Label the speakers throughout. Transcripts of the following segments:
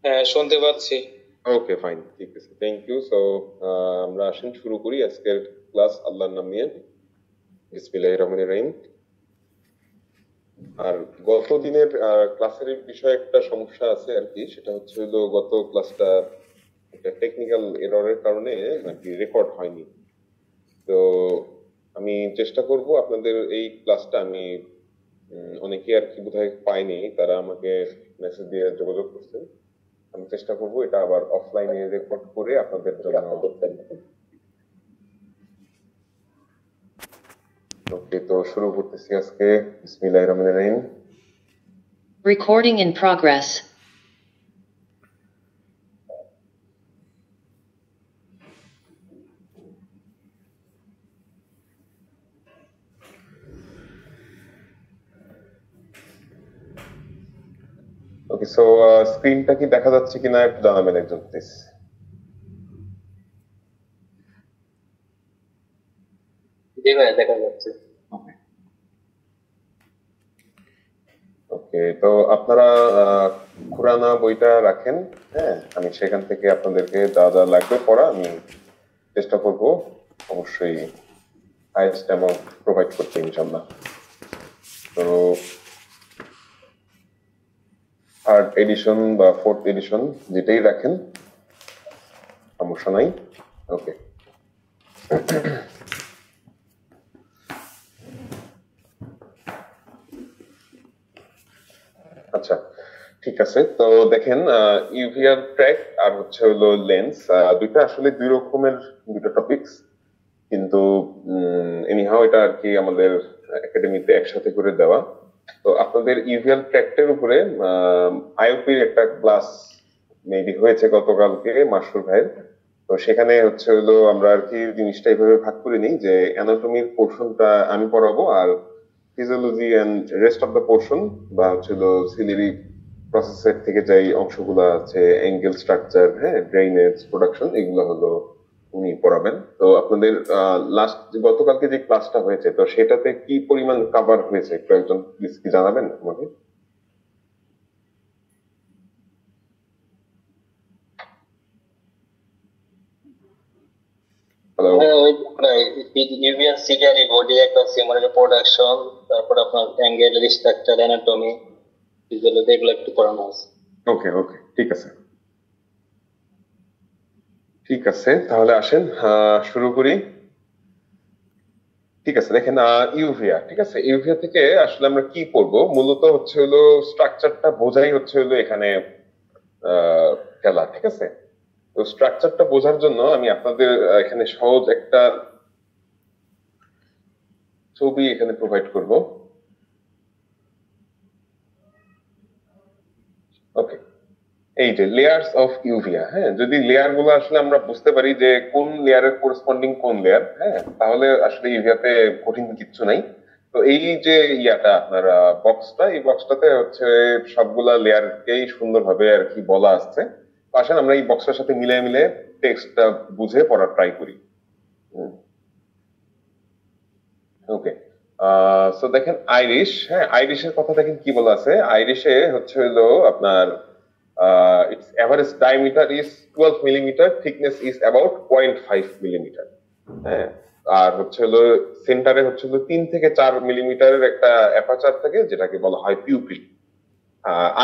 Speaker 1: হ্যাঁ, শুনতে পাচ্ছি।
Speaker 2: ওকে, ফাইন, ঠিক আছে, থ্যাংক ইউ। সো আমরা আসেন শুরু করি আজকের ক্লাস আল্লাহর নাম নিয়ে। বিসমিল্লাহির রহমানির রহিম। আর গত দিনের ক্লাসের বিষয়ে একটা সমস্যা আছে আর কি, সেটা হচ্ছে হলো গত ক্লাসটা একটা টেকনিক্যাল এররের কারণে নাকি রেকর্ড হয়নি। তো আমি চেষ্টা করব আপনাদের এই ক্লাসটা আমি অনেকে আর কি বোধহয় পাইনি, তারা আমাকে মেসেজ দিয়ে যোগাযোগ করছেন। আমি চেষ্টা করব এটা আবার অফলাইনে রেকর্ড করে আপনাদের জন্য। ওকে, তো শুরু করতেছি আজকে। বিসমিল্লাহির রহমানির রহিম।
Speaker 3: Recording in progress.
Speaker 2: Okay, so স্ক্রিনটা কি দেখা যাচ্ছে কিনা একটু জানাবেন একজন প্লিজ।
Speaker 1: জি ভাই, দেখা যাচ্ছে।
Speaker 2: ওকে, তো আপনারা খুরানা বইটা রাখেন। হ্যাঁ, আমি সেখান থেকে আপনাদেরকে যা যা লাগবে পড়া আমি চেষ্টা করব অবশ্যই হাইয়েস্ট অ্যামাউন্ট প্রোভাইড করতে ইনশাল্লাহ। তো থার্ড এডিশন বা ফোর্থ এডিশন যেটাই রাখেন সমস্যা নাই। ওকে, আচ্ছা, ঠিক আছে। তো দেখেন, ইউভিআর ট্র্যাক আর হচ্ছে হলো লেন্স, দুইটা আসলে দুই রকমের দুটো টপিকস, কিন্তু এনিহাও এটা আর কি আমাদের একাডেমিতে একসাথে করে দেওয়া। তো আপনাদের ইউভিএল ট্র্যাক্টের উপরে আইওপির একটা ক্লাস মেবি হয়েছে গতকালকে মাসুর ভাইয়ের। তো সেখানে হচ্ছে হলো আমরা আর কি জিনিসটা এইভাবে ভাগ করে নিই যে অ্যানাটমির পোর্শনটা আমি পড়াবো, আর physiology and rest of the portion বা হচ্ছে হলো সিলিয়ারি প্রসেসের থেকে যাই অংশগুলো আছে, অ্যাঙ্গেল স্ট্রাকচার, হ্যাঁ, ড্রেইনেজ, প্রোডাকশন, এগুলো হলো উনি পড়াবেন। তো আপনাদের লাস্ট গতকালকে যে ক্লাসটা হয়েছে, তো সেটাতে কি পরিমাণ কভার হয়েছে একটু একজন প্লিজ কি জানাবেন আমাকে। হ্যালো।
Speaker 1: হ্যাঁ, ওই ইউভিয়ান সিরিয়ালি বডি একটা সিমুলেটর প্রোডাকশন, তারপর আপনার অ্যাঙ্গেল, স্ট্রাকচার, অ্যানাটমি, ফিজিওলজি, এগুলো একটু পড়ানো আছে।
Speaker 2: ওকে ওকে, ঠিক আছে, ঠিক আছে, তাহলে আসেন শুরু করি। ঠিক আছে, দেখেন, ইউভিয়া, ঠিক আছে, ইউভিয়া থেকে আসলে আমরা কি পড়বো মূলত হচ্ছে হলো স্ট্রাকচারটা বোঝাই হচ্ছে হলো এখানে খেলা, ঠিক আছে। তো স্ট্রাকচারটা বোঝার জন্য আমি আপনাদের এখানে সহজ একটা ছবি এখানে প্রোভাইড করব। ওকে, এই যে লেয়ার্স অফ ইউভিয়া, হ্যাঁ, যদি লেয়ার গুলো আসলে আমরা বুঝতে পারি যে কোন লেয়ারের কোরেসপন্ডিং কোন লেয়ার, হ্যাঁ, তাহলে আসলে ইউভিয়াতে কঠিন কিচ্ছু নাই। তো এই যে ইয়াটা আপনার বক্সটা, এই বক্সটাতে হচ্ছে সবগুলা লেয়ারকেই সুন্দরভাবে আর কি বলা আসছে। তো আসেন আমরা এই বক্সটার সাথে মিলে মিলে টেক্সটটা বুঝে পড়ার ট্রাই করি। ওকে, সো দেখেন আইরিশ, হ্যাঁ, আইরিশের কথা দেখেন কি বলা আছে। আইরিশে হচ্ছে হলো আপনার its average diameter is 12 millimeter, thickness is about 0.5 millimeter, হ্যাঁ। আর হচ্ছে হলো সেন্টারে হচ্ছে হলো 3 থেকে 4 মিলিমিটারের একটা অ্যাপাচার থাকে যেটাকে বলা হয় পিউপিল।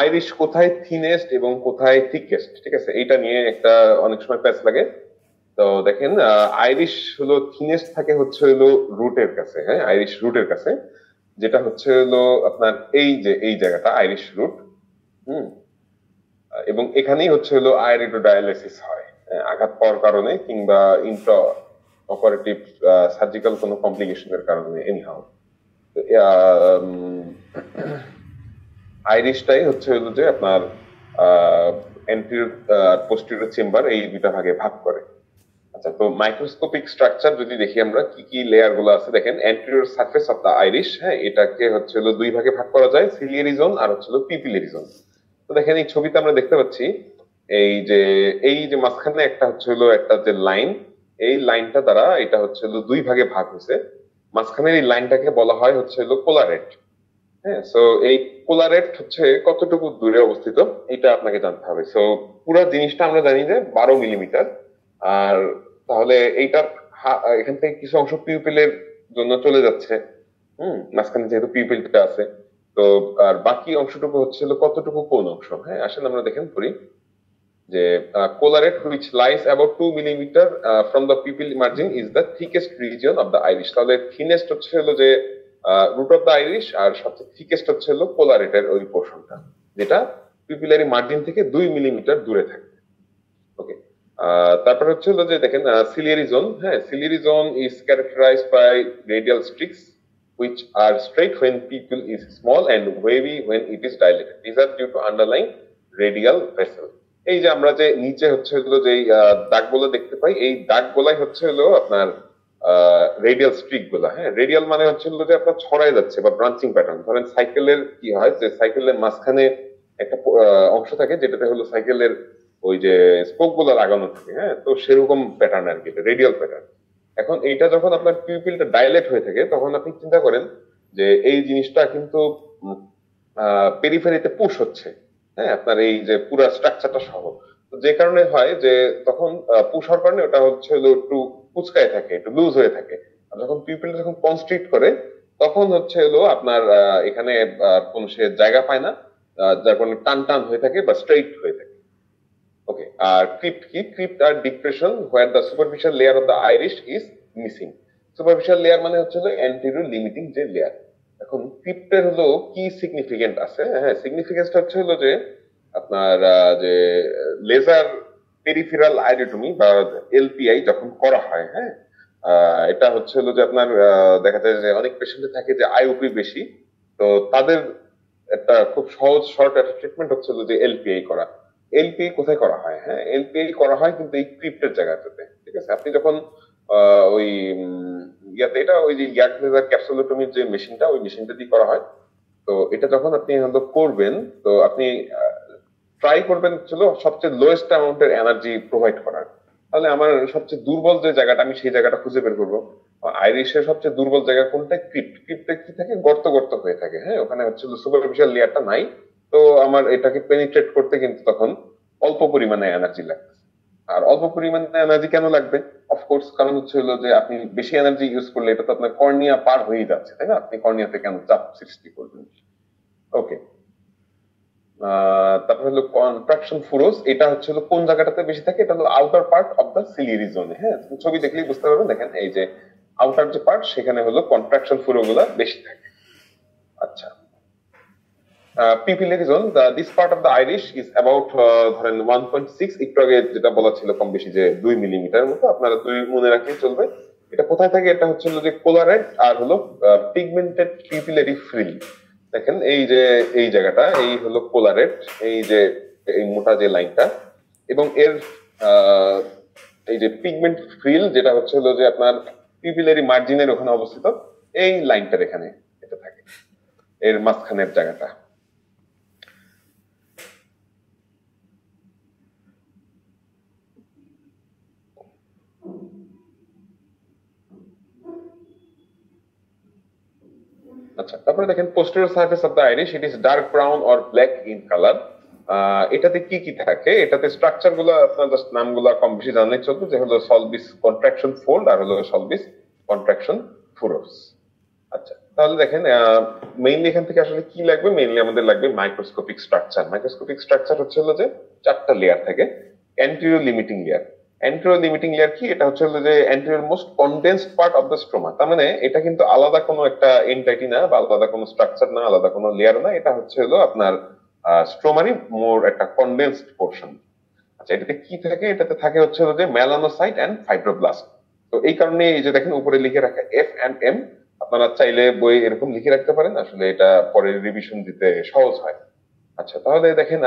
Speaker 2: আইরিশ কোথায় থিনেস্ট এবং কোথায় থিকেস্ট, ঠিক আছে, এটা নিয়ে একটা অনেক সময় প্যাচ লাগে। তো দেখেন, আইরিশ হলো থিনেস্ট থাকে হচ্ছে হলো রুটের কাছে, হ্যাঁ, আইরিশ রুটের কাছে, যেটা হচ্ছে হলো আপনার এই যে এই জায়গাটা আইরিশ রুট। হুম, এবং এখানেই হচ্ছে হলো আয়োরিডোডায়ালিসিস হয়, আঘাত পাওয়ার কারণে কিংবা ইন্ট্রা অপারেটিভ সার্জিক্যাল কোনো কমপ্লিকেশনের কারণে এনিহাউ। আইরিশটাই হচ্ছে হলো যে আপনার এন্টিরিয়র পোস্টেরিয়র চেম্বার, এই দুইটা ভাগে ভাগ করে। আচ্ছা, তো মাইক্রোস্কোপিক স্ট্রাকচার যদি দেখি আমরা কি কি লেয়ার গুলো আছে, দেখেন anterior surface of the iris, হ্যাঁ, এটাকে হচ্ছে হলো দুই ভাগে ভাগ করা যায়, সিলিয়ারি জোন আর হচ্ছে হলো পিপিলারি জোন। তো দেখেন এই ছবিতে আমরা দেখতে পাচ্ছি এই যে মাঝখানে একটা হচ্ছে হলো একটা যে লাইন, এই লাইনটা দ্বারা এটা হচ্ছে হলো দুই ভাগে ভাগ হয়েছে। মাঝখানের এই লাইনটাকে বলা হয় হচ্ছে হলো কোলারেট। হ্যাঁ, সো এই কোলারেট হচ্ছে কতটুকু দূরে অবস্থিত এটা আপনাকে জানতে হবে। সো পুরো জিনিসটা আমরা জানি যে 12 মিলিমিটার। আর তাহলে এইটার এখান থেকে কিছু অংশ পিউপিলের জন্য চলে যাচ্ছে, মাঝখানে যেহেতু পিউপিলটা আছে। তো আর বাকি অংশটুকু হচ্ছে হলো কতটুকু কোন অংশ। হ্যাঁ, আসেন আমরা দেখেন করি যে collarette which lies about 2 millimetre from the pupil margin is the thickest region of the iris. তাহলে থিনেস্ট হচ্ছে হলো যে রুট অফ দ্য আইরিশ, আর সবচেয়ে থিকেস্ট হচ্ছে হলো কোলারেটের ওই পোর্শনটা, যেটা পিপিলারি মার্জিন থেকে 2 মিলিমিটার দূরে থাকে। ওকে, তারপর হচ্ছে হলো যে দেখেন সিলিয়ারি জোন। হ্যাঁ, ciliary zone is characterized by radial streaks which are straight when pupil is small and wavy when it is dilated. These are due to underlying radial vessel. এই যে আমরা যে নিচে হচ্ছে হলো যে দাগগুলো দেখতে পাই, এই দাগগুলাই হচ্ছে হলো আপনার রেডিয়াল স্ট্রিক গুলা। হ্যাঁ, রেডিয়াল মানে হচ্ছে হলো যে আপনার ছড়াই যাচ্ছে বা ব্রাঞ্চিং প্যাটার্ন। ধরেন সাইকেলের কি হয় যে সাইকেলের মাঝখানে একটা অংশ থাকে যেটাতে হলো সাইকেলের ওই যে স্পোক গুলো লাগানো থাকে। হ্যাঁ, তো সেরকম প্যাটার্ন আর কি, রেডিয়াল প্যাটার্ন। এখন এইটা যখন আপনার পিউপিলটা ডাইলেট হয়ে থাকে তখন আপনি চিন্তা করেন যে এই জিনিসটা কিন্তু পেরিফেরিতে পুশ হচ্ছে। হ্যাঁ, আপনার এই যে পুরো স্ট্রাকচারটা সহ, তো যে কারণে হয় যে তখন পুশ হওয়ার কারণে ওটা হচ্ছে হলো একটু কুচকায় থাকে, একটু লুজ হয়ে থাকে। আর যখন পিউপিলটা যখন কনস্ট্রিক্ট করে তখন হচ্ছে হলো আপনার এখানে কোন সে জায়গা পায় না, যার কারণে টান টান হয়ে থাকে বা স্ট্রেইট হয়ে থাকে। ওকে, আর ক্রিপ্ট কি? Crypt are depression where the superficial layer of the iris is missing. Superficial layer মানে হচ্ছে হলো অ্যান্টেরিয়র লিমিটিং যে লেয়ার। এখন ক্রিপ্টের হলো কি সিগনিফিকেন্ট আছে? হ্যাঁ, সিগনিফিকেন্সটা হচ্ছে হলো যে আপনার যে লেজার পেরিফেরাল আইরিওটমি বা এলপিআই যখন করা হয়, হ্যাঁ, এটা হচ্ছে হলো যে আপনার দেখা যায় যে অনেক পেশেন্টে থাকে যে আইওপি বেশি, তো তাদের একটা খুব সহজ শর্ট একটা ট্রিটমেন্ট হচ্ছে হলো যে এলপিআই করা। এলপিআই কোথায় করা হয়? হ্যাঁ, এলপিআই করা হয় কিন্তু এই ক্রিপ্টের জায়গাটাতে। ঠিক আছে, আপনি যখন ওই ইয়াতে, এটা ওই যে ইয়াক লেজার ক্যাপসুলোটমির যে মেশিনটা, ওই মেশিনটা দিয়ে করা হয়। তো এটা যখন আপনি হয়তো করবেন, তো আপনি ট্রাই করবেন ছিল সবচেয়ে লোয়েস্ট অ্যামাউন্টের এনার্জি প্রোভাইড করার। তাহলে আমার সবচেয়ে দুর্বল যে জায়গাটা, আমি সেই জায়গাটা খুঁজে বের করবো। আইরিশের সবচেয়ে দুর্বল জায়গা কোনটা? ক্রিপ্ট। ক্রিপ্টে কি থাকে? গর্ত গর্ত হয়ে থাকে। হ্যাঁ, ওখানে হচ্ছে সুপারফিশিয়াল লেয়ারটা নাই। তো আমার এটাকে পেনিট্রেট করতে কিন্তু তখন অল্প পরিমাণে এনার্জি লাগবে। আর অল্প পরিমাণে এনার্জি কেন লাগবে? অফকোর্স কারণ হচ্ছে হলো যে আপনি বেশি এনার্জি ইউজ করলে এটা তো আপনার কর্নিয়া পার হয়ে যাচ্ছে, তাই না? আপনি কর্নিয়াতে কেন চাপ সৃষ্টি করবেন? ওকে, তারপর হলো কন্ট্রাকশন ফুরোস। এটা হচ্ছে হলো কোন জায়গাটাতে বেশি থাকে? এটা হলো outer part of the ciliary জোনে। হ্যাঁ, ছবি দেখলেই বুঝতে পারবেন। দেখেন এই যে আউটার যে পার্ট, সেখানে হলো কন্ট্রাকশন ফুরো গুলা বেশি থাকে। আচ্ছা, pupillary zone, this part of the iris is about ধরেন 1.6, একটু আগে যেটা বলা ছিল কম বেশি যে 2 মিলিমিটার মতো। আপনারা 2 মনে রাখলেই চলবে। এটা কোথায় থাকে? এটা হচ্ছে হলো যে কোলারেট আর হলো পিগমেন্টেড পিপিলারি ফ্রিল। দেখেন এই যে এই জায়গাটা, এই হলো কোলারেট, এই যে এই মোটা যে লাইনটা, এবং এর এই যে পিগমেন্ট ফ্রিল যেটা হচ্ছে হলো যে আপনার পিপিলারি মার্জিনের ওখানে অবস্থিত, এই লাইনটার এখানে এটা থাকে, এর মাঝখানের জায়গাটা। আচ্ছা, তারপরে দেখেন posterior surface of the Irish, it is dark brown or black in colour. এটাতে কি কি থাকে? এটাতে স্ট্রাকচার গুলো আপনার জাস্ট নামগুলো কম বেশি জানলেই চলবে, যে হলো সলবিস কন্ট্রাকশন ফোল্ড আর হলো সলবিস কন্ট্রাকশন ফুরোস। আচ্ছা, তাহলে দেখেন মেইনলি এখান থেকে আসলে কি লাগবে? মেইনলি আমাদের লাগবে মাইক্রোস্কোপিক স্ট্রাকচার। মাইক্রোস্কোপিক স্ট্রাকচার হচ্ছে হলো যে 4টা লেয়ার থাকে। Anterior limiting layer. Anterior limiting layer কি? এটা হচ্ছে হলো যে anterior most condensed part of the stroma. তার মানে এটা কিন্তু আলাদা কোনো একটা এন্টাইটি না, বা আলাদা কোনো স্ট্রাকচার না, আলাদা কোনো লেয়ার না। এটা হচ্ছে হলো আপনার স্ট্রোমারই মোর একটা কনডেন্সড পোর্শন। আচ্ছা, এটাতে কি থাকে? এটাতে থাকে হচ্ছে হলো যে মেলানোসাইট এন্ড ফাইব্রোব্লাস্ট। তো এই কারণে এই যে দেখেন উপরে লিখে রাখা F&M, আপনারা চাইলে বই এরকম লিখে রাখতে পারেন, আসলে এটা পরে রিভিশন দিতে সহজ হয়। আচ্ছা, তাহলে দেখেন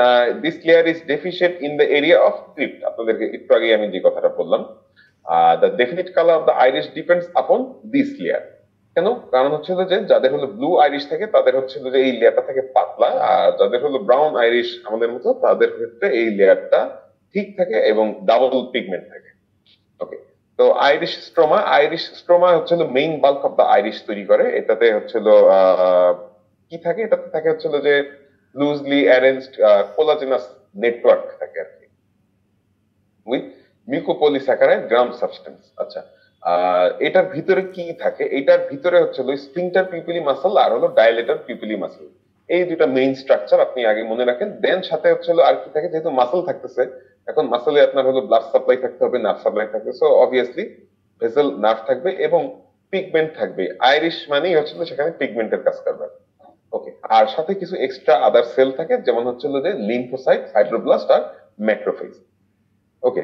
Speaker 2: this layer is deficient in the area of crypt. আপনাদেরকে একটু আগে আমি যে কথাটা বললাম, the definite colour of the iris depends upon this layer. কেন? কারণ হচ্ছে যে যাদের হলো ব্লু আইরিশ থাকে তাদের হচ্ছে যে এই লেয়ারটা থাকে পাতলা, আর যাদের হলো ব্রাউন আইরিশ আমাদের মতো তাদের ক্ষেত্রে এই লেয়ারটা ঠিক থাকে এবং ডাবল পিগমেন্ট থাকে। ওকে, তো আইরিশ স্ট্রোমা হচ্ছে main bulk of the Irish তৈরি করে। এটাতে হচ্ছে কি থাকে, এটাতে থাকে হচ্ছে হলো যে লুজলি অ্যারেঞ্জড কোলাজেনাস নেটওয়ার্ক থাকে আর কি, উইথ মিউকোপলিস্যাকারাইড গ্রাউন্ড সাবস্টেন্স। আচ্ছা, এটার ভিতরে কি থাকে? এটার ভিতরে হচ্ছে হলো স্ফিংটার পিউপিলি মাসল আর হলো ডায়ালেটর পিউপিলি মাসল, এই দুটা মেইন স্ট্রাকচার আপনি আগে মনে রাখেন। দেন সাথে হচ্ছে হলো আর কি থাকে, যেহেতু মাসল থাকতেছে, এখন মাসলে আপনার হলো ব্লাড সাপ্লাই থাকতে হবে, নার্ভ সাপ্লাই থাকবে, সো অবভিয়াসলি ভেসেল নার্ভ থাকবে এবং পিগমেন্ট থাকবে। আইরিশ মানেই হচ্ছে হলো সেখানে পিগমেন্টের কাজ করবে। ওকে, আর সাথে কিছু এক্সট্রা আদার সেল থাকে, যেমন হচ্ছে হলো যে লিম্ফোসাইট, ফাইব্রোব্লাস্ট আর ম্যাক্রোফেজ। ওকে,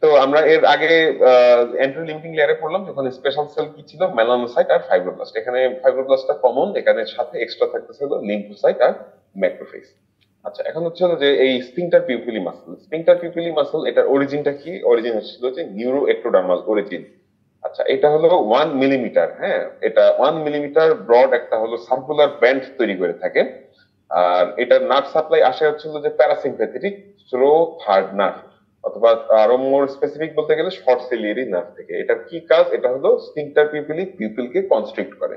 Speaker 2: তো আমরা এর আগে এন্ট্রি লিমিটিং লেয়ারে পড়লাম যখন স্পেশাল সেল কি ছিল, মেলানোসাইট আর ফাইব্রোব্লাস্ট। এখানে ফাইব্রোব্লাস্টটা কমন, এখানে সাথে এক্সট্রা থাকতেছে হলো লিম্ফোসাইট আর ম্যাক্রোফেজ। আচ্ছা, এখন হচ্ছে হলো যে এই স্ফিংটার পিউপিলি মাসল, স্ফিংটার পিউপিলি মাসল এটার অরিজিনটা কি? অরিজিন হচ্ছিল যে নিউরো এক্টোডার্মাল অরিজিন। আচ্ছা, এটা হলো 1 মিলিমিটার, হ্যাঁ, এটা 1 মিলিমিটার ব্রড একটা হলো সার্কুলার ব্যান্ড তৈরি করে থাকে। আর এটার নার্ভ সাপ্লাই আসে হচ্ছিল যে প্যারাসিম্প্যাথেটিক স্লো থার্ড নার্ভ, অথবা আরো মোর স্পেসিফিক বলতে গেলে শর্ট সিলিয়ারি নার্ভ থেকে। এটার কি কাজ? এটা হলো স্ফিংটার পিউপিলি পিউপিলকে কনস্ট্রিক্ট করে।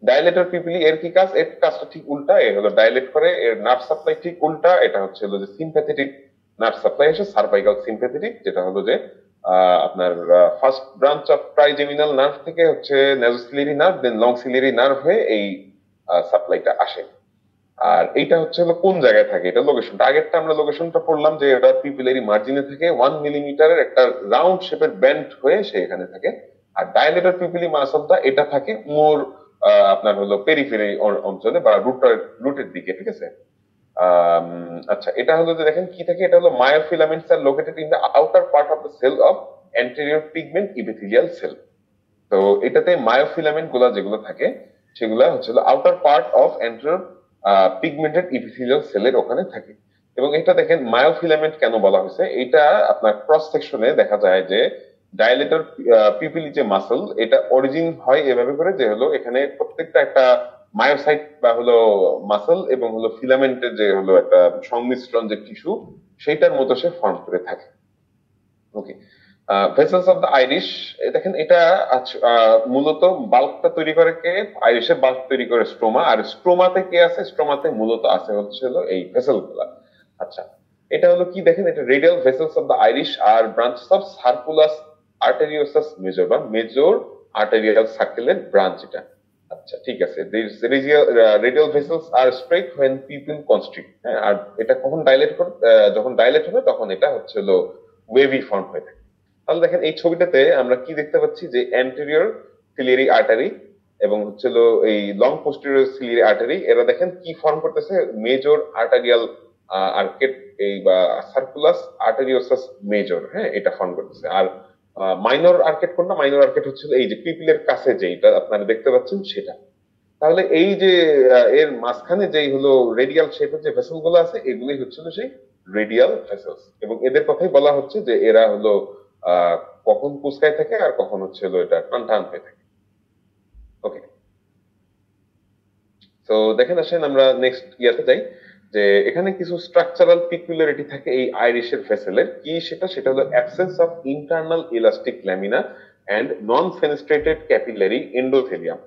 Speaker 2: ডাইলেটর পিউপিলি এর কি কাজ? এর কাজটা ঠিক উল্টা, এর হলো ডাইলেট করে, এর নার্ভ সাপ্লাই ঠিক উল্টা, এটা হচ্ছে হলো যে সিম্প্যাথেটিক নার্ভ সাপ্লাই আসে, সার্ভাইকাল সিম্প্যাথেটিক, যেটা হলো যে আপনার first branch of trigeminal nerve থেকে হচ্ছে নেজোসিলিয়ারি নার্ভ, দেন লং সিলিয়ারি নার্ভ হয়ে এই সাপ্লাইটা আসে। আর এইটা হচ্ছে হলো কোন জায়গায় থাকে, এটা লোকেশনটা, আগেরটা আমরা লোকেশনটা পড়লাম যে এটা পিপিলারি মার্জিনে থেকে 1 মিলিমিটারের একটা রাউন্ড শেপের ব্যান্ড হয়ে সে এখানে থাকে। আর ডায়ালেটর পিপিলি মাসলটা এটা থাকে মোর আপনার হলো পেরিফেরি অঞ্চলে বা রুটের দিকে, ঠিক আছে। আচ্ছা, এটা হলো যে দেখেন কি থাকে, এটা হলো মায়োফিলামেন্টস আর located in the outer part of the cell of anterior pigment epithelial cell. তো এটাতে মায়োফিলামেন্ট গুলা যেগুলো থাকে সেগুলা হচ্ছে outer part of anterior pigmented epithelial সেলের ওখানে থাকে। এবং এটা দেখেন মায়োফিলামেন্ট কেন বলা হয়েছে, এটা আপনার ক্রস সেকশনে দেখা যায় যে ডায়ালেটর পিপিলি যে মাসল, এটা অরিজিন হয় এভাবে করে যে হলো এখানে প্রত্যেকটা একটা মায়োসাইট বা হলো মাসল এবং হলো ফিলামেন্টের যে হলো একটা সংমিশ্রণ যে টিস্যু, সেইটার মতো সে ফর্ম করে থাকে। ওকে, ভেসেলস অফ দ্য আইরিশ, দেখেন এটা মূলত বাল্কটা তৈরি করে কে? আইরিশের বাল্ক তৈরি করে স্ট্রোমা, আর স্ট্রোমাতে কে আছে? স্ট্রোমাতে মূলত আছে হচ্ছে হলো এই ভেসেল গুলা। আচ্ছা, এটা হলো কি দেখেন, এটা radial vessels of the iris আর branches of circulus arteriosus major বা মেজর আর্টেরিয়াল সার্কেলের ব্রাঞ্চ এটা। আচ্ছা, ঠিক আছে, রেডিয়াল ভেসেলস আর স্ট্রেট হোয়েন পিপল কনস্ট্রিক্ট, হ্যাঁ, আর এটা কখন ডাইলেট করে? যখন ডাইলেট হবে তখন এটা হচ্ছে হলো ওয়েভি ফর্ম হয়ে থাকে। তাহলে দেখেন এই ছবিটাতে আমরা কি দেখতে পাচ্ছি যে অ্যান্টেরিয়র সিলিয়ারি আর্টারি এবং হচ্ছে এই লং পোস্টেরিয়র সিলিয়ারি আর্টারি, এরা দেখেন কি ফর্ম করতেছে? মেজর আর্টারিয়াল আর্কেট, এই বা সার্কুলাস আর্টারিওসাস মেজর, হ্যাঁ, এটা ফর্ম করতেছে। আর মাইনর আর্কেট কোনটা? মাইনর আর্কেট হচ্ছে এই যে পিপিলের কাছে যেটা আপনারা দেখতে পাচ্ছেন সেটা। তাহলে এই যে এর মাঝখানে যেই হলো রেডিয়াল শেপের যে ভেসেল গুলো আছে, এগুলোই হচ্ছিল সেই রেডিয়াল ভেসেলস, এবং এদের কথাই বলা হচ্ছে যে এরা হলো কখন কুচকায় থাকে আর কখন হচ্ছে হলো এটা টান টান হয়ে থাকে। ওকে, তো দেখেন আসেন আমরা নেক্সট ইয়াতে যাই, যে এখানে কিছু স্ট্রাকচারাল পিকুলারিটি থাকে এই আইরিশের ভেসেলের। কি সেটা? সেটা হলো absence of internal elastic lamina and non fenestrated capillary endothelium.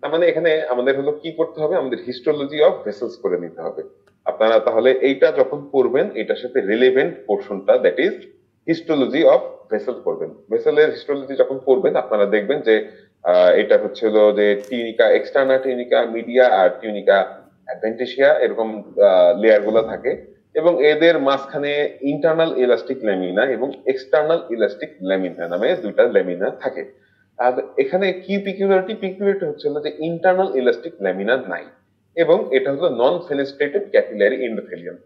Speaker 2: তার মানে এখানে আমাদের হলো কি করতে হবে? আমাদের হিস্টোলজি অফ ভেসেলস করে নিতে হবে। আপনারা তাহলে এইটা যখন পড়বেন, এটার সাথে রিলেভেন্ট পোর্শনটা, that is histology of vessel পড়বেন। ভেসেলের হিস্টোলজি যখন পড়বেন আপনারা দেখবেন যে এটা হচ্ছে হলো যে টিউনিকা এক্সটার্না, টিউনিকা মিডিয়া আর টিউনিকা অ্যাডভেন্টিসিয়া, এরকম লেয়ার গুলো থাকে, এবং এদের মাঝখানে ইন্টারনাল ইলাস্টিক ল্যামিনা এবং এক্সটার্নাল ইলাস্টিক ল্যামিনা নামে দুইটা ল্যামিনা থাকে। আর এখানে কি পিকুলারিটি? পিকুলারিটি হচ্ছে যে ইন্টারনাল ইলাস্টিক ল্যামিনা নাই, এবং এটা হলো নন ফেনেস্ট্রেটেড ক্যাপিলারি এন্ডোথেলিয়াম।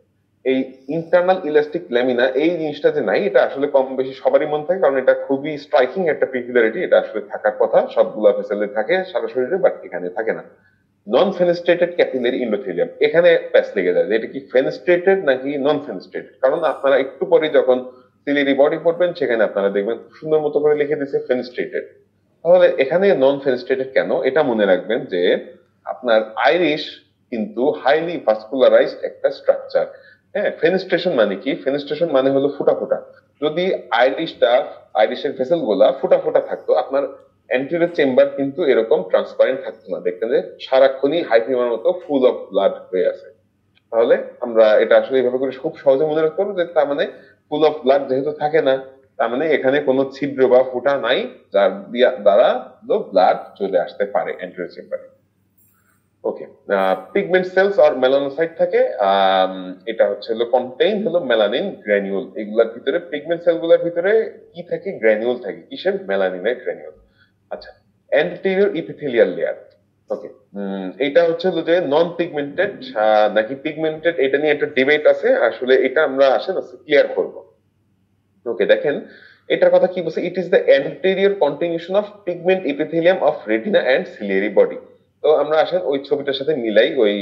Speaker 2: এই ইন্টারনাল ইলাস্টিক ল্যামিনা এই জিনিসটা যে নাই, এটা আসলে কম বেশি সবারই মন থাকে, কারণ এটা খুবই স্ট্রাইকিং একটা পিকুলারিটি। এটা আসলে থাকার কথা, সবগুলা ভেসেলে থাকে সারা শরীরে, বাট এখানে থাকে না। নন ফেনেস্ট্রেটেড ক্যাপিলারি এন্ডোথেলিয়াম, এখানে প্যাচ লেগে যায় যে এটা কি ফেনেস্ট্রেটেড নাকি নন ফেনেস্ট্রেটেড। কারণ আপনারা একটু পরে যখন সিলিয়ারি বডি পড়বেন, সেখানে আপনারা দেখবেন খুব সুন্দর মতো করে লিখে দিচ্ছে ফেনেস্ট্রেটেড। তাহলে এখানে নন ফেনেস্ট্রেটেড কেন? এটা মনে রাখবেন যে আপনার আইরিশ কিন্তু হাইলি ভাস্কুলারাইজড একটা স্ট্রাকচার। হ্যাঁ, ফেনেস্ট্রেশন মানে কি? ফেনেস্ট্রেশন মানে হলো ফুটা ফুটা। যদি আইরিশের ভেসেল গুলা ফুটা ফুটা থাকতো, আপনার অ্যান্টেরিয়র চেম্বার কিন্তু এরকম ট্রান্সপারেন্ট থাকতো না, দেখতেন যে সারাক্ষণই হাইফিমার মতো ফুল অফ ব্লাড হয়ে আছে। তাহলে আমরা এটা আসলে এইভাবে করে খুব সহজে মনে রাখতে পারবো যে তার মানে ফুল অফ ব্লাড যেহেতু থাকে না, তার মানে এখানে কোনো ছিদ্র বা ফুটা নাই যার দ্বারা ব্লাড চলে আসতে পারে অ্যান্টেরিয়র চেম্বারে। ওকে, পিগমেন্ট সেলস আর মেলানোসাইট থাকে, এটা হচ্ছে হলো কন্টেইন হলো মেলানিন গ্র্যানিউল। এগুলোর ভিতরে পিগমেন্ট সেলগুলোর ভিতরে কি থাকে? গ্র্যানিউল থাকে। কিসের? মেলানিনের গ্র্যানিউল। আচ্ছা, অ্যান্টেরিয়র ইপিথেলিয়াল লেয়ার। ওকে, এটা হচ্ছে হলো যে নন পিগমেন্টেড নাকি পিগমেন্টেড, এটা নিয়ে একটা ডিবেট আছে। আসলে এটা আমরা আসেন ক্লিয়ার করব। ওকে, দেখেন এটার কথা কি বলছে, it is the anterior continuation of pigment epithelium of retina and ciliary body. তো আমরা আসেন ওই ছবিটার সাথে মিলাই, ওই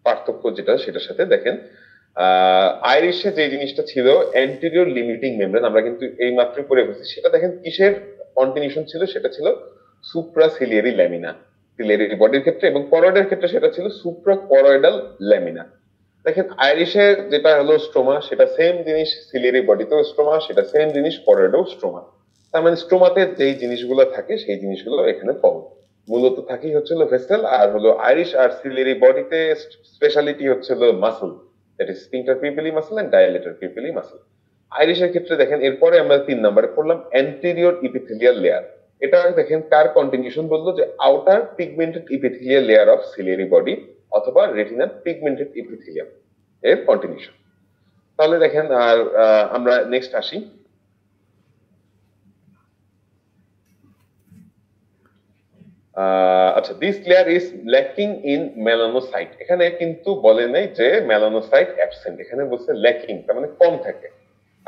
Speaker 2: পার্থক্য যেটা সেটার সাথে। দেখেন আইরিশে যে জিনিসটা ছিল অ্যান্টেরিয়র লিমিটিং মেমব্রেন, আমরা কিন্তু এই মাত্রই পড়ে গেছি, সেটা দেখেন কিসের কন্টিনিউশন ছিল? সেটা ছিল সুপ্রাসিলিয়ারি ল্যামিনা সিলিয়ারি বডির ক্ষেত্রে, এবং করয়েডের ক্ষেত্রে সেটা ছিল সুপ্রাকরয়েডাল ল্যামিনা। দেখেন আইরিশে যেটা হলো স্ট্রোমা, সেটা সেম জিনিস সিলিয়ারি বডিতেও স্ট্রোমা, সেটা সেম জিনিস করয়েডেও স্ট্রোমা। তার মানে স্ট্রোমাতে যেই জিনিসগুলো থাকে সেই জিনিসগুলো এখানে পাবো। মূলত থাকি হচ্ছে হলো ভেসেল, আর হলো আইরিশ আর সিলিয়ারি বডিতে স্পেশালিটি হচ্ছে হলো muscle, that is sphincter pupillae muscle and dilator pupillae muscle. আইরিশের ক্ষেত্রে দেখেন এরপরে আমরা 3 নম্বরে পড়লাম অ্যান্টেরিয়র ইপিথেলিয়াল লেয়ার। এটা দেখেন কার কন্টিনিউশন বললো? যে outer pigmented epithelial layer of ciliary body অথবা রেটিনার পিগমেন্টেড ইপিথেলিয়াম এর কন্টিনিউশন। তাহলে দেখেন আর আমরা নেক্সট আসি। আচ্ছা, this layer is lacking in melanocyte. এখানে কিন্তু বলে নাই যে মেলানোসাইট অ্যাবসেন্ট, এখানে বলছে ল্যাকিং, তার মানে কম থাকে।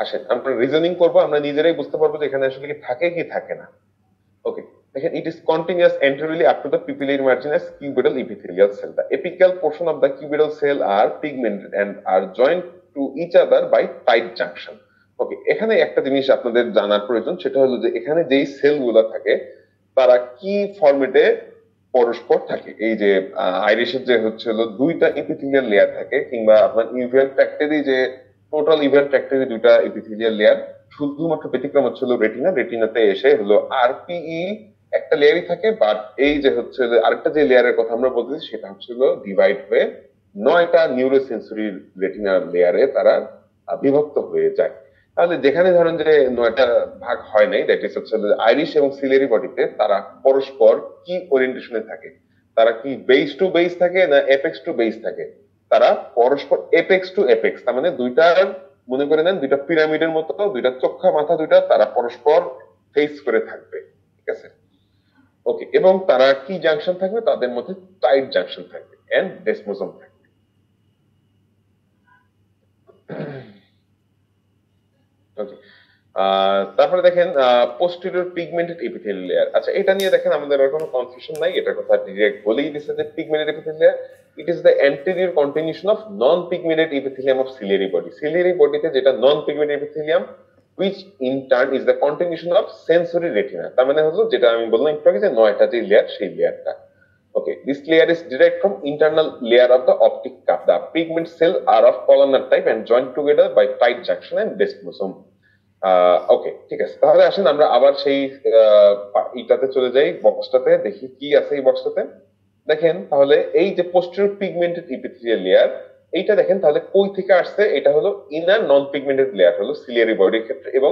Speaker 2: আসেন আমরা রিজনিং করবো, আমরা নিজেরাই বুঝতে পারবো যে এখানে আসলে কি থাকে কি থাকে না। ওকে, দেখেন it is continuous anteriorly up to the pupillary margin as cuboidal epithelial cell. The apical portion of the cuboidal cell are pigmented and are joined to each other by tight junction. ওকে, এখানে একটা জিনিস আপনাদের জানার প্রয়োজন, সেটা হলো যে এখানে যেই সেলগুলো থাকে তারা কি ফরম্যাটে পরস্পর থাকে। এই যে আইরিশের যে হচ্ছে হলো দুইটা এপিথেলিয়াল লেয়ার থাকে, কিংবা আপনার ইউভিয়াল ট্র্যাক্টেরই যে টোটাল ইউভিয়াল ট্র্যাক্টেরই দুইটা এপিথেলিয়াল লেয়ার, শুধুমাত্র ব্যতিক্রম হচ্ছে হলো রেটিনা। রেটিনাতে এসে হলো আরপিই একটা লেয়ারই থাকে, বাট এই যে হচ্ছে আরেকটা যে লেয়ারের কথা আমরা বলতেছি সেটা হচ্ছে হলো ডিভাইড হয়ে 9টা নিউরোসেন্সরি রেটিনা লেয়ারে তারা বিভক্ত হয়ে যায়। তাহলে যেখানে ধরেন যে 9টা ভাগ হয় নাই, দ্যাট ইজ হচ্ছে আইরিশ এবং সিলিয়ারি বডিতে তারা পরস্পর কি ওরিয়েন্টেশনে থাকে? তারা কি বেস টু বেস থাকে না এপেক্স টু বেস থাকে? তারা পরস্পর এপেক্স টু এপেক্স, তার মানে দুইটার মনে করে নেন দুইটা পিরামিডের মতো, দুইটা চোখা মাথা দুইটা, তারা পরস্পর ফেস করে থাকবে, ঠিক আছে? ওকে, এবং তারা কি জাংশন থাকবে? তাদের মধ্যে টাইট জাংশন থাকবে এন্ড ডেসমোসোম থাকবে। ওকে, তারপরে দেখেন পোস্টেরিয়র পিগমেন্টেড এপিথেলিয়াল লেয়ার। আচ্ছা, এটা নিয়ে দেখেন আমাদের আর কোনো কনফিউশন নাই, এটা কথা ডিরেক্ট বলেই দিছে যে pigmented epithelial layer it is the anterior continuation of non pigmented epithelium of ciliary body. Ciliary বডিতে যেটা non pigmented epithelium which in turn is the continuation of sensory retina। তার মানে হলো যেটা আমি বললাম একটু আগে যে 9টা যে লেয়ার, সেই লেয়ারটা। Okay, this layer is derived from internal layer of the optic cup. The pigment cells are of columnar type and joined together by tight junction and desmosome. ওকে, ঠিক আছে। তাহলে আসেন আমরা আবার সেই ইটাতে চলে যাই, বক্সটাতে দেখি কি আছে এই বক্সটাতে। দেখেন তাহলে এই যে পোস্টেরিয়র পিগমেন্টেড এপিথেলিয়াল লেয়ার, এইটা দেখেন তাহলে কই থেকে আসছে? এটা হলো ইনার নন পিগমেন্টেড লেয়ার হলো সিলিয়ারি বডির ক্ষেত্রে, এবং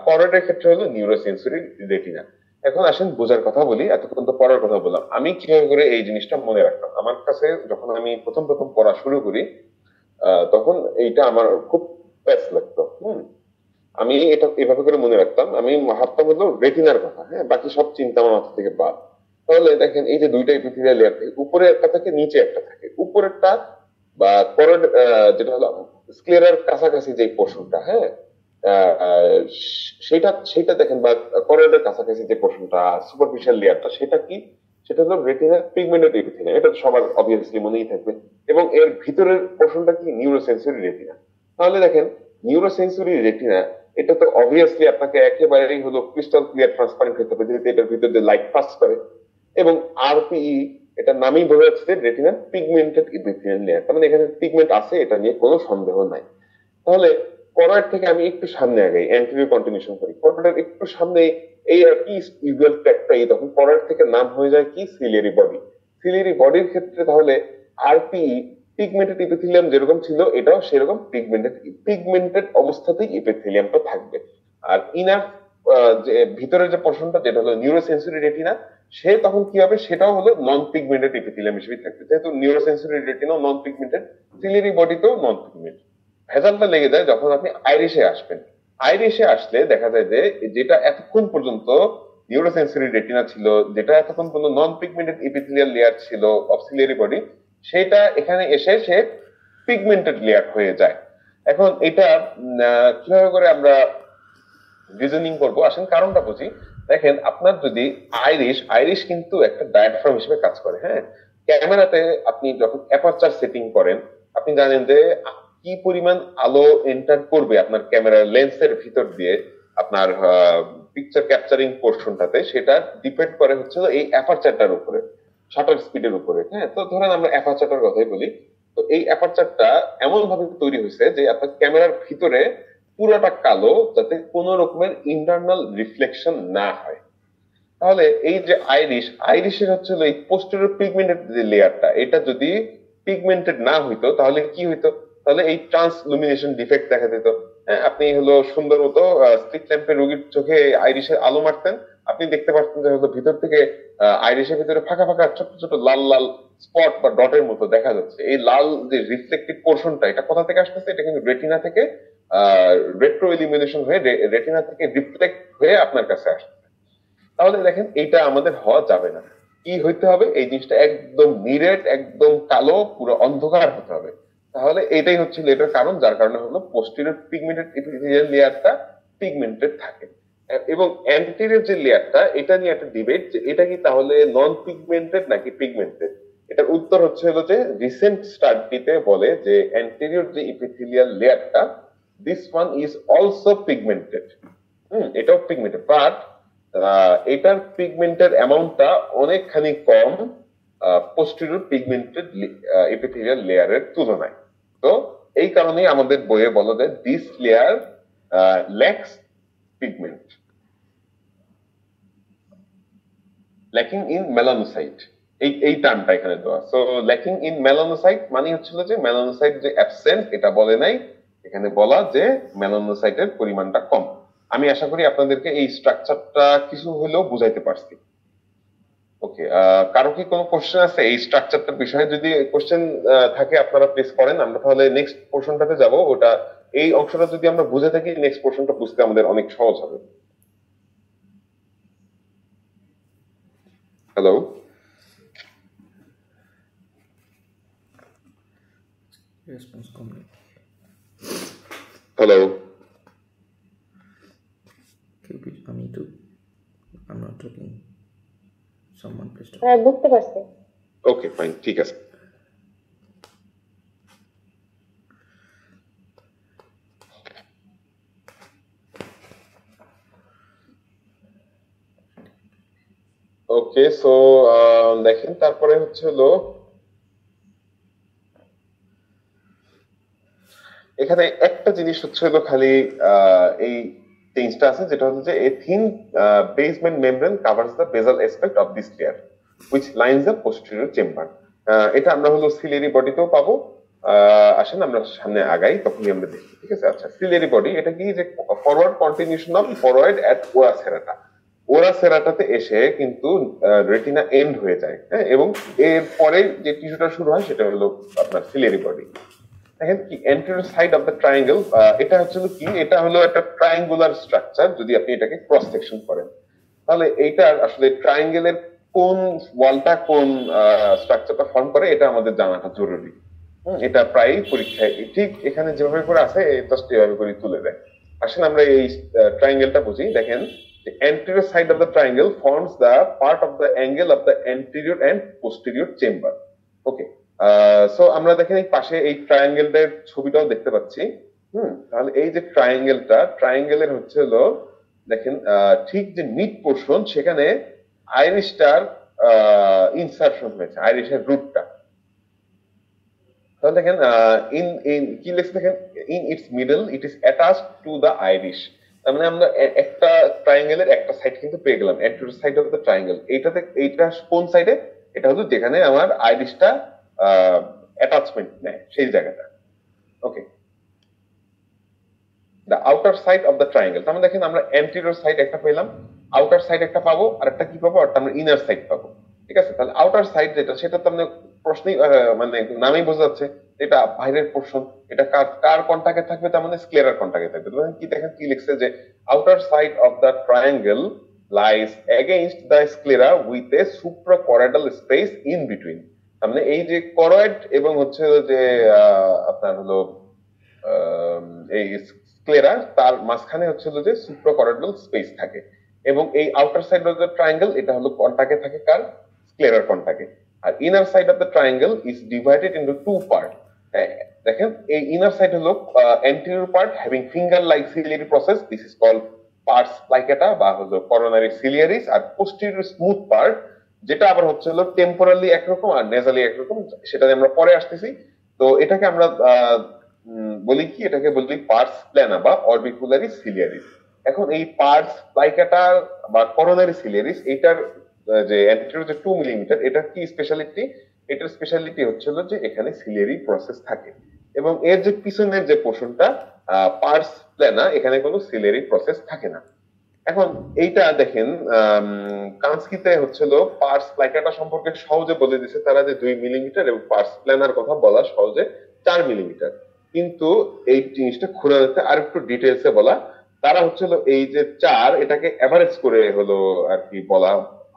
Speaker 2: করয়েডের ক্ষেত্রে হলো নিউরোসেন্সরি রেটিনা। এখন আসেন বোঝার কথা বলি, এতক্ষণ তো পড়ার কথা বললাম। আমি কিভাবে করে এই জিনিসটা মনে রাখতাম? আমার কাছে যখন আমি প্রথম প্রথম পড়া শুরু করি তখন এইটা আমার খুব প্যাচ লাগতো। আমি এটা এভাবে করে মনে রাখতাম, আমি ভাবতাম হলো রেটিনার কথা, হ্যাঁ, বাকি সব চিন্তা আমার মাথা থেকে বাদ। তাহলে দেখেন এই যে দুইটা এপিথেলিয়াল লেয়ার থাকে, উপরে একটা থাকে নিচে একটা থাকে। উপরেরটা বা করয়েড যেটা হলো স্ক্লেরার কাছাকাছি যে পোর্শনটা, হ্যাঁ, সেটা দেখেন, বা করয়েডের কাছাকাছি যে পোর্শনটা সুপারফিশিয়াল লেয়ারটা, সেটা কি? সেটা হলো রেটিনার পিগমেন্টেড এপিথেলিয়াম, এটা সবার অবভিয়াসলি মনেই থাকবে। এবং এর ভিতরের পোর্শনটা কি? নিউরোসেন্সরি রেটিনা। তাহলে দেখেন নিউরোসেন্সরি রেটিনা, এটা তো অবভিয়াসলি আপনাকে একেবারেই হলো ক্রিস্টাল ক্লিয়ার ট্রান্সপারেন্ট হতে হবে, যেহেতু এটার ভিতর দিয়ে লাইট পাস করে। এবং আরপিই এটা নামই বোঝা যাচ্ছে রেটিনার পিগমেন্টেড এপিথেলিয়াল লেয়ার, তার মানে এখানে পিগমেন্ট আছে, এটা নিয়ে কোনো সন্দেহ নাই। তাহলে ফরওয়ার্ড থেকে আমি একটু সামনে আগাই, অ্যান্টেরিয়র কন্টিনিউশন করি, ফরওয়ার্ডের একটু সামনে এই আর কি ইউজুয়াল ট্র্যাকটা, এই তখন ফরওয়ার্ড থেকে নাম হয়ে যায় কি সিলিয়ারি বডি। সিলিয়ারি বডির ক্ষেত্রে তাহলে আরপি পিগমেন্টেড ইপিথেলিয়াম যেরকম ছিল এটাও সেরকম পিগমেন্টেড, পিগমেন্টেড অবস্থাতেই ইপিথেলিয়ামটা থাকবে। আর ইনার যে ভিতরের যে পোর্শনটা যেটা হলো নিউরোসেন্সরি রেটিনা, সে তখন কি হবে, সেটাও হলো নন পিগমেন্টেড এপিথেলিয়াম হিসেবে থাকবে। যেহেতু নিউরোসেন্সরি রেটিনাও নন পিগমেন্টেড, সিলিয়ারি বডিতেও নন পিগমেন্টেড। ভেজালটা লেগে যায় যখন আপনি আইরিশে আসবেন। আইরিশে আসলে দেখা যায় যে যেটা এতক্ষণ পর্যন্ত নিউরোসেন্সরি রেটিনা ছিল, যেটা এতক্ষণ পর্যন্ত নন পিগমেন্টেড এপিথেলিয়াল লেয়ার ছিল অফ সিলিয়ারি বডি, সেটা এখানে এসে সে পিগমেন্টেড লেয়ার হয়ে যায়। এখন এটা কিভাবে করে আমরা রিজনিং করবো, আসেন কারণটা বুঝি। দেখেন আপনার যদি আইরিশ, আইরিশ কিন্তু একটা ডায়াফ্রাম হিসেবে কাজ করে। হ্যাঁ, ক্যামেরাতে আপনি যখন অ্যাপারচার সেটিং করেন, আপনি জানেন যে কি পরিমাণ আলো এন্টার করবে আপনার ক্যামেরার লেন্সের ভিতর দিয়ে আপনার পিকচার ক্যাপচারিং পোর্শনটাতে, সেটা ডিপেন্ড করে হচ্ছে এই অ্যাপারচারটার উপরে, শাটার স্পিডের উপরে। হ্যাঁ, তো ধরেন আমরা অ্যাপারচারটার কথাই বলি, তো এই অ্যাপারচারটা এমন ভাবে তৈরি হয়েছে যে আপনার ক্যামেরার ভিতরে পুরোটা কালো, যাতে কোন রকমের ইন্টারনাল রিফ্লেকশন না হয়। তাহলে এই যে আইরিশ, আইরিশের হচ্ছে এই পোস্টেরিয়র পিগমেন্টেড যে লেয়ারটা, এটা যদি পিগমেন্টেড না হইতো তাহলে কি হইতো, তাহলে এই ট্রান্সলুমিনেশন ডিফেক্ট দেখা দিত। হ্যাঁ, আপনি হলো সুন্দর মতো স্ট্রিট ল্যাম্পে রোগীর চোখে আইরিশের আলো মারতেন, আপনি দেখতে পাচ্ছেন যে হলো ভিতর থেকে আইরিশের ভিতরে ফাঁকা ফাঁকা ছোট ছোট লাল লাল স্পট বা ডটের মতো দেখা যাচ্ছে। এই লাল যে রিফ্লেক্টিভ পোর্শনটা, এটা কোথা থেকে আসতেছে, এটা কিন্তু রেটিনা থেকে রেট্রো ইলিমিনেশন হয়ে রেটিনা থেকে রিফ্লেক্ট হয়ে আপনার কাছে আসছে। তাহলে দেখেন এইটা আমাদের হওয়া যাবে না। কি হইতে হবে, এই জিনিসটা একদম নিরেট, একদম কালো, পুরো অন্ধকার হতে হবে। তাহলে এটাই হচ্ছিল এটার কারণ, যার কারণে হলো পোস্টেরিয়র পিগমেন্টেড এপিথেলিয়াল লেয়ারটা পিগমেন্টেড থাকে। এবং অ্যান্টেরিয়র যে লেয়ারটা, এটা নিয়ে একটা ডিবেট যে এটা কি তাহলে নন পিগমেন্টেড নাকি পিগমেন্টেড। এটার উত্তর হচ্ছে হলো যে রিসেন্ট স্টাডিতে বলে যে অ্যান্টেরিয়র যে এপিথেলিয়াল লেয়ারটা, this one is also pigmented. এটাও পিগমেন্টেড, বাট এটার পিগমেন্টের অ্যামাউন্টটা অনেকখানি কম পোস্টেরিয়র পিগমেন্টেড এপিথেলিয়াল লেয়ারের তুলনায়। তো এই কারণেই আমাদের বইয়ে বলা যায় this layer lakhs pigment, lacking in melanocyte, এই টার্মটা এখানে দেওয়া। সো ল্যাকিং ইন মেলানোসাইট মানে হচ্ছিল যে মেলানোসাইট যে অ্যাবসেন্ট এটা বলে নাই, এখানে বলা যে মেলানোসাইটের পরিমাণটা কম। আমি আশা করি আপনাদেরকে এই স্ট্রাকচারটা কিছু হলেও বুঝাইতে পারছি। ওকে, কারো কি কোনো কোশ্চেন আছে এই স্ট্রাকচারটার বিষয়ে? যদি কোশ্চেন থাকে আপনারা প্লিজ করেন, আমরা তাহলে নেক্সট পোর্শনটাতে যাব। ওটা এই অংশটা যদি আমরা বুঝে থাকি, নেক্সট পোর্শনটা বুঝতে আমাদের অনেক সহজ হবে। Hello
Speaker 4: Response complete.
Speaker 2: Hello
Speaker 4: Cupid, me too. I'm not talking. Someone please talk.
Speaker 5: হ্যাঁ বুঝতে পারছি।
Speaker 2: ওকে ফাইন, ঠিক আছে। ওকে, সো দেখেন তারপরে হচ্ছে হলো এখানে একটা জিনিস হচ্ছে হলো খালি এই চেঞ্জটা আছে, যেটা হচ্ছে যে a thin basement membrane covers the basal aspect of this layer which lines the posterior chamber। এটা আমরা হলো সিলিয়ারি বডিতেও পাবো। আসেন আমরা সামনে আগাই, তখনই আমরা দেখি। ঠিক আছে, আচ্ছা সিলিয়ারি বডি এটা কি, যে forward continuation of forward at ওরা সেরাটা, ওরা সেরাটাতে এসে কিন্তু রেটিনা এন্ড হয়ে যায়। হ্যাঁ, এবং এর পরে যে টিস্যুটা শুরু হয় সেটা হলো আপনার সিলিয়ারি বডি। দেখেন কি anterior side of the triangle, এটা হচ্ছে কি, এটা হলো একটা ট্রায়াঙ্গুলার স্ট্রাকচার। যদি আপনি এটাকে ক্রস সেকশন করেন, তাহলে এইটার আসলে ট্রায়াঙ্গেলের কোন ওয়ালটা কোন স্ট্রাকচারটা ফর্ম করে এটা আমাদের জানাটা জরুরি। এটা প্রায় পরীক্ষায় ঠিক এখানে যেভাবে করে আছে জাস্ট এভাবে করে তুলে দেয়। আসলে আমরা এই ট্রায়াঙ্গেলটা বুঝি। দেখেন the anterior side of the triangle forms the part of the angle of the anterior and posterior chamber। Okay, so আমরা দেখেন এই পাশে এই ট্রায়াঙ্গেলটার ছবিটাও দেখতে পাচ্ছি। তাহলে এই যে ট্রায়াঙ্গেলটা, ট্রায়াঙ্গেলের হচ্ছে হলো দেখেন ঠিক যে মিড পোর্শন, সেখানে আইরিশটার ইনসারশন হয়েছে, আইরিশের রুটটা। তাহলে দেখেন ইন কি লেখছে দেখেন, in it's middle it is attached to the Irish. তার মানে আমরা একটা ট্রায়াঙ্গেলের একটা সাইড কিন্তু পেয়ে গেলাম, anterior side of the triangle. এইটা কোন সাইডে? এটা হলো যেখানে আমার আইরিশটা অ্যাটাচমেন্ট নেয় সেই জায়গাটা। Okay, the outer side of the triangle. তার মানে দেখেন আমরা অ্যান্টিরিয়র সাইড একটা পেলাম, আউটার সাইড একটা পাবো, আর একটা কি পাবো? একটা আমরা ইনার সাইড পাবো। ঠিক আছে, তাহলে আউটার সাইড যেটা, সেটা তো আমরা প্রশ্নই মানে নামেই বোঝা যাচ্ছে এটা বাইরের পোর্শন। এটা কার কার কন্টাক্টে থাকবে? তার মানে স্ক্লেরার কন্টাক্টে থাকবে। তাহলে কি দেখেন কি লিখছে যে outer side of the triangle lies against the sclera with a suprachoroidal space in between. তার মানে এই যে করয়েড এবং হচ্ছে যে আপনার হলো এই স্ক্লেরা, তার মাঝখানে হচ্ছে যে সুপ্রাকরয়েডাল স্পেস থাকে। এবং এই outer side of the triangle এটা হলো কন্টাক্টে থাকে কার? স্ক্লেরার কন্টাক্টে। আর inner side of the triangle is divided into two part. দেখেন এই ইনার সাইড হলো anterior part having finger like ciliary process, this is called pars plicata বা হলো করোনারি সিলিয়ারিস। আর পোস্টেরিয়র স্মুথ পার্ট যেটা আবার হচ্ছে হলো টেম্পোরালি একরকম আর নেজালি একরকম, সেটা আমরা পরে আসতেছি। তো এটাকে আমরা বলি কি? এটাকে বলি পার্স প্ল্যানা বা অরবিকুলারি সিলিয়ারিস। এখন এই পার্স প্লাইকেটা বা করোনারি সিলিয়ারিস এটার যে অ্যান্টিরিয়র যে 2 মিলিমিটার, এটা কি স্পেশালিটি? এটার স্পেশালিটি হচ্ছে যে এখানে সিলিয়ারি প্রসেস থাকে, এবং এর যে পিছনের যে পোর্শনটা পার্স প্ল্যানা, এখানে কোনো সিলিয়ারি প্রসেস থাকে না। এখন এইটা দেখেন কান্সকিতে হচ্ছিল পার্স প্লাইকাটা সম্পর্কে সহজে বলে দিছে তারা যে 2 মিলিমিটার, এবং পার্স প্ল্যানার কথা বলা সহজে 4 মিলিমিটার। কিন্তু এই জিনিসটা খুঁড়াতে আর একটু ডিটেলসে বলা। তারা হচ্ছিল এই যে 4, এটাকে এভারেজ করে হলো আর কি বলা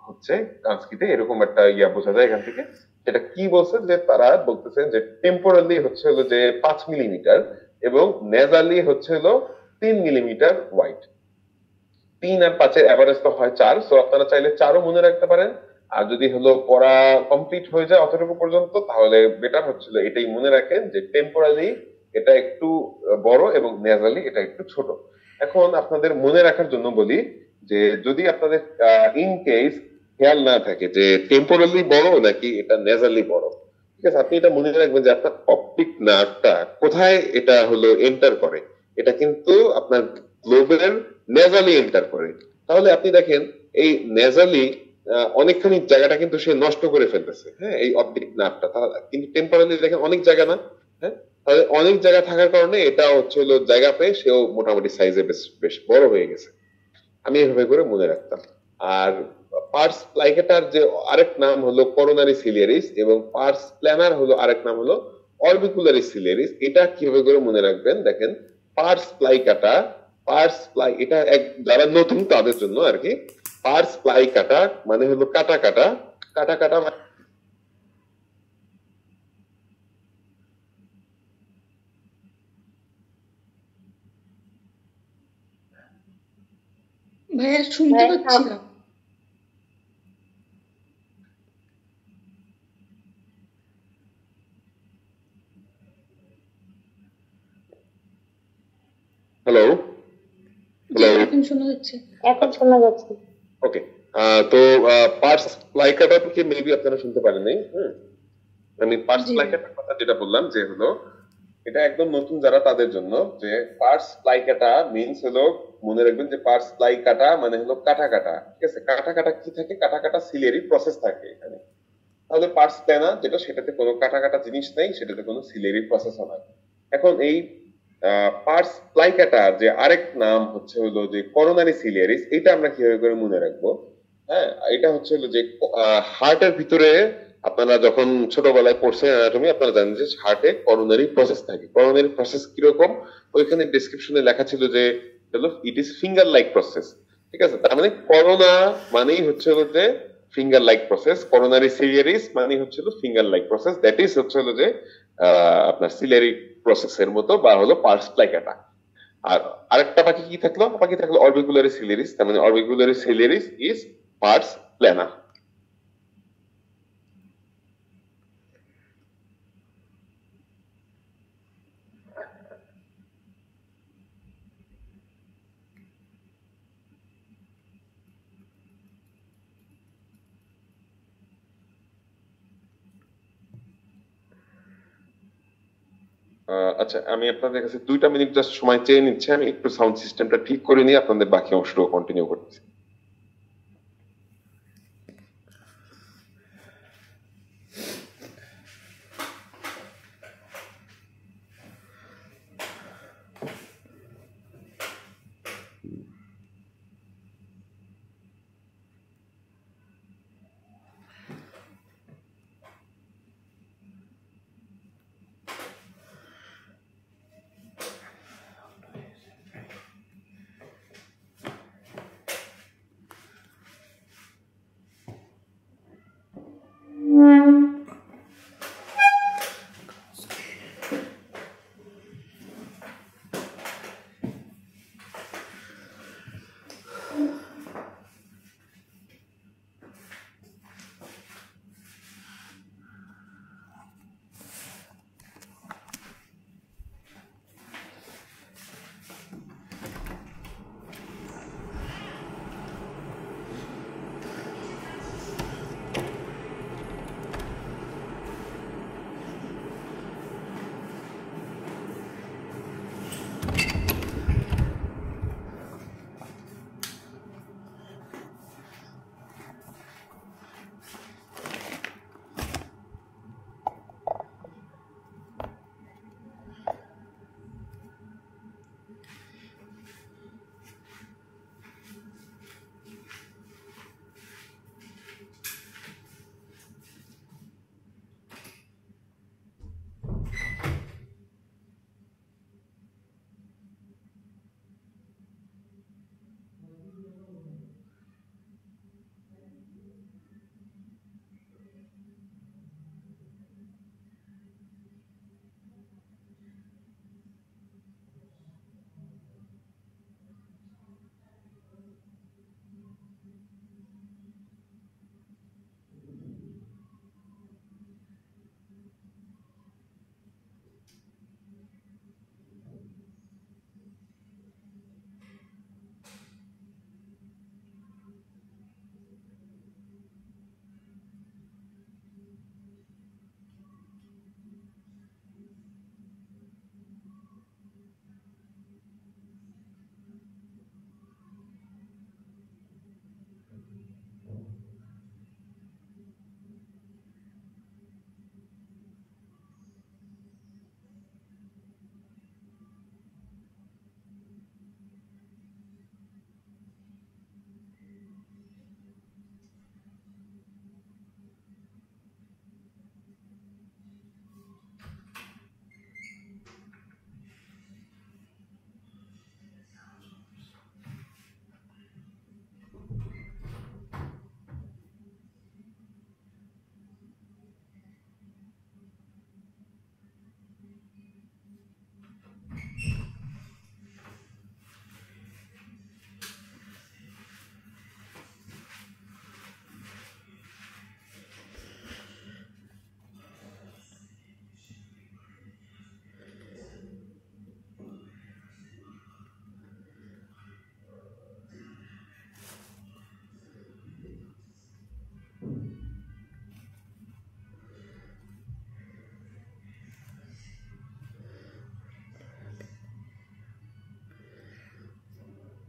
Speaker 2: হচ্ছে কান্সকিতে, এরকম একটা ইয়া বোঝা যায় এখান থেকে। সেটা কি বলছে যে তারা বলতেছে যে টেম্পোরালি হচ্ছে হলো যে 5 মিলিমিটার এবং নেজালি হচ্ছে হলো 3 মিলিমিটার ওয়াইড। 3 আর 5 এর এভারেজ তো হয় 4, সো আপনারা চাইলে 4ও মনে রাখতে পারেন। আর যদি হলো পড়া কমপ্লিট হয়ে যায় অতটুকু পর্যন্ত, তাহলে বেটার হচ্ছিল এটাই মনে রাখেন যে টেম্পোরালি এটা একটু বড় এবং নেজালি এটা একটু ছোট। এখন আপনাদের মনে রাখার জন্য বলি যে যদি আপনাদের ইন কেস খেয়াল না থাকে যে টেম্পোরালি বড় নাকি এটা নেজালি বড়, ঠিক আছে, আপনি এটা মনে রাখবেন যে আপনার অপটিক নার্ভটা কোথায় এটা হলো এন্টার করে। এটা কিন্তু আপনার গ্লোবের নেজালি এন্টার করে। তাহলে আপনি দেখেন এই নেজালি অনেকখানি জায়গাটা কিন্তু সে নষ্ট করে ফেলতেছে, হ্যাঁ, এই অপটিক নার্ভটা। কিন্তু টেম্পোরালি দেখেন অনেক জায়গা না, হ্যাঁ, তাহলে অনেক জায়গা থাকার কারণে এটা হচ্ছে হলো জায়গা পেয়ে সেও মোটামুটি সাইজে বেশ বেশ বড় হয়ে গেছে। আমি এভাবে করে মনে রাখতাম। আর পার্স প্লাইকেটার যে আরেক নাম হলো করোনারি সিলিয়ারিস এবং পার্স প্ল্যানার হলো আরেক নাম হলো অরবিকুলারি সিলিয়ারিস। এটা কিভাবে করে মনে রাখবেন? দেখেন পার্স প্লাইকাটা, এটা এক যারা নতুন তাদের জন্য আর কি। পার্স প্লাইকাটা মানে হলো কাটা কাটা, কাটা কাটা
Speaker 5: ভাইয়া শুনতে পাচ্ছি না।
Speaker 2: হ্যালো
Speaker 5: জি,
Speaker 2: হ্যালো
Speaker 5: এখন শোনা যাচ্ছে।
Speaker 6: এখন শোনা যাচ্ছে।
Speaker 2: ওকে, তো পার্স প্লাইকাটা থেকে মেবি আপনারা শুনতে পারেন নাই। আমি পার্স
Speaker 5: জি।
Speaker 2: প্লাইকাটার কথা যেটা বললাম যে হলো এটা একদম নতুন যারা তাদের জন্য, যে পার্স প্লাইকাটা মিন্স হলো, মনে রাখবেন যে পার্স প্লাইকাটা মানে হলো কাটা কাটা। ঠিক আছে, কাটা কাটা কি থাকে? কাটা কাটা সিলিয়ারি প্রসেস থাকে এখানে। তাহলে পার্স প্ল্যানা যেটা, সেটাতে কোনো কাটা কাটা জিনিস নেই, সেটাতে কোনো সিলিয়ারি প্রসেস হয়। এখন এই পার্স প্লাইকাটার যে আরেক নাম হচ্ছে হলো যে করোনারি সিলিয়ারিস, এটা আমরা কিভাবে করে মনে রাখবো? হ্যাঁ, এটা হচ্ছে হলো যে হার্টের ভিতরে আপনারা যখন ছোটবেলায় পড়ছেন অ্যানাটমি, আপনারা জানেন যে হার্টে করোনারি প্রসেস থাকে। করোনারি প্রসেস কিরকম? ওইখানে ডেসক্রিপশনে লেখা ছিল যে it is finger like process. ঠিক আছে, তার মানে করোনা মানেই হচ্ছে হলো যে ফিঙ্গার লাইক প্রসেস, করোনারি সিলিয়ারিস মানে হচ্ছে হলো finger like process, that is হচ্ছে হলো যে আপনার সিলিয়ারি প্রসেসের মতো বা হলো পার্স প্লাইকাটা। আর আরেকটা বাকি থাকলো অরবিকুলারি সিলিয়ারিস, তার মানে অরবিকুলারি সিলিয়ারিস ইজ পার্স প্ল্যানা। আচ্ছা, আমি আপনাদের কাছে 2 মিনিট জাস্ট সময় চেয়ে নিচ্ছি, আমি একটু সাউন্ড সিস্টেমটা ঠিক করে নিয়ে আপনাদের বাকি অংশটুকু কন্টিনিউ করতেছি।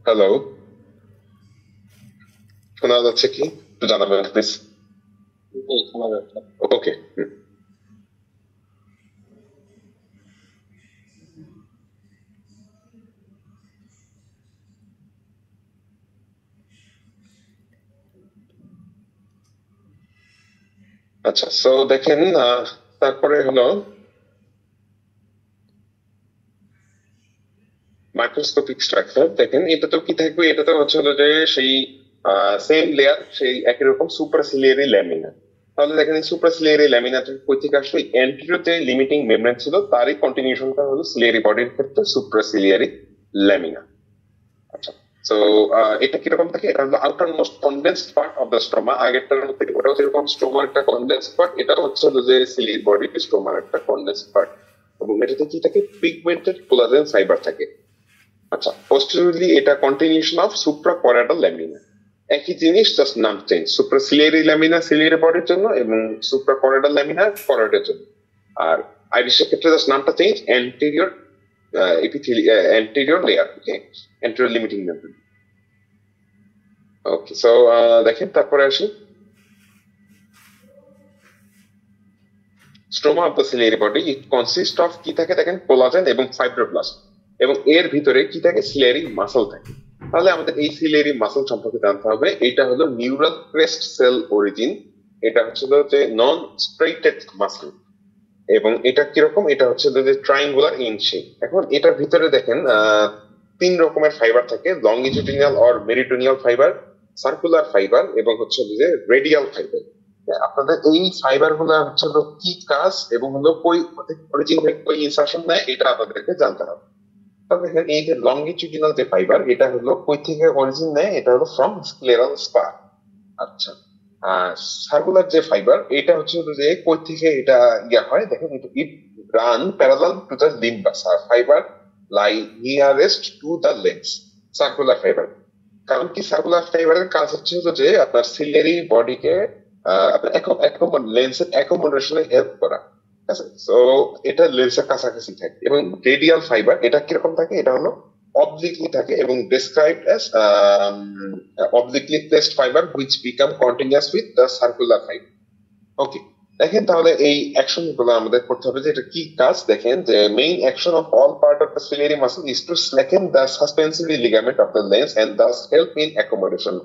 Speaker 2: হ্যালো, শোনা যাচ্ছে কি? একটু জানাবেন প্লিজ।
Speaker 1: শোনা যাচ্ছে।
Speaker 2: ওকে। আচ্ছা, সো দেখেন, তারপরে হলো মাইক্রোস্কোপিক স্ট্রাকচার। দেখেন এটা তো কি থাকবে, এটা তো হচ্ছে হলো যে সেই সেম লেয়ার, সেই একই রকম সুপারসিলিয়ারি ল্যামিনা। তাহলে দেখেন এই সুপারসিলিয়ারি ল্যামিনাটা কই থেকে আসলো? অ্যান্টেরিয়র যে লিমিটিং মেমব্রেন ছিল তারই কন্টিনিউশনটা হলো সিলিয়ারি বডির ক্ষেত্রে সুপারসিলিয়ারি ল্যামিনা। আচ্ছা, সো এটা কিরকম থাকে? এটা হলো outer most condensed part of the stoma. আগেরটার মধ্যে ওটাও যেরকম স্টোমার একটা কনডেন্সড পার্ট, এটাও হচ্ছে হলো যে সিলিয়ারি বডির স্টোমার একটা কনডেন্সড পার্ট, এবং এটাতে কি থাকে? পিগমেন্টেড কোলাজেন ফাইবার থাকে। আচ্ছা, পোস্টেরিয়রলি এটা কন্টিনিউশন অফ সুপ্রাকরাইডাল ল্যামিনা। একই জিনিস, জাস্ট নাম চেঞ্জ। সুপ্রাসিলিয়ারি ল্যামিনা সিলিয়ারি বডির জন্য এবং সুপ্রাকরাইডাল ল্যামিনা করাইডের জন্য। আর আইরিশের ক্ষেত্রে জাস্ট নামটা চেঞ্জ, অ্যান্টেরিয়র অ্যান্টেরিয়র লেয়ার, ওকে, অ্যান্টেরিয়র লিমিটিং মেমব্রেন। ওকে, সো দেখেন তারপরে আসি stroma of the ciliary body. It consist of কি থাকে দেখেন, কোলাজেন এবং ফাইব্রোব্লাস্ট, এবং এর ভিতরে কি থাকে, সিলিয়ারি মাসল থাকে। তাহলে আমাদের এই সিলিয়ারি মাসল সম্পর্কে জানতে হবে। এটা হলো নিউরাল ক্রেস্ট সেল অরিজিন, এটা হচ্ছে যে নন স্ট্রেটেড মাসল, এবং এটা কিরকম, এটা হচ্ছে যে ট্রায়াঙ্গুলার ইন শেপ। এখন এটার ভিতরে দেখেন 3 রকমের ফাইবার থাকে, longitudinal or meridional fibre, circular fibre, এবং হচ্ছে যে রেডিয়াল ফাইবার। আপনাদের এই ফাইবার গুলো হচ্ছে কি কাজ এবং হলো কই অরিজিন থেকে কই ইনসারশন নেয়, এটা আপনাদেরকে জানতে হবে। তবে দেখেন এই যে লংগিটিউডিনাল যে ফাইবার, এটা হলো কই থেকে অরিজিন নেয়, এটা হলো ফ্রম স্ক্লেরাল স্পার। আচ্ছা, আর সার্কুলার যে ফাইবার, এটা হচ্ছে যে কই থেকে এটা ইয়া হয় দেখেন, it run parallel to the limbus, আর fibre lie nearest to the legs. Circular fibre, কারণ কি সার্কুলার ফাইবারের কাজ হচ্ছে যে আপনার সিলিয়ারি বডিকে আপনার লেন্সের অ্যাকোমোডেশনে হেল্প করা, ঠিক আছে? সো এটা লেন্সের কাছাকাছি থাকে। এবং রেডিয়াল ফাইবার, এটা কিরকম থাকে, এটা হলো obliquely থাকে এবং described as obliquely placed fiber which become continuous with the circular fiber. ওকে, দেখেন তাহলে এই অ্যাকশন গুলো আমাদের করতে হবে যে এটা কি কাজ। দেখেন যে main action of all part of the ciliary muscle is to slacken the suspensory ligament of the lens and thus help in accommodation.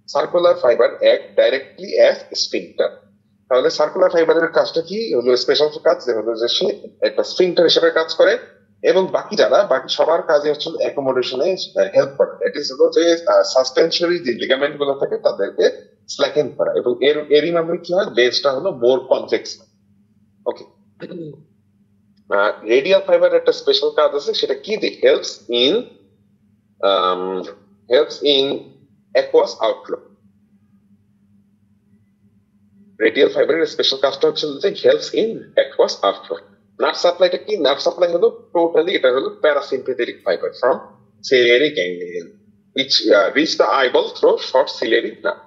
Speaker 2: Circular fiber act directly as sphincter. তাহলে সার্কুলার ফাইবারের কাজটা কি হলো, স্পেশাল কাজ, যে সে একটা sphincter হিসেবে কাজ করে, এবং বাকি সবার কাজে হচ্ছে অ্যাকোমোডেশনে হেল্প করে। দ্যাট ইজ হলো যে সাসপেনশনারি যে লিগামেন্ট গুলো থাকে তাদেরকে স্ল্যাকেন করা, এবং এরই মাধ্যমে কি হয়, লেন্সটা হলো more convex. Okay, radial fibre একটা স্পেশাল কাজ আছে, সেটা কি, helps in aqueous outflow. Radial ফাইবারের স্পেশাল কাজটা হচ্ছে যে helps in aqueous outflow. Nerve সাপ্লাইটা কি, নার্ভ সাপ্লাই হলো টোটালি, এটা হলো parasympathetic fibre from ciliary ganglion which reach the eyeball through short ciliary nerve.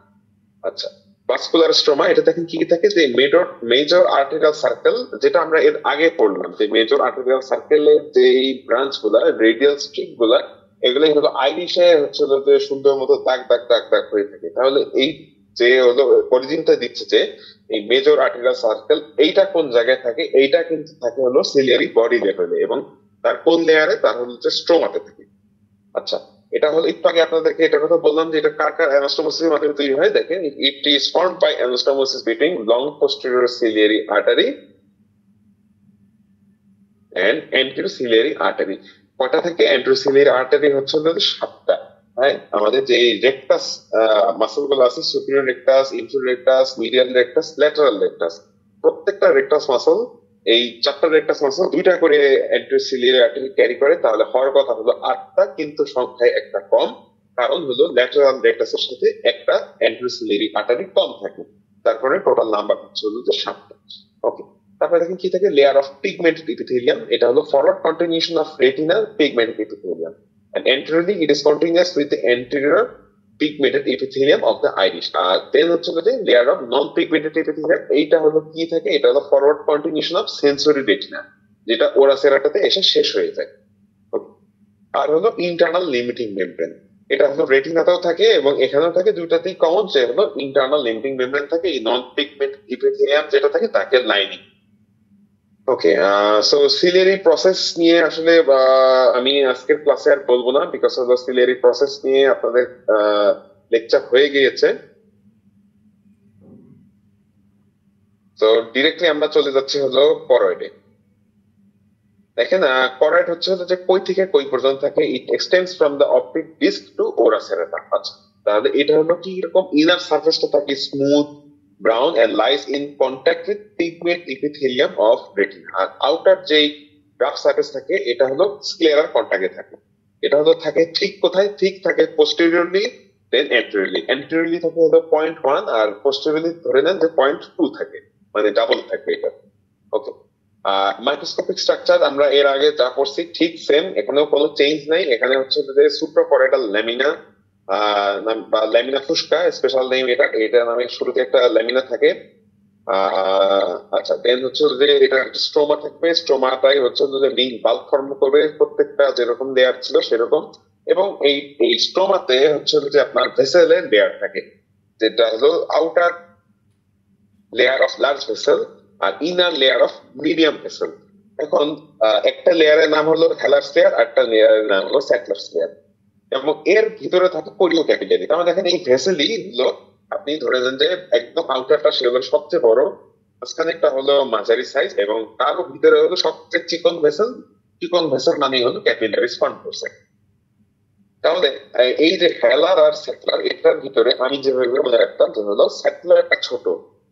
Speaker 2: আচ্ছা, ভাস্কুলার স্ট্রোমা, এটা দেখেন কি থাকে, যে মেজর আর্টেরিয়াল সার্কেল, যেটা আমরা এর আগে পড়লাম, যে মেজর আর্টেরিয়াল সার্কেলের যে ব্রাঞ্চ গুলা, রেডিয়াল স্ট্রিপ গুলা, এগুলো হলো আইরিশে হচ্ছে যে সুন্দর মতো দাগ দাগ দাগ দাগ হয়ে থাকে। তাহলে এই যে হলো অরিজিনটা দিচ্ছে যে এই মেজর আর্টেরিয়াল সার্কেল, এইটা কোন জায়গায় থাকে, এইটা কিন্তু থাকে হলো সিলিয়ারি বডি লেভেলে, এবং তার কোন লেয়ারে, তার হচ্ছে স্ট্রোমাতে থাকে। আচ্ছা, এটা হলো একটু আগে আপনাদেরকে এটা কথা বললাম যে এটা কার কার অ্যানাস্টোমোসিসের মাধ্যমে তৈরি হয়। দেখেন, it is formed by anastomosis between long posterior ciliary artery and anterior ciliary artery. কয়টা থেকে অ্যান্টেরিয়র সিলিয়ারি আর্টারি হচ্ছে 7টা। হ্যাঁ, আমাদের যে রেকটাস মাসল গুলো আছে, superior rectus, inferior rectus, medial rectus, lateral rectus, প্রত্যেকটা রেকটাস মাসল, এই 4টা রেকটাস মাসল 2টা করে অ্যান্টেরিয়র সিলিয়ারি আর্টারি ক্যারি করে। তাহলে হওয়ার কথা হলো 8টা, কিন্তু সংখ্যায় একটা কম, কারণ হলো ল্যাটারাল রেকটাসের সাথে একটা অ্যান্টেরিয়র সিলিয়ারি আর্টারি কম থাকে। তারপরে টোটাল নাম্বার হচ্ছে 7টা। ওকে, তারপরে দেখেন কি থাকে, লেয়ার অফ পিগমেন্টেড এপিথেলিয়াম, এটা হলো forward continuation of retinal pigmented epithelium, and anteriorly it is continuous with the anterior pigmented epithelium of the iris. আর দেন হচ্ছে যে layer of non pigmented epithelium, এইটা হলো কি থাকে, এটা হলো forward continuation of sensory retina, যেটা ওরাসেরাটাতে এসে শেষ হয়ে যায়। আর হলো ইন্টারনাল লিমিটিং মেমব্রেন, এটা হলো রেটিনাতেও থাকে এবং এখানেও থাকে, দুইটাতেই কমন, যে হলো ইন্টারনাল লিমিটিং মেমব্রেন থাকে। এই নন পিগমেন্টেড এপিথেলিয়াম যেটা থাকে তাকে লাইনিং। ওকে, সো সিলিয়ারি প্রসেস নিয়ে আসলে আমি আজকের ক্লাসে আর বলবো না, বিকজ অফ সিলিয়ারি প্রসেস নিয়ে আপনাদের লেকচার হয়ে গিয়েছে। তো ডিরেক্টলি আমরা চলে যাচ্ছি হলো করয়েডে। দেখেন, করয়েড হচ্ছে যে কই থেকে কই পর্যন্ত থাকে, it extends from the optic disc to ora serrata. আচ্ছা, তাহলে এটা হলো কি এরকম, ইনার সারফেসটা থাকে smooth brown and lies in contact with pigment epithelium of retina, আর আউটার যে রাফ সারফেস থাকে এটা হলো স্ক্লেরার কন্টাক্টে থাকে। এটা হলো থাকে ঠিক কোথায়, ঠিক থাকে posteriorly then anteriorly। anteriorly থাকে হলো 0.1 আর posteriorly ধরে নেন যে 0.2 থাকে, মানে ডাবল থাকে এটা। ওকে, মাইক্রোস্কোপিক স্ট্রাকচার আমরা এর আগে যা পড়ছি ঠিক সেম, এখানেও কোনো চেঞ্জ নাই। এখানে হচ্ছে যে সুপ্রাকরেডাল ল্যামিনা বা ল্যামিনা ফুস্কা, স্পেশাল নেম এটা, এটা নামে শুরুতে একটা ল্যামিনা থাকে, আচ্ছা, দেন হচ্ছে যে এটা স্ট্রোমা থাকবে, স্ট্রোমাটাই হচ্ছে যে মেইন বাল্ব ফর্ম করবে, প্রত্যেকটা যেরকম লেয়ার ছিল সেরকম। এবং এই স্ট্রোমাতে হচ্ছে যে আপনার ভেসেলের লেয়ার থাকে, যেটা হলো outer layer of large vessel আর inner layer of medium vessel. এখন একটা লেয়ারের নাম হলো হেলার্স লেয়ার, আর একটা লেয়ারের নাম হলো স্যাটলার্স লেয়ার, এবং এর ভিতরে থাকে কোরিও ক্যাপিলারি। তার মানে দেখেন এই ভেসেলই হলো, আপনি ধরে নেন যে একদম আউটারটা সে হলো সবচেয়ে বড়, মাঝখানেরটা হলো মাঝারি সাইজ, এবং তার ভিতরে হলো সবচেয়ে চিকন ভেসেল। চিকন ভেসেল মানে হলো ক্যাপিলারিস কনফোর্সে। তাহলে এই যে হেলার আর স্যাটলার, এটার ভিতরে আমি যেভাবে মনে রাখতাম যে হলো স্যাটলারটা ছোট,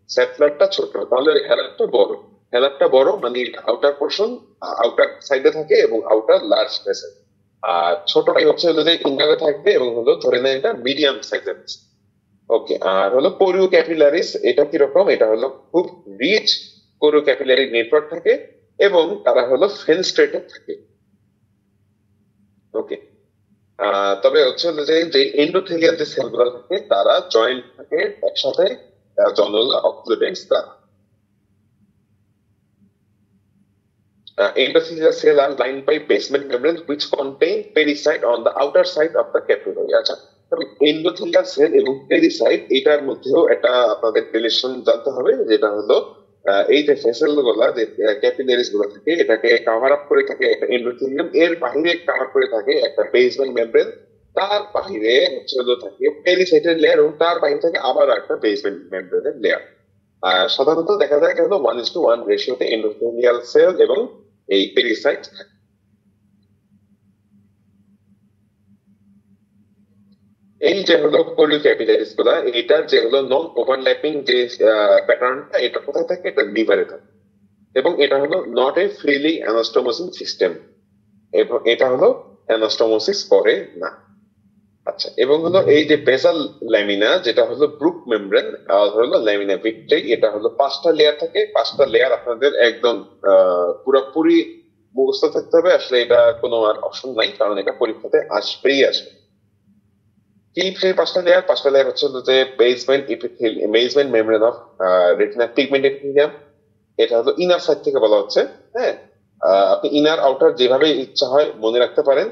Speaker 2: স্যাটলারটা ছোট, তাহলে হেলারটা বড়। হেলারটা বড় মানে আউটার পোর্শন আউটার সাইডে থাকে এবং আউটার লার্জ ভেসেল, আর ছোটটাই হচ্ছে হলো যে ইন্টারে থাকবে এবং হলো ধরে নেন এটা মিডিয়াম সাইজের। ওকে, আর হলো কোরিও ক্যাপিলারিস, এটা কিরকম? এটা হলো খুব রিচ কোরিও ক্যাপিলারি নেটওয়ার্ক থাকে এবং তারা হলো ফেনস্ট্রেটেড থাকে। ওকে, তবে হচ্ছে হলো যে এন্ডোথেলিয়াল যে সেলগুলো থাকে তারা জয়েন্ট থাকে একসাথে, জনল অক্লুডেন্টস দ্বারা। Endothelial cells are lined by basement membranes which contain pericyte on the outer side of the capillary. আচ্ছা, তবে এন্ডোথেলিয়াল সেল এবং পেরিসাইট এটার মধ্যেও একটা আপনাদের রিলেশন জানতে হবে, যেটা হলো এই যে ভেসেল গুলা, যে ক্যাপিলারিস গুলো থাকে, এটাকে কভার আপ করে থাকে একটা এন্ডোথেলিয়াম, এর বাইরে কভার করে থাকে একটা বেসমেন্ট মেমব্রেন, তার বাইরে হচ্ছে হলো থাকে পেরিসাইটের লেয়ার, এবং তার বাইরে থাকে আবার একটা বেসমেন্ট মেমব্রেনের লেয়ার। আর সাধারণত দেখা যায় কেন 1:1 রেশিওতে এন্ডোথেলিয়াল সেল এবং এই পেরিসাইট। এই যে হলো কোরিও ক্যাপিলারিস গুলা, এটার যে হলো নন ওভারল্যাপিং যে প্যাটার্নটা, এটা কোথায় থাকে? এটা লিভারে থাকে, এবং এটা হলো not a freely anastomosis system, এবং এটা হলো অ্যানাস্টোমোসিস করে না। আচ্ছা, এবং হলো এই যে বেসাল ল্যামিনা, যেটা হলো ব্রুক মেমব্রেন, আর হলো ল্যামিনা ভিট্রাই, এটা হলো 5টা লেয়ার থাকে। 5টা লেয়ার আপনাদের একদম পুরোপুরি মুখস্থ থাকতে হবে, আসলে এটা কোনো আর অপশন নাই, কারণ এটা পরীক্ষাতে আসবেই আসবে। কি সেই 5টা লেয়ার? 5টা লেয়ার হচ্ছে যে basement membrane of retina pigment epithelium, এটা হলো ইনার সাইড থেকে বলা হচ্ছে। হ্যাঁ, আপনি ইনার আউটার যেভাবে ইচ্ছা হয় মনে রাখতে পারেন,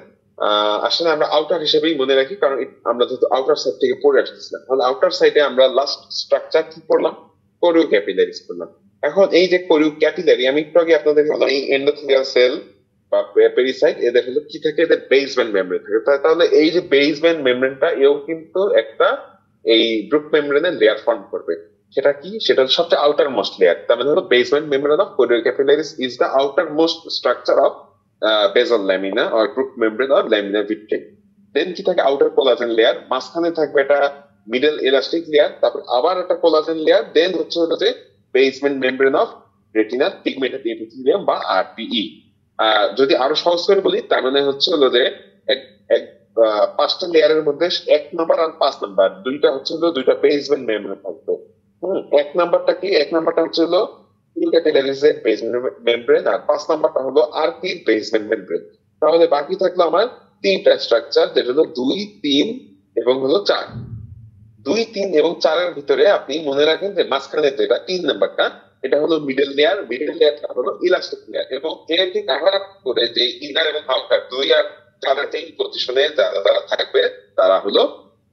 Speaker 2: আসলে আমরা আউটার হিসেবেই মনে রাখি, কারণ আমরা যেহেতু আউটার সাইড থেকে পড়ে আসতেছিলাম, তাহলে আউটার সাইডে আমরা লাস্ট স্ট্রাকচার কি পড়লাম? কোরিও ক্যাপিলারিস পড়লাম। এখন এই যে কোরিও ক্যাপিলারি, আমি একটু আগে আপনাদের বললাম এই এন্ডোথেলিয়াল সেল বা পেরিসাইট, এদের হলো কি থাকে? এদের বেসমেন্ট মেমব্রেন থাকে। তাহলে এই যে বেসমেন্ট মেমব্রেনটা, এও কিন্তু একটা এই ব্রুক মেমব্রেনের লেয়ার ফর্ম করবে। সেটা কি? সেটা সবচেয়ে আউটার মোস্ট লেয়ার। তার মানে হলো basement membrane of choriocapillaris is the outer most structure of basal lamina or Bruch membrane or lamina vitrea. Then কি থাকে? আউটার কোলাজেন লেয়ার, মাঝখানে থাকবে একটা মিডল ইলাস্টিক লেয়ার, তারপর আবার একটা কোলাজেন লেয়ার, দেন হচ্ছে হলো যে basement membrane of retinal pigmented epithelium বা আরপিই। যদি আরো সহজ করে বলি, তার মানে হচ্ছে হলো যে 5টা লেয়ারের মধ্যে 1 নাম্বার আর 5 নাম্বার দুইটা হচ্ছে হলো দুইটা বেসমেন্ট মেমব্রেন থাকবে। 1 নাম্বারটা কি? 1 নাম্বারটা হচ্ছে হলো ক্যাপিলারিসের বেসমেন্ট মেমব্রেন, আর 5 নাম্বারটা হলো আরপি বেসমেন্ট মেমব্রেন। তাহলে বাকি থাকলো আমার 3টা স্ট্রাকচার, যেটা হলো 2, 3 এবং হলো 4। 2, 3 এবং 4-এর ভিতরে আপনি মনে রাখেন যে মাঝখানে যেটা 3 নাম্বারটা, এটা হলো মিডল লেয়ার, মিডল লেয়ারটা হলো ইলাস্টিক লেয়ার, এবং এর ঠিক কভার আপ করে যে ইনার এবং আউটার 2 আর 4-এর যে পজিশনে যারা থাকবে তারা হলো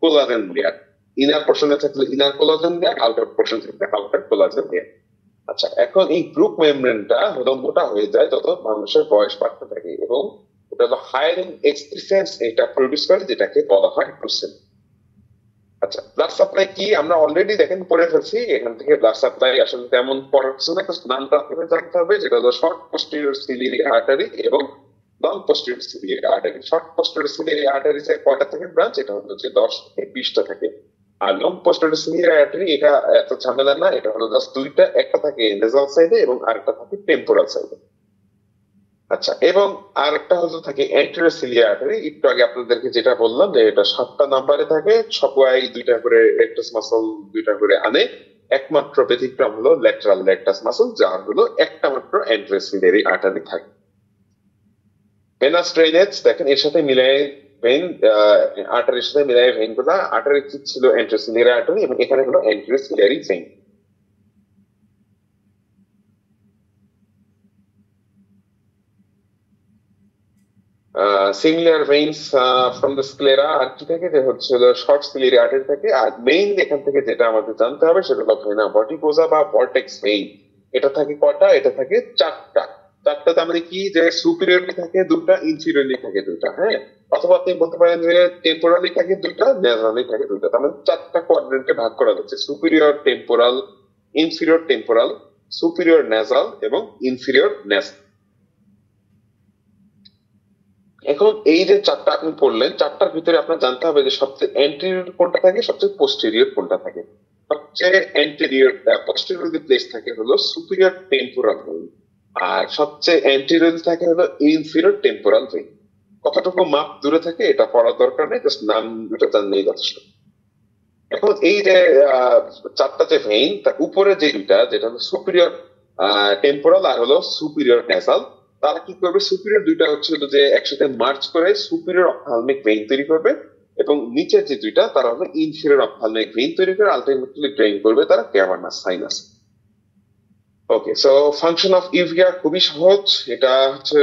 Speaker 2: কোলাজেন লেয়ার। ইনার পোর্শনে থাকলে inner collagen layer, outer portion থাকলে আউটার কোলাজেন লেয়ার। আচ্ছা, এখন এই ব্রুক মেমব্রেনটা হলো মোটা হয়ে যায় যত মানুষের বয়স বাড়তে থাকে, এবং এটা হলো হায়ার ইন এক্সপ্রেসেন্স এটা প্রডিউস করে, যেটাকে বলা হয় ব্রুসেল। আচ্ছা, ব্লাড সাপ্লাই কি? আমরা অলরেডি দেখেন পড়ে ফেলছি। এখান থেকে ব্লাড সাপ্লাই আসলে তেমন পড়ার কিছু না, নামটা আপনাদের জানতে হবে, যেটা হলো শর্ট পোস্টেরিয়র সিলিয়ারি আর্টারি এবং long posterior ciliary artery. Short posterior ciliary artery কয়টা থেকে ব্রাঞ্চ? এটা হলো যে 10 থেকে 20টা থাকে। আর লং পোস্টেরিয়র সিলিয়ারি আর্টারি এটা এত ঝামেলা না, এটা হলো জাস্ট দুইটা, একটা থাকে নেজাল সাইডে এবং আরেকটা থাকে টেম্পোরাল সাইডে। আচ্ছা, এবং আরেকটা হলো থাকে অ্যান্টেরিয়র সিলিয়ারি আর্টারি। একটু আগে আপনাদেরকে যেটা বললাম যে এটা 7টা নাম্বারে থাকে, সবাই 2টা করে রেকটাস মাসল 2টা করে আনে। একমাত্র ব্যতিক্রম হলো ল্যাটারাল রেকটাস মাসল, যার হলো একটা মাত্র অ্যান্টেরিয়র সিলিয়ারি আর্টারি থাকে। ভেনাস ড্রেনেজ দেখেন, এর সাথে মিলাই ভেইন, আর্টারির সাথে মিলাই ভেইন গুলা, আর্টারি কি ছিল? অ্যান্টেরিয়র সিলিয়ারি আর্টারি, এবং এখানে হলো অ্যান্টেরিয়র সিলিয়ারি ভেইন। আচ্ছা, এখন এই ব্রুক মেমব্রেনটা হলো মোটা হয়ে যায় যত মানুষের বয়স বাড়তে থাকে, এবং এটা হলো হায়ার ইন এক্সপ্রেসেন্স এটা প্রডিউস করে, যেটাকে বলা হয় ব্রুসেল। Similar veins from the sclera আর কি থাকে যে হচ্ছে শর্ট সিলিয়ারি আর্টারি থাকে। আর মেইন এখান থেকে যেটা আমাদের জানতে হবে সেটা হলো ভেনা ভার্টিকোজা বা ভর্টেক্স ভেইন। এটা থাকে কটা? এটা থাকে চারটা। চারটাতে আমাদের কি যে সুপিরিয়রলি থাকে দুটা, ইনফিরিয়রলি থাকে দুটা, হ্যাঁ, অথবা আপনি বলতে পারেন যে টেম্পোরালি থাকে দুটা, নেজালি থাকে দুটা। তার মানে চারটা কোয়াড্রেন্টে ভাগ করা যাচ্ছে: superior temporal, inferior temporal, superior nasal এবং ইনফিরিয়র নেজাল। এখন এই যে চারটা আপনি পড়লেন, চারটার ভিতরে আপনার জানতে হবে যে সবচেয়ে অ্যান্টেরিয়র কোনটা থাকে, সবচেয়ে পোস্টেরিয়র কোনটা থাকে। সবচেয়ে অ্যান্টেরিয়র পোস্টেরিয়র প্লেস থাকে হলো সুপিরিয়র টেম্পোরাল ভেইন, আর সবচেয়ে অ্যান্টেরিয়র থাকে হলো ইনফিরিয়র টেম্পোরাল ভেইন। কতটুকু মাপ দূরে থাকে এটা পড়ার দরকার নেই, জাস্ট নাম দুটো জানলেই যথেষ্ট। এখন এই যে চারটা যে ভেইন, তার উপরে যে দুইটা, যেটা হলো সুপিরিয়র টেম্পোরাল আর হলো সুপিরিয়র নেসাল, তারা কি করবে? সুপিরিয়র দুইটা হচ্ছে যে একসাথে মার্চ করে সুপিরিয়র অপথ্যালমিক ভেইন তৈরি করবে, এবং নিচের যে দুইটা তারা হলো ইনফিরিয়র অপথ্যালমিক ভেইন তৈরি করে আলটিমেটলি ড্রেইন করবে তারা cavernous sinus. Okay, so function of uvea খুবই সহজ। এটা হচ্ছে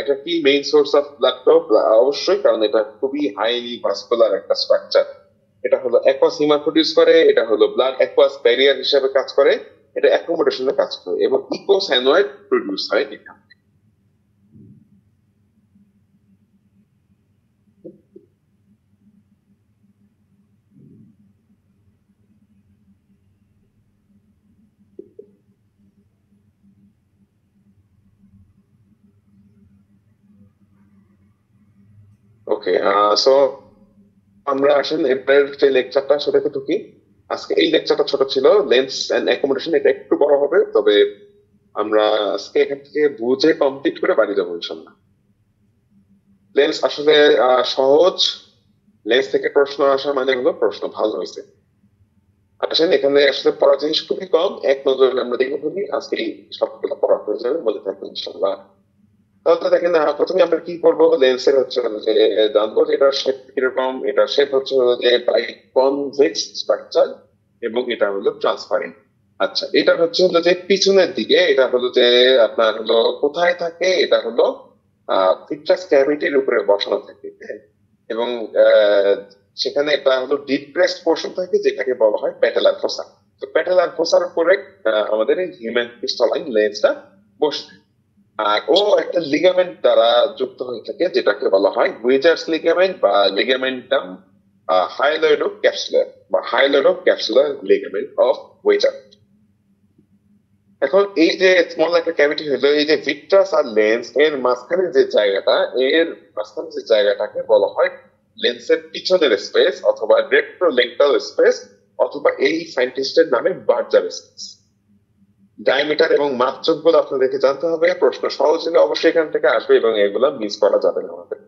Speaker 2: এটা কি main source of blood flow? অবশ্যই, কারণ এটা খুবই হাইলি ভাস্কুলার একটা স্ট্রাকচার। এটা হলো অ্যাকুয়াস হিমার প্রডিউস করে, এটা হলো ব্লাড অ্যাকুয়াস ব্যারিয়ার হিসেবে কাজ করে, এটা অ্যাকোমোডেশনে কাজ করে, এবং ইকোসাইনোয়েড প্রডিউস হয় এটা। ওকে, সো আমরা আসেন এরপরের যে লেকচারটা সেটাতে ঢুকি। আজকে এই লেকচারটা ছোট ছিল, লেন্স এন্ড অ্যাকোমোডেশন, এটা একটু বড় হবে, তবে আমরা আজকে এখান থেকে বুঝে কমপ্লিট করে বাড়ি যাবো ইনশাল্লাহ। লেন্স আসলে সহজ, লেন্স থেকে প্রশ্ন আসা মানে হলো প্রশ্ন ভালো হয়েছে। আসেন এখানে আসলে পড়া জিনিস খুবই কম, এক নজরে আমরা দেখে ফেলি, আজকে সবগুলো পড়া হয়ে যাবে, বলে থাকবো ইনশাল্লাহ। তাহলে দেখেন প্রথমে আমরা কি করবো, লেন্সের হচ্ছে যে জানবো যে এটার শেপ কিরকম। এটার শেপ হচ্ছে যে কনভেক্স স্ট্রাকচার, এবং এটা হলো ট্রান্সপারেন্ট। আচ্ছা, এটা হচ্ছে হলো যে পিছনের দিকে, এটা হলো যে আপনার হলো কোথায় থাকে, এটা হলো ভিট্রাস ক্যাভিটির উপরে বসানো থাকে, এবং সেখানে একটা হলো ডিপ্রেসড পোর্শন থাকে যেটাকে বলা হয় প্যাটেলার ফোসা। তো প্যাটেলার ফোসার উপরে আমাদের এই হিউম্যান ক্রিস্টালাইন লেন্সটা বসে থাকে। আর ও একটা লিগামেন্ট দ্বারা যুক্ত হয়ে থাকে যেটাকে বলা হয় উইজার্স লিগামেন্ট বা লিগামেন্টাম হাইলোইডো ক্যাপসুলার বা হাইলোইডো ক্যাপসুলার লিগামেন্ট অফ ওয়েজার। এখন এই যে স্মল একটা ক্যাভিটি হলো, এই যে ভিট্রাস আর লেন্স এর মাঝখানে যে জায়গাটা, এর মাঝখানে যে জায়গাটাকে বলা হয় লেন্সের পিছনের স্পেস, অথবা রেট্রোলেক্টাল স্পেস, অথবা এই সায়েন্টিস্টের নামে বার্জার স্পেস। ডায়ামিটার এবং মাপযোগগুলো আপনাদেরকে জানতে হবে, প্রশ্ন সহজ হলে অবশ্যই এখান থেকে আসবে, এবং এগুলো মিস করা যাবে না আমাদের।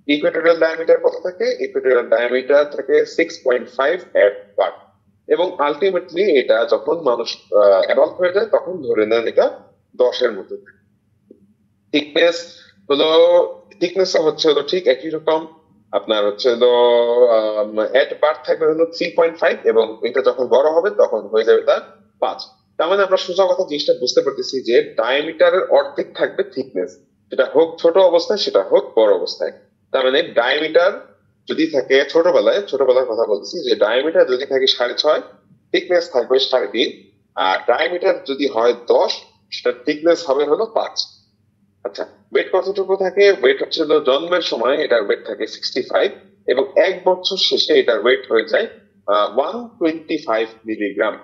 Speaker 2: ইকুয়েটোরিয়াল ডায়ামিটার কত থাকে? ইকুয়েটোরিয়াল ডায়ামিটার থাকে 6.5 এট পার, এবং আলটিমেটলি এটা যখন মানুষ অ্যাডাল্ট হয়ে যায় তখন ধরে নেন এটা 10-এর মতো। থিকনেস হলো, থিকনেস হচ্ছে হলো ঠিক একই রকম, আপনার হচ্ছে হলো এট বার্থ থাকবে হলো 3.5, এবং এটা যখন বড় হবে তখন হয়ে যাবে তার 5। তার মানে আমরা সোজা কথা জিনিসটা বুঝতে পারতেছি যে ডায়ামিটারের অর্ধেক থাকবে থিকনেস, সেটা হোক ছোট অবস্থায় সেটা হোক বড় অবস্থায়। তার মানে ডায়ামিটার যদি থাকে ছোটবেলার কথা বলছি, যে ডায়ামিটার যদি থাকে 6.5, থিকনেস থাকবে 3.5, আর ডায়ামিটার যদি হয় 10, সেটা থিকনেস হবে হলো 5। আচ্ছা, ওয়েট কতটুকু থাকে? ওয়েট হচ্ছে জন্মের সময় এটার ওয়েট থাকে 65, এবং 1 বছর শেষে এটার ওয়েট হয়ে যায় 125 মিলিগ্রাম,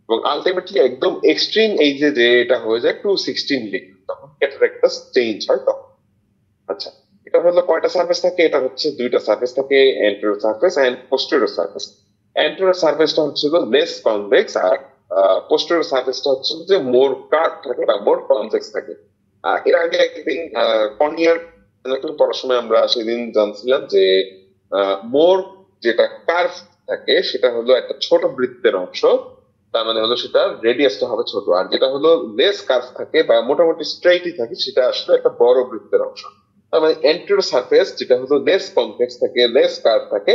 Speaker 2: এবং আলটিমেটলি একদম এক্সট্রিম এইজে যে এটা হয়ে যায় 260 মিলিগ্রাম, তখন ক্যাটারাক্টাস চেঞ্জ হয় তখন। আচ্ছা, এটা হলো কয়টা সারফেস থাকে? এটা হচ্ছে 2টা সারফেস থাকে, anterior surface and posterior surface. Anterior সারফেসটা হচ্ছে লেস কনভেক্স, আর পোস্টেরিয়র সারফেসটা হচ্ছে যে মোর কার্ভ থাকে বা মোর কনভেক্স থাকে। এর আগে একদিন কর্নিয়ার পড়াশোনায় আমরা সেদিন জানছিলাম যে মোর যেটা কার্ভ থাকে সেটা হলো একটা ছোট বৃত্তের অংশ, তার মানে হলো সেটা রেডিয়াসটা হবে ছোট, আর যেটা হলো লেস কার্ভ থাকে বা মোটামুটি স্ট্রেইটই থাকে সেটা আসলে একটা বড় বৃত্তের অংশ। তার মানে অ্যান্টেরিয়র সারফেস যেটা হলো লেস কনভেক্স থাকে, লেস কার্ভ থাকে,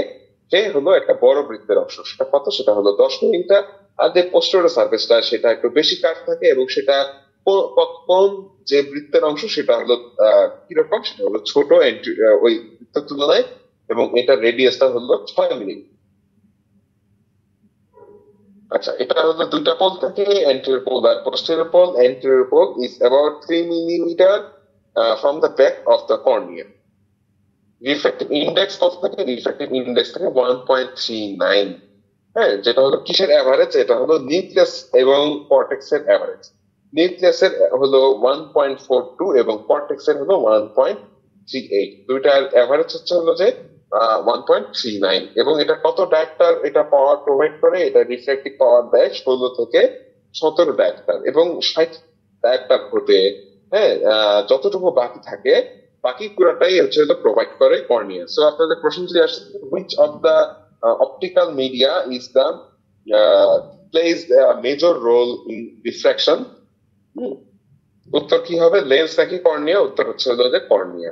Speaker 2: সে হলো একটা বড় বৃত্তের অংশ, সেটা কত? সেটা হলো 10 মিলিমিটার। আর যে পোস্টেরিয়র সারফেসটা সেটা একটু বেশি কার্ভ থাকে, এবং সেটা কোন যে বৃত্তের অংশ সেটা হলো কিরকম, সেটা হলো ছোট ওই বৃত্তের তুলনায়, এবং এটা রেডিয়াসটা হলো 6 মিলি। আচ্ছা, এটা হলো দুইটা পোল থাকে, anterior pole R posterior pole. Anterior pole is about 3 millimeter from the back of the cornea. Refractive index কত থাকে? রিফ্র্যাক্টিভ ইন্ডেক্স থাকে 1.39। হ্যাঁ, যেটা হলো কিসের অ্যাভারেজ? এটা হলো নিউক্লিয়াস এবং কর্টেক্স এর অ্যাভারেজ। নিউক্লিয়াস এর হলো 1.42 এবং কর্টেক্স এর হলো 1.38। দুইটার অ্যাভারেজ হচ্ছে হলো যে 1.39। এবং এটা কত ডায়াপ্টার এটা পাওয়ার প্রোভাইড করে? এটা রিফ্র্যাক্টিভ পাওয়ার দেয় 16 থেকে 17 ডায়াপ্টার, এবং 60 ডায়াপ্টার হতে, হ্যাঁ, যতটুকু বাকি থাকে বাকি পুরাটাই হচ্ছে প্রোভাইড করে কর্নিয়া। সো আপনাদের প্রশ্ন যদি আসে, which of the optical media is the plays a major role in diffraction? উত্তর কি হবে? লেন্স নাকি কর্নিয়া? উত্তর হচ্ছে হলো যে কর্নিয়া।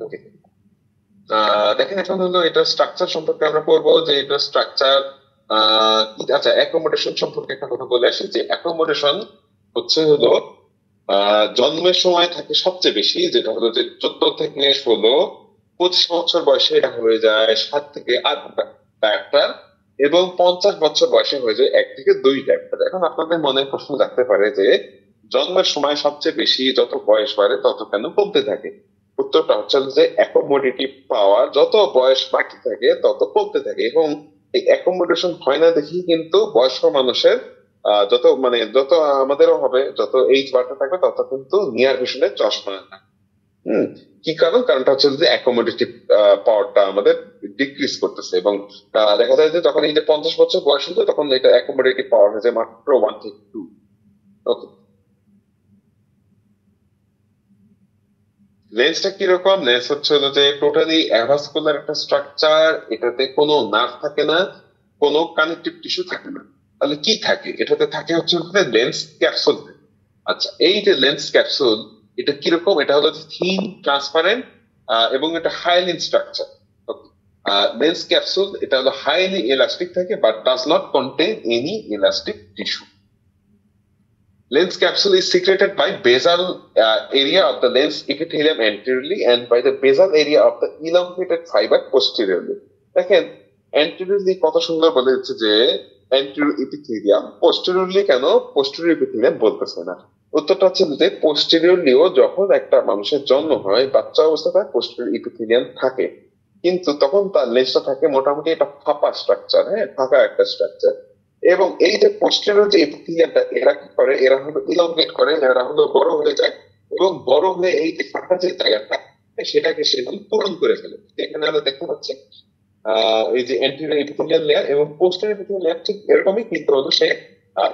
Speaker 2: ওকে, দেখেন এখন হলো এটা স্ট্রাকচার সম্পর্কে আমরা পড়বো, যে এটা স্ট্রাকচার। আচ্ছা, অ্যাকোমোডেশন সম্পর্কে একটা কথা বলে আসি, যে অ্যাকোমোডেশন হচ্ছে হলো জন্মের সময় থাকে সবচেয়ে বেশি, যেটা হলো যে 14 থেকে 16, 25 বছর বয়সে এটা হয়ে যায় 7 থেকে 8 ডায়াপ্টার, এবং 50 বছর বয়সে হয়ে যায় 1 থেকে 2 ডায়াপ্টার। এখন আপনাদের মনে প্রশ্ন থাকতে পারে যে জন্মের সময় সবচেয়ে বেশি, যত বয়স বাড়ে তত কেন কমতে থাকে? উত্তরটা হচ্ছে যে অ্যাকোমোডেটিভ পাওয়ার যত বয়স বাকি থাকে তত কমতে থাকে, এবং এই অ্যাকোমোডেশন হয় না দেখি কিন্তু বয়স্ক মানুষের যত আমাদেরও হবে, যত এইজ বাড়তে থাকবে তত কিন্তু নিয়ার ভিশনের চশমা। কি কারণ? কারণটা হচ্ছে যে অ্যাকোমোডেটিভ পাওয়ারটা আমাদের ডিক্রিজ করতেছে, এবং দেখা যায় যে যখন এই যে 50 বছর বয়স হতো তখন এটা অ্যাকোমোডেটিভ পাওয়ার হয়েছে মাত্র 1 থেকে 2। ওকে, লেন্সটা কিরকম? লেন্স হচ্ছে হলো যে টোটালি অ্যাভাসকুলার একটা স্ট্রাকচার, এটাতে কোনো নার্ভ থাকে না, কোনো কানেকটিভ টিস্যু থাকে না। তাহলে কি থাকে? এটাতে থাকে হচ্ছে লেন্স ক্যাপসুল। আচ্ছা, এই যে লেন্স ক্যাপসুল এটা কিরকম? এটা হলো থিন ট্রান্সপারেন্ট এবং এটা হাইলি স্ট্রাকচার। লেন্স ক্যাপসুল এটা হলো হাইলি ইলাস্টিক থাকে, but does not contain any elastic tissue. Lens capsule is secreted by basal area of the lens epithelium anteriorly and by the basal area of the elongated fiber posteriorly. দেখেন anteriorly কত সুন্দর বলে দিচ্ছে যে anterior epithelium, posteriorly কেন posterior epithelium বলতেছে না? উত্তরটা হচ্ছে যে posteriorlyও যখন একটা মানুষের জন্ম হয় বাচ্চা অবস্থায় posterior epithelium থাকে, কিন্তু তখন তার লেন্সটা থাকে মোটামুটি এটা ফাঁপা স্ট্রাকচার, হ্যাঁ, ফাঁকা একটা স্ট্রাকচার। এবং এই যে পোস্টেরিয়র যে এপিথেলিয়ামটা এরা কি করে? এরা হলো ইলংগেট করে, এরা হলো বড় হয়ে যায়, এবং বড় হয়ে এই যে ফাঁকা যে জায়গাটা সেটাকে সে পূরণ করে ফেলে। এখানে আমরা দেখতে পাচ্ছি এই যে অ্যান্টেরিয়র এপিথেলিয়াল লেয়ার এবং পোস্টেরিয়র এপিথেলিয়াল লেয়ার ঠিক এরকমই, কিন্তু হলো সে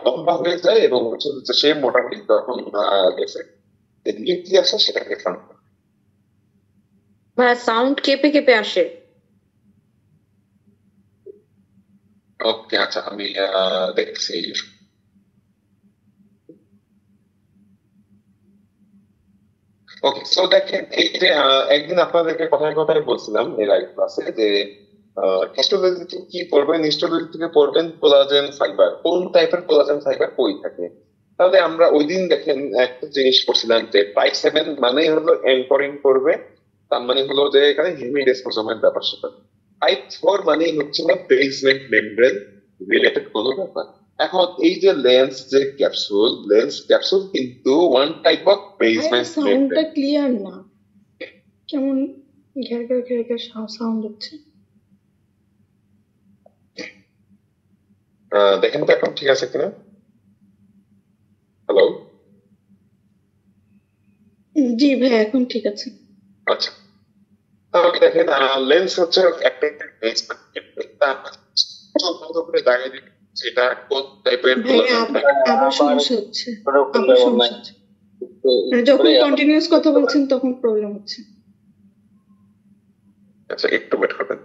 Speaker 2: লম্বা হয়ে যায়, এবং হচ্ছে সে মোটামুটি তখন নিউক্লিয়াস সেটাকে ফান করে।
Speaker 5: সাউন্ড কেঁপে কেঁপে আসে।
Speaker 2: ওকে, আচ্ছা, আমি দেখছি। ওকে, সো দেখেন এই যে একদিন আপনাদেরকে কথায় কথায় বলছিলাম এর আগে ক্লাসে যে হিস্টোলজি থেকে কি পড়বেন? হিস্টোলজি থেকে পড়বেন কোলাজেন ফাইবার। কোন টাইপের কোলাজেন ফাইবার কই থাকে? তাহলে আমরা ওই দিন দেখেন একটা জিনিস পড়ছিলাম যে টাইপ 7 মানেই হলো অ্যাঙ্করিং করবে, তার মানে হলো যে এখানে হেমিডেসপোজমের ব্যাপার সেটা। টাইপ 4 মানেই হচ্ছে না বেসমেন্ট মেমব্রেন রিলেটেড কোনো ব্যাপার। এখন এই যে লেন্স যে ক্যাপসুল, লেন্স ক্যাপসুল কিন্তু ওয়ান টাইপ অফ বেসমেন্ট
Speaker 5: সাউন্ডটা
Speaker 2: মেমব্রেন।
Speaker 5: ক্লিয়ার না, কেমন ঘের ঘের ঘের ঘের সাউন্ড হচ্ছে।
Speaker 2: দেখেন তো এখন ঠিক আছে কিনা? হ্যালো?
Speaker 5: জি ভাই, এখন ঠিক আছে।
Speaker 2: আচ্ছা, তাহলে দেখেন লেন্স হচ্ছে একটা সেটা কোন টাইপের
Speaker 5: ভাই আবার সমস্যা হচ্ছে, আবার সমস্যা হচ্ছে। যখন কন্টিনিউয়াস কথা বলছেন তখন প্রবলেম হচ্ছে।
Speaker 2: আচ্ছা, একটু ওয়েট করবেন।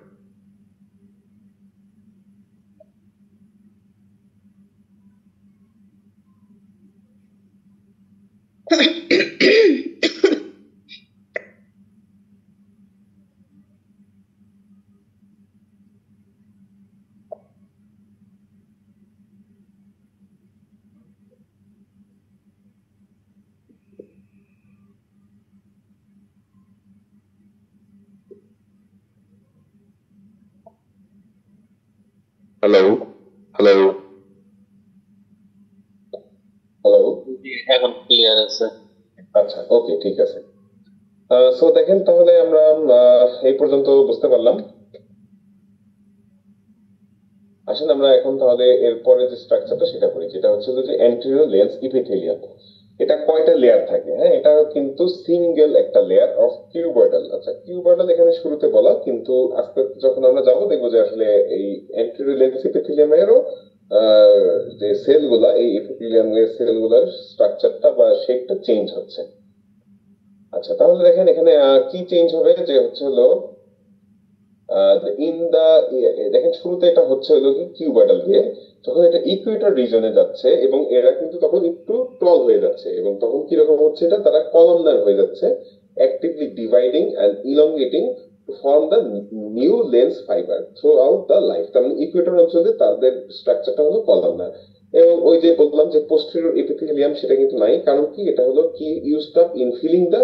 Speaker 2: Hello hello hello.
Speaker 1: এখন ক্লিয়ার আছে।
Speaker 2: আচ্ছা, ওকে, ঠিক আছে। সো দেখেন, তাহলে আমরা এই পর্যন্ত বুঝতে পারলাম। আসেন আমরা এখন তাহলে এরপরে যে স্ট্রাকচারটা সেটা করি, যেটা হচ্ছে যে অ্যান্টেরিয়র লেন্স ইপিথেলিয়াম। এটা কয়টা লেয়ার থাকে? হ্যাঁ, এটা কিন্তু সিঙ্গেল একটা লেয়ার অফ কিউবয়েডাল। আচ্ছা, কিউবয়েডাল এখানে শুরুতে বলা, কিন্তু আস্তে আস্তে যখন আমরা যাবো দেখবো যে আসলে এই অ্যান্টেরিয়র লেন্স ইপিথেলিয়ামেরও যে সেলগুলা, এই ইপিথেলিয়ামের সেলগুলার স্ট্রাকচারটা বা শেপটা চেঞ্জ হচ্ছে। আচ্ছা, তাহলে দেখেন এখানে কি চেঞ্জ হবে, যে হচ্ছে হলো ইন দা, দেখেন শুরুতে এটা হচ্ছে হলো কি কিউবয়েডাল দিয়ে, যখন এটা ইকুয়েটর রিজনে যাচ্ছে এবং এরা কিন্তু তখন একটু টল হয়ে যাচ্ছে, এবং তখন কিরকম হচ্ছে, এটা তারা কলামনার হয়ে যাচ্ছে, actively dividing and elongating to form the new lens fibre throughout the life. তার মানে ইকুয়েটর অঞ্চলে তাদের স্ট্রাকচারটা হলো কলামনার। এবং ওই যে বললাম যে পোস্টেরিয়র এপিথেলিয়াম, সেটা কিন্তু নাই, কারণ কি, এটা হলো কি used up in filling the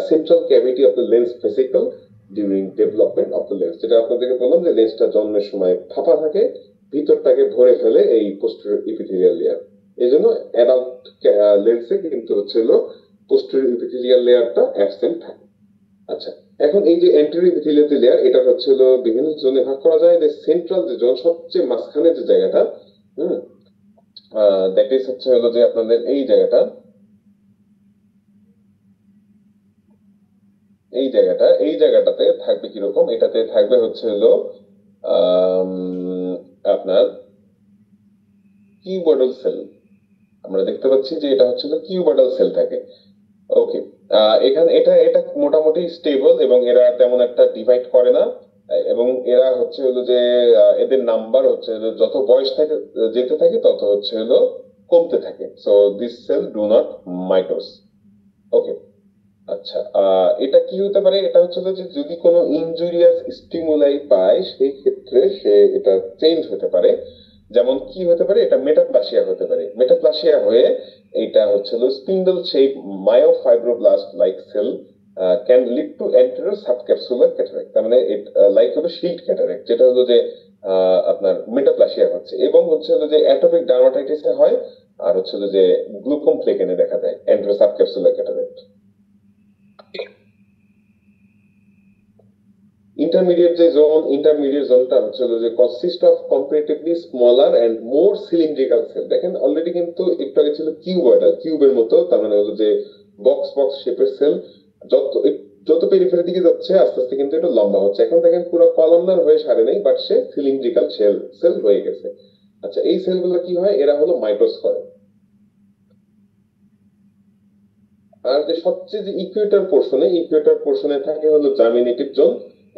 Speaker 2: central cavity of the lens vesicle during development of the lens. যেটা আপনাদেরকে বললাম যে লেন্সটা জন্মের সময় ফাঁপা থাকে, ভিতরটাকে ভরে ফেলে এই পোস্টেরিয়র এপিথেলিয়াল লেয়ার। এই জন্য অ্যাডাল্ট লেন্সে কিন্তু হচ্ছে হলো পোস্টেরিয়র এপিথেলিয়াল লেয়ারটা অ্যাবসেন্ট থাকে। আচ্ছা, এখন এই যে অ্যান্টেরিয়র এপিথেলিয়াল লেয়ার, এটা হচ্ছে হলো বিভিন্ন জোনে ভাগ করা যায়। যে সেন্ট্রাল যে জোন, সবচেয়ে মাঝখানে যে জায়গাটা, দ্যাট ইজ হচ্ছে হলো যে আপনাদের এই জায়গাটা, এই জায়গাটাতে থাকবে কিরকম, এটাতে থাকবে হচ্ছে হলো আপনার কিউবয়েডাল সেল। আমরা দেখতে পাচ্ছি যে এটা হচ্ছে কিউবয়েডাল সেল থাকে। ওকে, এখানে এটা এটা মোটামুটি স্টেবল, এবং এরা তেমন একটা ডিভাইড করে না, এবং এরা হচ্ছে হলো যে এদের নাম্বার হচ্ছে হলো যত বয়স থাকে যেতে থাকে তত হচ্ছে হলো কমতে থাকে। So this cell do not mitose. Okay, আচ্ছা, এটা কি হতে পারে, এটা হচ্ছে যে যদি কোনো ইনজুরিয়াস স্টিমুলাই পায় সেই ক্ষেত্রে সে এটা চেঞ্জ হতে পারে। যেমন কি হতে পারে, এটা মেটাপ্লাসিয়া হতে পারে। মেটাপ্লাসিয়া হয়ে এটা হচ্ছে spindle shape myofibroblast like cell can lead to anterior subcapsular cataract. তার মানে লাইক হবে শিল্ড ক্যাটারাক্ট, যেটা হলো যে আপনার মেটাপ্লাসিয়া হচ্ছে, এবং হচ্ছে হলো যে অ্যাটোপিক ডার্মাটাইটিসে হয়, আর হচ্ছে হলো যে গ্লুকোম প্লেকেনে দেখা দেয় অ্যান্টেরিয়র সাবক্যাপসুলার ক্যাটারাক্ট। ইন্টারমিডিয়েট যে জোন, ইন্টারমিডিয়েট জোনটা হচ্ছে যে consist of comparatively smaller and more cylindrical cell. দেখেন অলরেডি কিন্তু একটু আগে ছিল কিউবয়েডাল, কিউবের মতো, তার মানে হলো যে বক্স বক্স শেপের সেল। যত যত পেরিফেরি দিকে যাচ্ছে আস্তে আস্তে কিন্তু এটা লম্বা হচ্ছে। এখন দেখেন পুরো কলামনার হয়ে সারে নেই, বাট সে সিলিন্ড্রিক্যাল সেল হয়ে গেছে। আচ্ছা, এই সেলগুলো কি হয়, এরা হলো মাইটোস করে। আর যে সবচেয়ে যে ইকুয়েটর পোর্শনে থাকে হলো জার্মিনেটিভ জোন।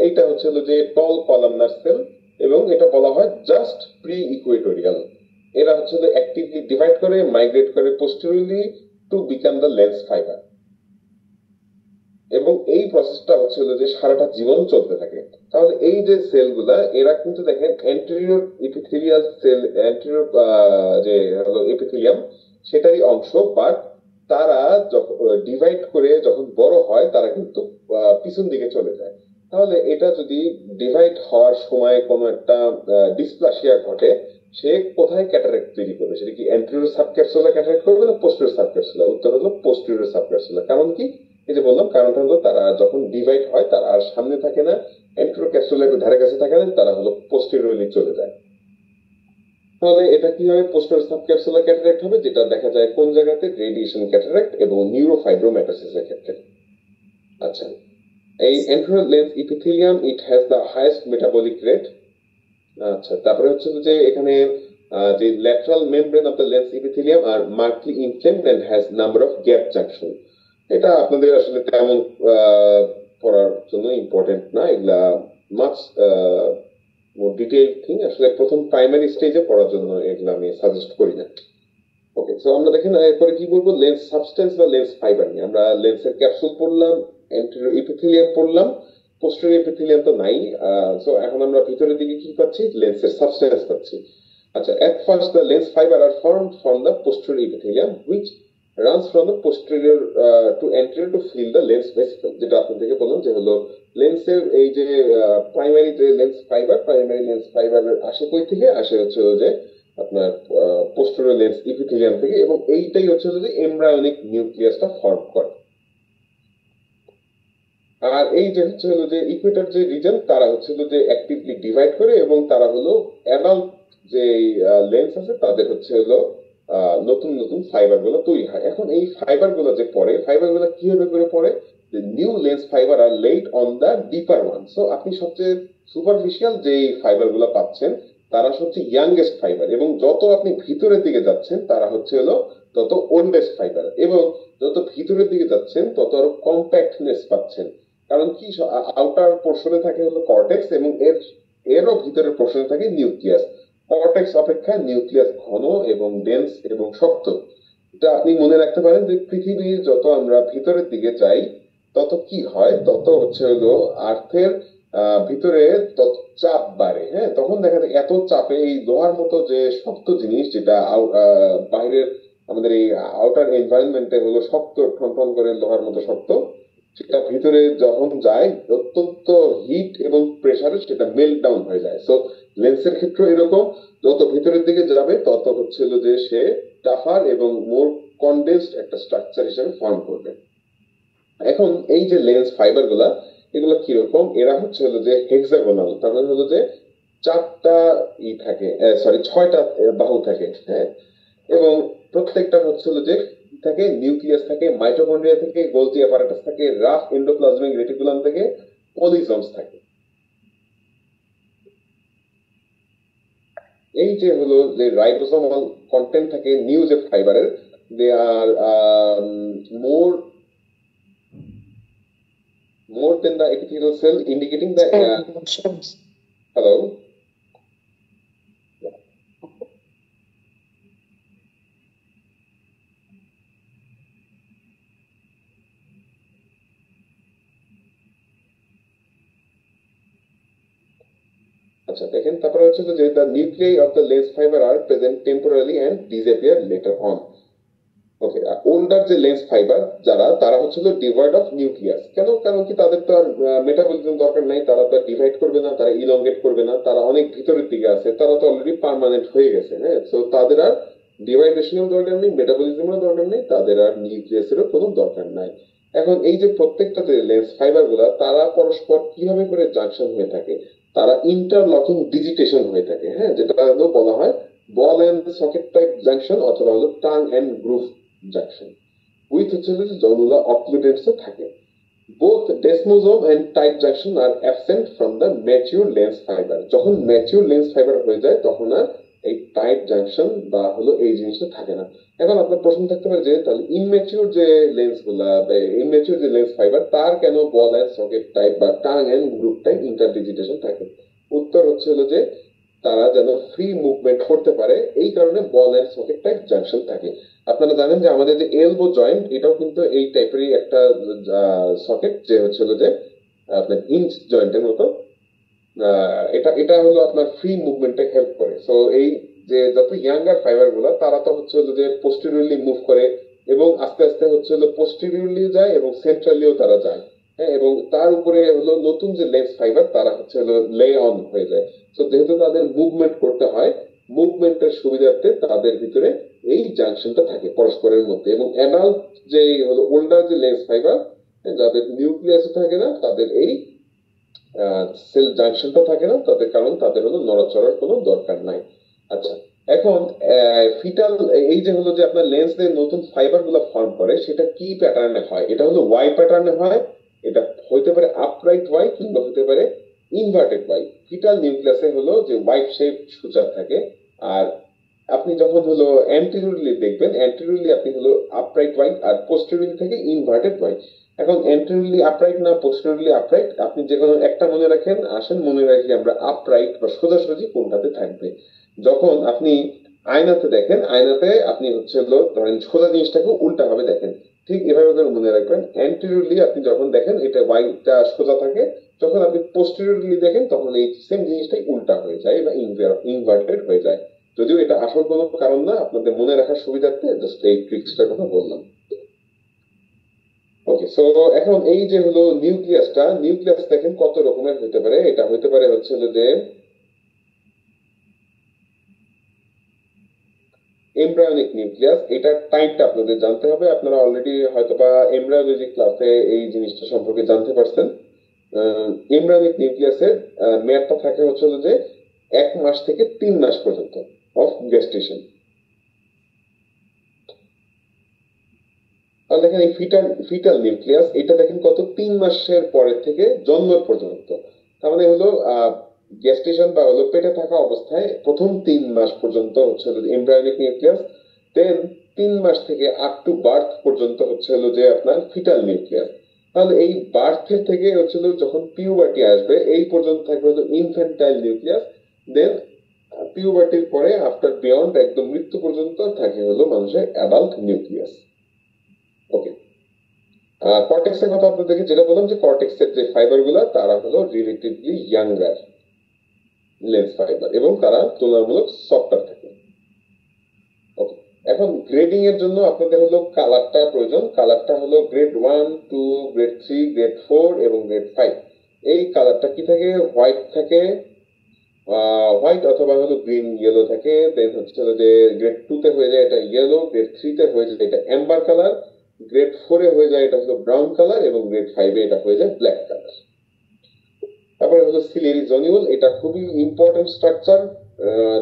Speaker 2: এইটা হচ্ছে হলো যে টল কলামনার সেল, এবং এটা বলা হয় জাস্ট প্রি ইকুয়েটোরিয়াল। এরা হচ্ছে অ্যাক্টিভলি ডিভাইড করে, মাইগ্রেট করে posteriorly to become the lens fibre, এবং এই প্রসেসটা হচ্ছে যে সারাটা জীবন চলতে থাকে। তাহলে এই যে সেলগুলা, এরা কিন্তু দেখেন অ্যান্টেরিয়র এপিথেলিয়াল সেল, অ্যান্টেরিয়র যে হলো এপিথেলিয়াম সেটারই অংশ, বাট তারা যখন ডিভাইড করে যখন বড় হয় তারা কিন্তু পিছন দিকে চলে যায়। তাহলে এটা যদি ডিভাইড হওয়ার সময় কোনো একটা ডিসপ্লাসিয়া ঘটে, সে কোথায় ক্যাটারাক্ট তৈরি করবে? সেটা কি অ্যান্টেরিয়র সাবক্যাপসুলার ক্যাটারাক্ট করবে না পোস্টেরিয়র সাবক্যাপসুলার? উত্তর হলো পোস্টেরিয়র সাবক্যাপসুলার। কারণ কি, এই যে বললাম, কারণটা হলো তারা যখন ডিভাইড হয় তারা আর সামনে থাকে না, অ্যান্টেরিয়র ক্যাপসুলার ধারে কাছে থাকে না, তারা হলো পোস্টেরিয়রলি চলে যায়। তাহলে এটা কি হবে, পোস্টেরিয়র সাবক্যাপসুলার ক্যাটারাক্ট হবে, যেটা দেখা যায় কোন জায়গাতে, রেডিয়েশন ক্যাটারাক্ট এবং নিউরোফাইব্রোম্যাটোসিসের ক্ষেত্রে। আচ্ছা, এই anterior lens epithelium it has the highest metabolic rate. আচ্ছা, তারপরে হচ্ছে যে এখানে যে lateral membrane of the lens epithelium are markedly inflamed and has number of gap junction. এটা আপনাদের আসলে তেমন পড়ার জন্য ইম্পর্টেন্ট না, এগুলা মাছ ডিটেইল থিং, আসলে প্রথম প্রাইমারি স্টেজে পড়ার জন্য এগুলো আমি সাজেস্ট করি না। ওকে, সো আমরা দেখেন এরপরে কি বলবো, লেন্স সাবস্টেন্স বা লেন্স ফাইবার নিয়ে। আমরা লেন্সের ক্যাপসুল পড়লাম, অ্যান্টেরিয়র এপিথেলিয়াম পড়লাম, পোস্টেরিয়র এপিথেলিয়াম তো নাই। সো এখন আমরা ভিতরের দিকে কি পাচ্ছি, লেন্সের সাবস্টেন্স পাচ্ছি। আচ্ছা, at first the lens fiber are formed from the posterior epithelium which runs from the posterior to anterior to fill the lens vesicle, যেটা আপনাদেরকে বললাম যে হলো লেন্সের এই যে প্রাইমারি যে লেন্স ফাইবার আসে কই থেকে আসে হচ্ছে যে আপনার পোস্টেরিয়র লেন্স ইপিথেলিয়াম থেকে, এবং এইটাই হচ্ছে যে এমব্রায়োনিক নিউক্লিয়াসটা ফর্ম করে। আর এই যে হচ্ছে হলো যে ইকুয়েটর যে রিজন তারা হচ্ছে যে অ্যাক্টিভলি ডিভাইড করে, এবং তারা হলো অ্যাডাল্ট যে লেন্স আছে তাদের হচ্ছে হলো নতুন নতুন ফাইবার গুলো তৈরি হয়। এখন এই ফাইবার গুলো যে পড়ে, ফাইবার গুলো কিভাবে করে পড়ে, the new lens fiber are laid on the deeper one. So আপনি সবচেয়ে সুপারফিশিয়াল যে ফাইবার গুলো পাচ্ছেন তারা হচ্ছে ইয়াংগেস্ট ফাইবার, এবং যত আপনি ভিতরের দিকে যাচ্ছেন তারা হচ্ছে হলো তত ওল্ডেস্ট ফাইবার, এবং যত ভিতরের দিকে যাচ্ছেন তত আরো কম্প্যাক্টনেস পাচ্ছেন। কারণ কি, আউটার পোর্শনে থাকে হলো কর্টেক্স, এবং এরও ভিতরের পোর্শনে থাকে নিউক্লিয়াস। কর্টেক্স অপেক্ষা নিউক্লিয়াস ঘন এবং ডেন্স এবং শক্ত। এটা আপনি মনে রাখতে পারেন যে পৃথিবীর যত আমরা ভিতরের দিকে যাই তত কি হয়, তত হচ্ছে হলো আর্থের ভিতরে তত চাপ বাড়ে। হ্যাঁ, তখন দেখা যায় এত চাপে এই লোহার মতো যে শক্ত জিনিস, যেটা বাইরের আমাদের এই আউটার এনভায়রনমেন্টে হলো শক্ত ঠনঠন করে লোহার মতো শক্ত, সেটা ভিতরে যখন যায় অত্যন্ত হিট এবং প্রেসারে সেটা মেল্ট ডাউন হয়ে যায়। সো লেন্সের ক্ষেত্রে এরকম, যত ভিতরের দিকে যাবে তত হচ্ছে যে সে টাফার এবং মোর কনডেন্সড একটা স্ট্রাকচার হিসেবে ফর্ম করবে। এখন এই যে লেন্স ফাইবার গুলা, এগুলো কিরকম, এরা হচ্ছে যে হেক্সাগোনাল, তার মানে হলো যে চারটা থাকে, সরি 6টা বাহু থাকে। হ্যাঁ, এবং প্রত্যেকটা হচ্ছে যে থাকে নিউক্লিয়াস থাকে, মাইটোকন্ড্রিয়া থেকে, গোলজি অ্যাপারাটাস থাকে, রাফ এন্ডোপ্লাজমিক রেটিকুলাম থেকে, পলিজমস থাকে। এই যে হলো যে রাইবোসোমাল কন্টেন্ট থাকে নিউ যে ফাইবারের, দে আর more than the epithelial cell, indicating the hello. আচ্ছা দেখেন, তারপরে হচ্ছে যে the nuclei of the lens fiber are present temporarily and disappear later on. Okay, older যে লেন্স ফাইবার যারা, তারা হচ্ছে ডিভাইড অফ নিউক্লিয়াস। কেন? কারণ কি, তাদের তো আর মেটাবলিজম দরকার নাই, তারা তো ডিভাইড করবে না, তারা ইলংগেট করবে না, তারা অনেক ভিতরের দিকে আছে, তারা তো অলরেডি পার্মানেন্ট হয়ে গেছে। হ্যাঁ, সো তাদের আর ডিভাইডেশনের দরকার নেই, মেটাবলিজমের দরকার নেই, তাদের আর নিউক্লিয়াসেরও কোনো দরকার নাই। এখন এই যে প্রত্যেকটা যে লেন্স ফাইবার গুলা, তারা পরস্পর কিভাবে করে জাংশন হয়ে থাকে, তারা ইন্টারলকিং ডিজিটেশন হয়ে থাকে। হ্যাঁ, যেটা বলা হয় ball and socket type junction, অথবা হলো tongue and groove junction, with হচ্ছে যে জনুলা অক্লুডেন্টস থাকে। both desmosome and tight junction are absent from the mature lens fiber. যখন ম্যাচিউর লেন্স ফাইবার হয়ে যায় তখন আর এই টাইট জাংশন বা হলো এই জিনিসটা থাকে না। এখন আপনার প্রশ্ন থাকতে পারে যে তাহলে ইনম্যাচিউর যে লেন্স গুলা বা ইনম্যাচিউর যে লেন্স ফাইবার, তার কেন বল এন্ড সকেট টাইপ বা টাং এন্ড গ্রুপ টাইপ ইন্টারডিজিটেশন থাকে? উত্তর হচ্ছে হলো যে তারা যেন ফ্রি মুভমেন্ট করতে পারে, এই কারণে বল এন্ড সকেট টাইপ জাংশন থাকে। আপনারা জানেন যে আমাদের যে এলবো জয়েন্ট, এটাও কিন্তু এই টাইপেরই একটা সকেট, যে হচ্ছে যে আপনার ইঞ্চ জয়েন্টের মতো। এটা হলো আপনার ফ্রি মুভমেন্টে হেল্প করে। সো এই যে যত ইয়াঙ্গার ফাইবার গুলা, তারা তো হচ্ছে যে পোস্টেরিয়রলি মুভ করে, এবং আস্তে আস্তে হচ্ছে পোস্টেরিয়রলি যায় এবং সেন্ট্রালিও তারা যায়। হ্যাঁ, এবং তার উপরে হলো নতুন যে লেন্স ফাইবার, তারা হচ্ছে লে অন হয়ে যায়। তো যেহেতু তাদের মুভমেন্ট করতে হয়, মুভমেন্টের সুবিধার্থে তাদের ভিতরে এই জাংশনটা থাকে পরস্পরের মধ্যে। এবং অ্যাডাল্ট যে হলো ওল্ডার যে লেন্স ফাইবার, যাদের নিউক্লিয়াস থাকে না, তাদের এই সেল জাংশনটা থাকে না, তাদের কারণ তাদের হলো নড়াচড়ার কোনো দরকার নাই। আচ্ছা, এখন ফিটাল এই যে হলো যে আপনার লেন্সের নতুন ফাইবার গুলো ফর্ম করে, সেটা কি প্যাটার্নে হয়? এটা হলো ওয়াই প্যাটার্নে হয়। এটা হতে পারে আপরাইট ওয়াই কিংবা হতে পারে ইনভার্টেড ওয়াই। ফিটাল নিউক্লিয়াসে হলো যে ওয়াই শেপ সূচক থাকে, আর আপনি যখন হলো অ্যান্টেরিয়রলি দেখবেন, অ্যান্টেরিয়রলি আপনি হলো আপরাইট ওয়াই, আর পোস্টেরিয়রলি থেকে ইনভার্টেড ওয়াই। এখন অ্যান্টেরিয়রলি আপরাইট না পোস্টেরিয়রলি আপরাইট, আপনি যে কোনো একটা মনে রাখেন। আসেন মনে রাখি আমরা আপরাইট বা সোজাসুজি কোনটাতে থাকবে। যখন আপনি আয়নাতে দেখেন, আয়নাতে আপনি হচ্ছে ধরেন সোজা জিনিসটাকে উল্টা ভাবে দেখেন, ঠিক এভাবে করে মনে রাখবেন। অ্যান্টেরিয়রলি আপনি যখন দেখেন এটা ওয়াইটা সোজা থাকে, যখন আপনি পোস্টেরিয়রলি দেখেন তখন এই সেম জিনিসটাই উল্টা হয়ে যায় বা ইনভার্টেড হয়ে যায়। যদিও এটা আসল কোনো কারণ না, আপনাদের মনে রাখার সুবিধার্থে জাস্ট এই ট্রিক্সটার কথা বললাম। ওকে, সো এখন এই যে হলো নিউক্লিয়াস দেখেন কত রকমের হতে পারে। এটা হতে পারে হচ্ছে যে এমব্রায়োনিক নিউক্লিয়াস। এটার টাইপটা আপনাদের জানতে হবে। আপনারা অলরেডি হয়তোবা এমব্রায়োলজি ক্লাসে এই জিনিসটা সম্পর্কে জানতে পারছেন। এমব্রায়োনিক নিউক্লিয়াসের মেয়াদটা থাকে হচ্ছে যে 1 মাস থেকে 3 মাস পর্যন্ত অফ গেস্টেশন। আর দেখেন এই ফিটাল নিউক্লিয়াস, এটা দেখেন কত 3 মাসের পরের থেকে জন্ম পর্যন্ত। তার মানে হলো গেস্টেশন বা হলো পেটে থাকা অবস্থায় প্রথম 3 মাস পর্যন্ত হচ্ছে এমব্রায়োনিক নিউক্লিয়াস, দেন 3 মাস থেকে আপ টু বার্থ পর্যন্ত হচ্ছে হলো যে আপনার ফিটাল নিউক্লিয়াস। তাহলে এই বার্থের থেকে হচ্ছে যখন পিউবার্টি আসবে এই পর্যন্ত থাকবে হলো ইনফ্যান্টাইল নিউক্লিয়াস, দেন পিউবার্টির পরে আফটার বিয়ন্ড একদম মৃত্যু পর্যন্ত থাকে হলো মানুষের অ্যাডাল্ট নিউক্লিয়াস। ওকে, কর্টেক্সের কথা আপনাদেরকে যেটা বললাম যে কর্টেক্সের যে ফাইবার গুলা তারা হলো রিলেটিভলি ইয়াঙ্গার লেন্স ফাইবার এবং তারা তুলনামূলক সফটার থাকে। ওকে, এখন গ্রেডিং এর জন্য আপনাদের হলো কালারটা প্রয়োজন। কালারটা হলো গ্রেড 1, 2, গ্রেড 3, গ্রেড 4 এবং গ্রেড 5। এই কালারটা কি থাকে? হোয়াইট থাকে, হোয়াইট অথবা হলো গ্রিন ইয়েলো থাকে। দেন হচ্ছে যে গ্রেড 2 তে হয়ে যায় এটা ইয়েলো, গ্রেড 3 তে হয়ে যায় এটা এম্বার কালার, গ্রেড 4 এ হয়ে যায় এটা হলো ব্রাউন কালার এবং গ্রেড 5 এ এটা হয়ে যায় ব্ল্যাক কালার। তারপরে হলো সিলিয়ারি জোনিউল, এটা খুবই ইম্পর্টেন্ট স্ট্রাকচার।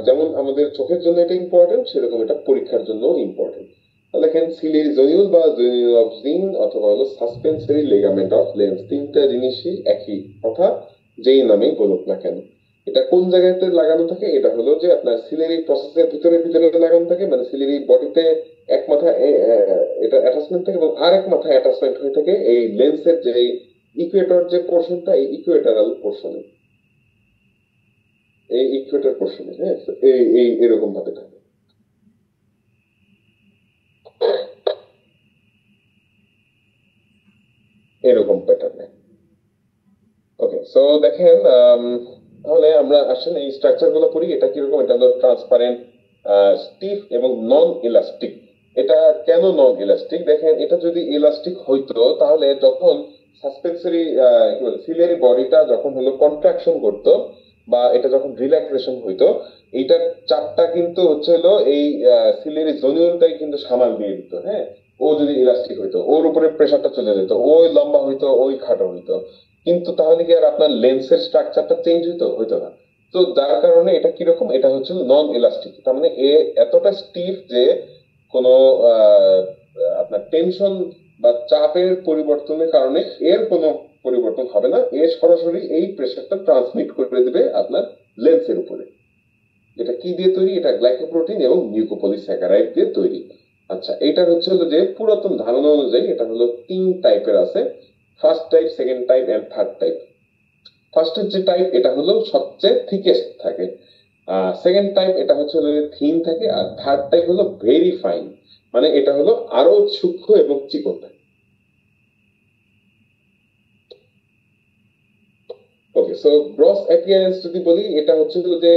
Speaker 2: যেমন আমাদের চোখের জন্য এটা ইম্পর্টেন্ট, সেরকম এটা পরীক্ষার জন্য ইম্পর্টেন্ট। তাহলে দেখেন সিলিয়ারি জোনিউল বা জোনিউল অফ জিন অথবা হলো সাসপেন্সরি লিগামেন্ট অফ লেন্স, তিনটা জিনিসই একই কথা যেই নামেই বলুক না কেন। এটা কোন জায়গাতে লাগানো থাকে? এটা হলো যে আপনার সিলিয়ারি প্রসেসের ভিতরে লাগানো থাকে, মানে সিলিয়ারি বডিতে এক মাথা এটা অ্যাটাচমেন্ট থাকে এবং আরেক মাথা অ্যাটাচমেন্ট হয়ে থাকে এই লেন্সের যে ইকুয়েটর যে পোর্শনটা, এই ইকুয়েটরাল পোর্শনে, এই ইকুয়েটর পোর্শনে, হ্যাঁ, এই এরকম ভাবে থাকে। এরকম প্যাটার্নে। ওকে, সো দেখেন তাহলে আমরা আসলে এই স্ট্রাকচার গুলো পড়ি। এটা কিরকম? এটা হলো ট্রান্সপারেন্ট, স্টিফ এবং নন ইলাস্টিক। এটা কেন নন ইলাস্টিক? দেখেন এটা যদি ইলাস্টিক হইতো তাহলে যখন সাসপেন্সরি সিলিয়ারি বডিটা যখন হলো কন্ট্রাকশন করতো বা এটা যখন রিল্যাক্সেশন হইতো, এইটার চাপটা কিন্তু হচ্ছে হলো এই সিলিয়ারি জোনিউলটাই কিন্তু সামাল দিয়ে দিত। হ্যাঁ, ও যদি ইলাস্টিক হইতো ওর উপরে প্রেসারটা চলে যেত, ওই লম্বা হইতো ওই খাটো হইতো, কিন্তু তাহলে কি আর আপনার লেন্সের স্ট্রাকচারটা চেঞ্জ হইতো না। তো যার কারণে এটা কিরকম? এটা হচ্ছে নন ইলাস্টিক। তার মানে এতটা স্টিফ যে কোনো আপনার টেনশন বা চাপের পরিবর্তনের কারণে এর কোনো পরিবর্তন হবে না। এ সরাসরি এই প্রেসারটা ট্রান্সমিট করে দেবে আপনার লেন্সের উপরে। এটা কি দিয়ে তৈরি? এটা গ্লাইকোপ্রোটিন এবং মিউকোপলিস্যাকারাইড দিয়ে তৈরি। আচ্ছা, এটার হচ্ছে হলো যে পুরাতন ধারণা অনুযায়ী এটা হলো 3 টাইপের আছে, first type, second type and third type. ফার্স্টের যে টাইপ এটা হলো সবচেয়ে থিকেস্ট থাকে, সেকেন্ড টাইপ এটা হচ্ছে হলো থিন থাকে, আর থার্ড টাইপ হলো ভেরি ফাইন, মানে এটা হলো আরো সূক্ষ্ম এবং চিকন থাকে। ওকে, সো গ্রস অ্যাপিয়ারেন্স যদি বলি, এটা হচ্ছে যে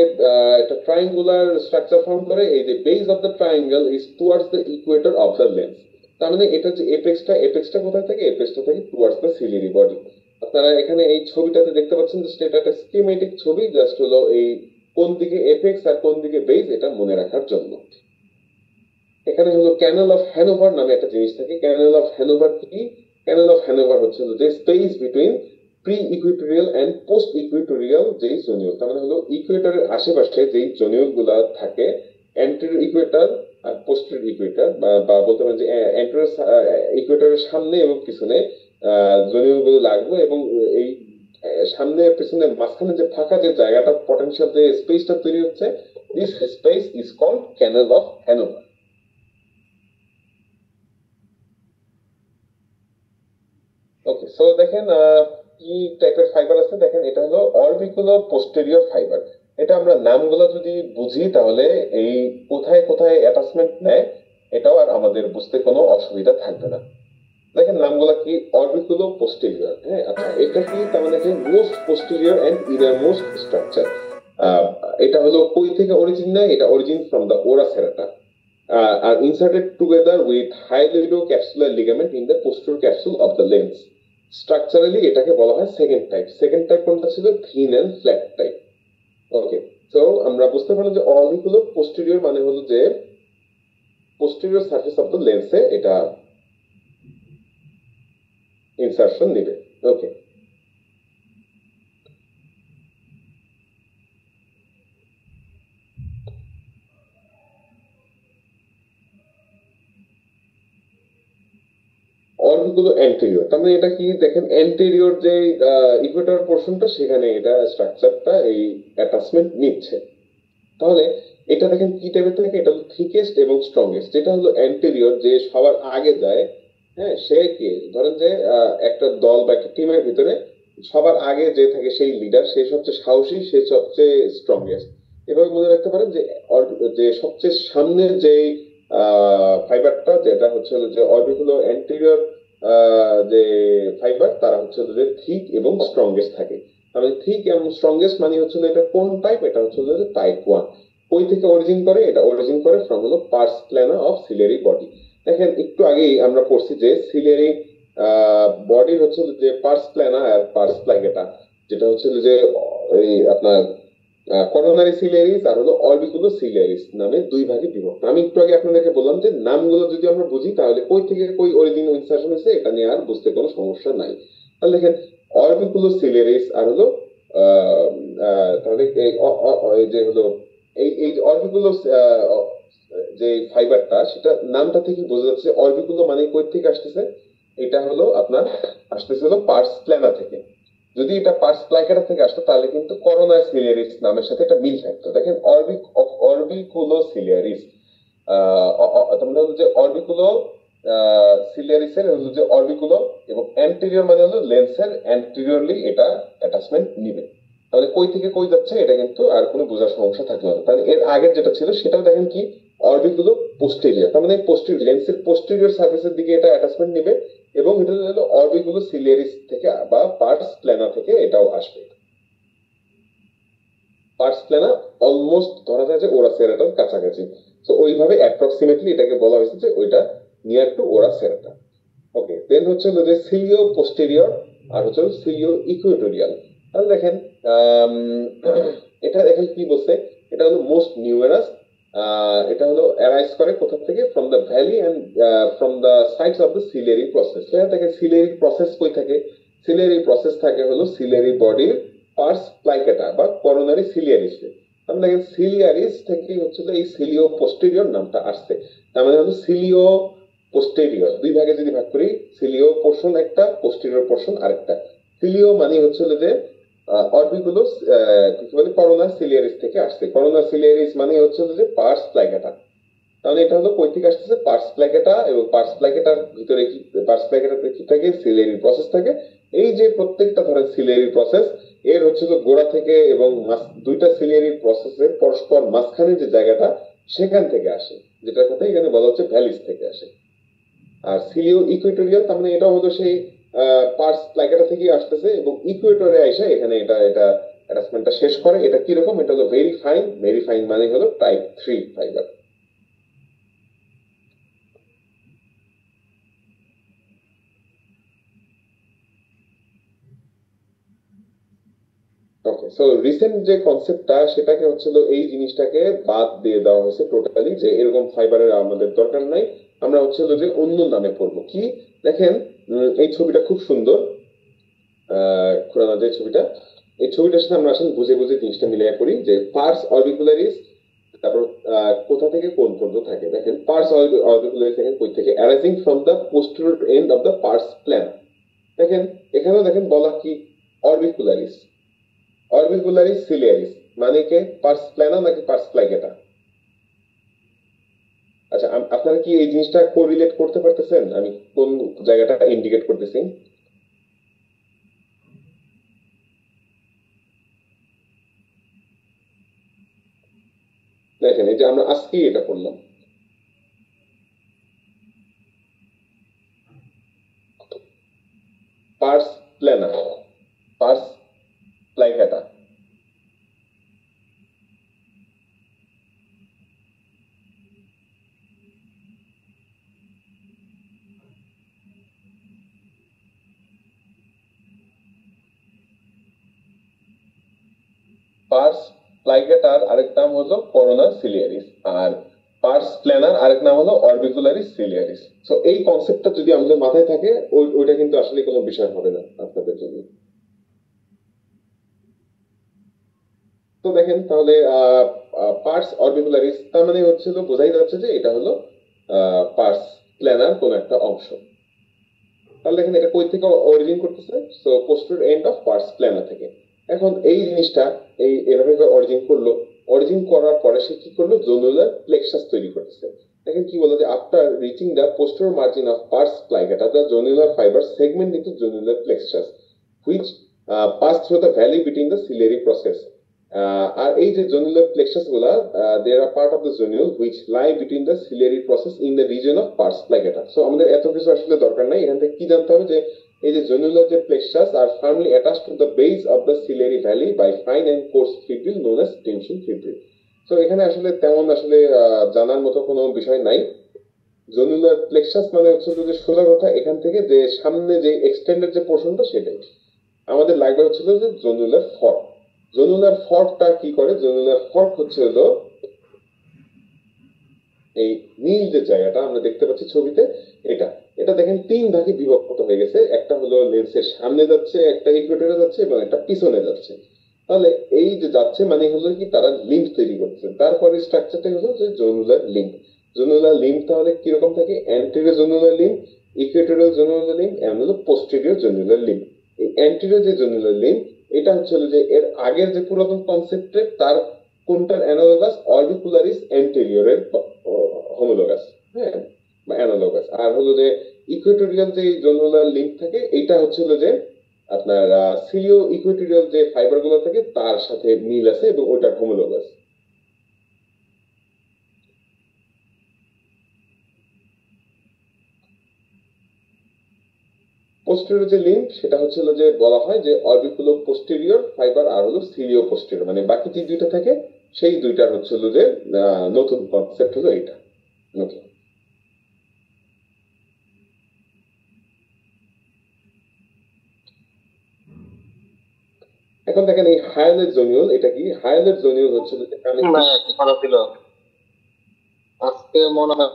Speaker 2: এটা ট্রায়াঙ্গুলার স্ট্রাকচার ফর্ম করে। এই যে base of the triangle is towards the Ecuador of the lens. তার মানে এটা যে এপেক্সটা কোথায় থাকে? এপেক্সটা থাকে টুয়ার্ডস দ্য সিলিয়ারি বডি। আপনারা এখানে এই ছবিটাতে দেখতে পাচ্ছেন যে এটা একটা স্কিমেটিক ছবি, জাস্ট হলো এই কোন দিকে এপেক্স আর কোন দিকে বেস এটা মনে রাখার জন্য। এখানে হলো ক্যানেল অফ হ্যানোভার নামে একটা জিনিস থাকে। ক্যানেল অফ হ্যানোভার কি? ক্যানেল অফ হ্যানোভার হচ্ছে যে space between pre equatorial and post equatorial যেই জোনিউল, তার মানে হলো ইকুয়েটরের আশেপাশে যেই জোনিউল গুলা থাকে, অ্যান্টেরিয়র ইকুয়েটর আর পোস্টেরিয়র ইকুয়েটর, বা বলতে পারেন যে অ্যান্টেরিয়র ইকুয়েটরের সামনে এবং পিছনে জোনিউল গুলো লাগবে, এবং এই সামনে পিছনে মাঝখানে যে ফাঁকা যে জায়গাটা, পটেনশিয়াল যে স্পেসটা তৈরি হচ্ছে, this space is called canal of Hannover. Okay, so দেখেন কি টাইপের ফাইবার আছে। দেখেন এটা হলো অরবিকুলার পোস্টেরিয়র ফাইবার। এটা আমরা নামগুলো যদি বুঝি তাহলে এই কোথায় কোথায় অ্যাটাচমেন্ট নেয় এটাও আর আমাদের বুঝতে কোনো অসুবিধা থাকবে না। দেখেন নামগুলো কি? Orbicular posterior. হ্যাঁ, আচ্ছা, এটা কি? তার মানে most posterior and inner most structure. Ah, এটা হলো কই থেকে অরিজিন নেয়, এটা origin from the ora serrata are inserted together with hyaloid capsular ligament in the posterior capsule of the lens. Structurally এটাকে বলা হয় সেকেন্ড টাইপ। সেকেন্ড টাইপ কোনটা ছিল? Thin and flat type. Okay, তো আমরা বুঝতে পারলাম যে অরবিকুলার পোস্টেরিয়র মানে হলো যে পোস্টেরিয়র সারফেস অফ দ্য লেন্সে এটা ইনসারশন নেবে। ওকে, অরবিকুলো অ্যান্টেরিয়র, তার মানে এটা কি দেখেন অ্যান্টেরিয়র যে ইকুয়েটর পোর্শনটা সেখানে এটা স্ট্রাকচারটা এই অ্যাটাচমেন্ট নিচ্ছে। তাহলে এটা দেখেন কি টাইপের থাকে, এটা হলো থিকেস্ট এবং স্ট্রংগেস্ট। যেটা হলো অ্যান্টেরিয়র যে সবার আগে যায়, হ্যাঁ সে কি ধরেন যে একটা দল বা একটা টিমের ভিতরে সবার আগে যে থাকে সেই লিডার, সে সবচেয়ে সাহসী, সে সবচেয়ে স্ট্রংগেস্ট। এভাবে মনে রাখতে পারেন যে যে সবচেয়ে সামনের যে ফাইবারটা যেটা হচ্ছে যে অরবিকুলো অ্যান্টেরিয়র যে ফাইবার, তারা হচ্ছে যে থিক এবং স্ট্রংগেস্ট থাকে। তাহলে থিক এবং স্ট্রংগেস্ট মানে হচ্ছে এটা কোন টাইপ? এটা হচ্ছে টাইপ 1। কই থেকে অরিজিন করে? এটা অরিজিন করে ফ্রম হলো পার্স প্ল্যানা অফ সিলিয়ারি বডি। দেখেন একটু আগেই আমরা পড়ছি যে সিলিয়ারি বডির হচ্ছে যে পার্স প্ল্যানা আর পার্স প্লাকেটা, যেটা হচ্ছে যে এই আপনার করোনারি সিলিয়ারিস আর হলো অরবিকুলো সিলিয়ারিস নামে দুই ভাগে বিভক্ত। আমি একটু আগে আপনাদেরকে বললাম যে নামগুলো যদি আমরা বুঝি তাহলে কই থেকে কই অরিজিন ইনসারশন হয়েছে এটা নিয়ে আর বুঝতে কোনো সমস্যা নাই। তাহলে দেখেন অরবিকুলো সিলিয়ারিস আর হলো তাহলে এই যে হলো এই অরবিকুলো যে ফাইবারটা, সেটা নামটা থেকে বোঝা যাচ্ছে অরবিকুলো মানে কই থেকে আসতেছে। এটা হলো আপনার আসতেছে হলো পার্স প্ল্যানা থেকে। যদি এটা পার্স প্লাকেটা থেকে আসতো তাহলে কিন্তু করোনা সিলিয়ারিস নামের সাথে এটা মিল থাকতো। দেখেন অরবিকুলো সিলিয়ারিস তাহলে হলো যে অরবিকুলো সিলিয়ারিসের হলো যে অরবিকুলো এবং অ্যান্টেরিয়র মানে হলো লেন্সের অ্যান্টেরিয়রলি এটা অ্যাটাচমেন্ট নিবে। তাহলে কই থেকে কই যাচ্ছে এটা কিন্তু আর কোনো বোঝার সমস্যা থাকলো না। তাহলে এর আগের যেটা ছিল সেটাও দেখেন কি অরবিকুলো পোস্টেরিয়র, তার মানে পোস্টেরিয়র লেন্সের পোস্টেরিয়র সারফেসের দিকে এটা অ্যাটাচমেন্ট নিবে এবং এটা হলো অরবিকুলো সিলিয়ারিস থেকে বা পার্স প্ল্যানা থেকে এটাও আসবে। পার্স প্ল্যানা অলমোস্ট ধরা যায় যে ওরা সেরাটার কাছাকাছি, তো ওইভাবে অ্যাপ্রক্সিমেটলি এটাকে বলা হয়েছে যে ওইটা নিয়ার টু ওরা সেরাটা। ওকে, দেন হচ্ছে যে সিলিও পোস্টেরিয়র আর হচ্ছে সিলিও ইকুয়েটোরিয়াল। তাহলে দেখেন এটা দেখেন কি বলছে, এটা হলো মোস্ট নিউমেরাস। এটা হলো অ্যারাইজ করে কোথা থেকে? From the valley and from the sides of the ciliary process. সেখান থেকে সিলিয়ারি প্রসেস কই থাকে? সিলিয়ারি প্রসেস থাকে হলো সিলিয়ারি বডির পার্স প্লাইকেটা বা করোনারি সিলিয়ারিস। তাহলে দেখেন সিলিয়ারিস থেকে হচ্ছে এই সিলিও পোস্টেরিয়র নামটা আসছে। তার মানে হলো সিলিও পোস্টেরিয়র দুই ভাগে যদি ভাগ করি, সিলিও পোর্শন একটা, পোস্টেরিয়র পোর্শন আরেকটা। সিলিও মানে হচ্ছে যে অরবিকুলো কি বলে করোনা সিলিয়ারিস থেকে আসছে। করোনা সিলিয়ারিস মানে হচ্ছে যে পার্স প্লাকেটা। তাহলে এটা হলো কই থেকে আসতেছে? পার্স প্লাকেটা, এবং পার্স প্লাকেটার ভিতরে কি পার্স প্লাকেটাতে কি থাকে? সিলিয়ারি প্রসেস থাকে। এই যে প্রত্যেকটা ধরেন সিলিয়ারি প্রসেস এর হচ্ছে যে গোড়া থেকে এবং দুইটা সিলিয়ারি প্রসেসের পরস্পর মাঝখানে যে জায়গাটা সেখান থেকে আসে, যেটা কোথায় এখানে বলা হচ্ছে ভ্যালিস থেকে আসে। আর সিলিও ইকুয়েটোরিয়াল তার মানে এটা হলো সেই পার্স প্লাকেটা থেকে আসতেছে এবং ইকুয়েটরে এসে এখানে এটা এটা অ্যাটাচমেন্টটা শেষ করে। এটা কি রকম? এটা হলো ভেরি ফাইন। ভেরি ফাইন মানে হলো টাইপ 3 ফাইবার। ওকে, সো রিসেন্ট যে কনসেপ্টটা সেটাকে হচ্ছে এই জিনিসটাকে বাদ দিয়ে দেওয়া হয়েছে টোটালি, যে এরকম ফাইবারের আমাদের দরকার নাই, আমরা হচ্ছে যে অন্য নামে পড়বো। কি দেখেন এই ছবিটা খুব সুন্দর, খুরানা যে ছবিটা, এই ছবিটার সাথে আমরা আসলে বুঝে বুঝে জিনিসটা মিলিয়ে করি যে পার্স অরবিকুলারিস তারপর কোথা থেকে কোন পর্যন্ত থাকে। দেখেন পার্স অরবিকুলারিস থেকে কই থেকে? Arising from the posterior end of the pars plana. দেখেন এখানেও দেখেন বলা কি অরবিকুলারিস। অরবিকুলারিস সিলিয়ারিস মানে কে? পার্স প্ল্যানা নাকি পার্স প্লাকেটা? আচ্ছা, আপনারা কি এই জিনিসটা কোরিলেট করতে পারতেছেন আমি কোন জায়গাটা ইন্ডিকেট করতেছি? দেখেন এই যে আমরা আজকেই এটা করলাম, পার্স প্ল্যানা, পার্স প্লাকেটা। পার্স প্লাইগেটার আরেক নাম হলো করোনা সিলিয়ারিস, আর পার্স প্ল্যানার আরেক নাম হলো অরবিকুলারিস সিলিয়ারিস। সো এই কনসেপ্টটা যদি আমাদের মাথায় থাকে ওইটা কিন্তু আসলে কোনো বিষয় হবে না আপনাদের জন্য। তো দেখেন তাহলে পার্স অরবিকুলারিস তার মানে হচ্ছিল বোঝাই যাচ্ছে যে এটা হলো পার্স প্ল্যানার কোন একটা অংশ। তাহলে দেখেন এটা কই থেকে অরিজিন করতেছে, so posterior end of pars plana থেকে। এখন এই জিনিসটা এভাবে অরিজিন করলো, অরিজিন করার পরে সে কি করলো, জোনুলার প্লেক্সাস তৈরি করতেছে। দেখেন কি বলে যে after reaching the posterior margin of pars plicata the zonular fibre segment into zonular plexus which pass through the valley between the ciliary process. আর এই যে জোনুলার প্লেক্সাস গুলা they are part of the zonule which lie between the ciliary process in the region of pars plicata. So আমাদের এত কিছু আসলে দরকার নাই, এখান থেকে কি জানতে হবে যে এই যে জোনুলার যে plexus are firmly attached to the base of the ciliary valley by fine and coarse fibril known as tension fibril. So এখানে আসলে তেমন আসলে জানার মতো কোনো বিষয় নাই। জোনুলার প্লেক্সাস মানে হচ্ছে যে সোজা কথা এখান থেকে যে সামনে যে এক্সটেন্ডেড যে পোর্শনটা সেটাই আমাদের লাগবে হচ্ছিল যে জোনুলার ফর্ক। জোনুলার ফর্কটা কি করে, জোনুলার ফর্ক হচ্ছে হলো এই নীল যে জায়গাটা আমরা দেখতে পাচ্ছি ছবিতে, এটা এটা দেখেন তিন ভাগে বিভক্ত হয়ে গেছে, একটা হলো লেন্সের সামনে যাচ্ছে, একটা ইকুয়েটরে যাচ্ছে এবং একটা পিছনে যাচ্ছে। তাহলে এই যে যাচ্ছে মানে হলো কি তারা লিম্ফ তৈরি করছে। তারপরে স্ট্রাকচারটা হলো যে জোনুলার লিম্ফ। জোনুলার লিম্ফ তাহলে কিরকম থাকে, anterior zonular lymph, equatorial zonular lymph and হলো পোস্টেরিয়র জোনুলার লিম্ফ। এই অ্যান্টেরিয়র যে জোনুলার লিম্ফ এটা হচ্ছে যে এর আগের যে পুরাতন কনসেপ্টে তার কোনটার অ্যানালোগাস, অরবিকুলারিস অ্যান্টেরিয়রের হোমোলোগাস, হ্যাঁ বা অ্যানালোগাস। আর হলো যে ইকুয়েটোরিয়াল যে জোনুলার লিম্ফ থাকে এটা হচ্ছে যে আপনার সিলিও ইকুয়েটোরিয়াল যে ফাইবার গুলো থাকে তার সাথে মিল আছে এবং ওটার হোমোলোগাস। পোস্টেরিয়র যে লিম্ফ সেটা হচ্ছে যে বলা হয় যে অরবিকুলো পোস্টেরিয়র ফাইবার আর হলো সিলিও পোস্টেরিয়র, মানে বাকি যে দুইটা থাকে সেই দুইটার হচ্ছে যে নতুন কনসেপ্ট হলো এটা। ওকে, এখন দেখেন এই হায়ালেট জোনিউল, এটা কি হায়ালেট জোনিউল হচ্ছে যে
Speaker 1: কথা ছিল আজকে মনে হয়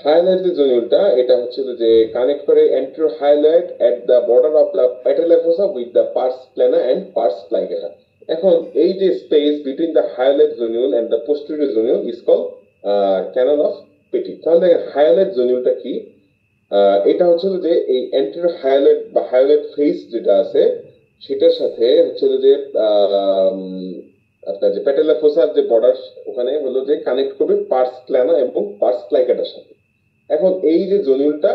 Speaker 2: হায়ালাইট যে জোনিউলটা এটা হচ্ছে যে কানেক্ট করে anterior hyaloid at the border of the patellar fossa with the pars plana and pars plicata. এখন এই যে space between the hyaloid zonule and the posterior zonule is called canal of Petit. তাহলে hyaloid জোনিউলটা কি, এটা হচ্ছে যে এই anterior হায়ালাইট বা হায়ালাইট ফেস যেটা আছে সেটার সাথে হচ্ছে যে আপনার যে প্যাটেলার ফোসার যে বর্ডার ওখানে হলো যে কানেক্ট করবে পার্স প্ল্যানা এবং পার্স প্লাইগেটার সাথে। এখন এই যে জোনিউলটা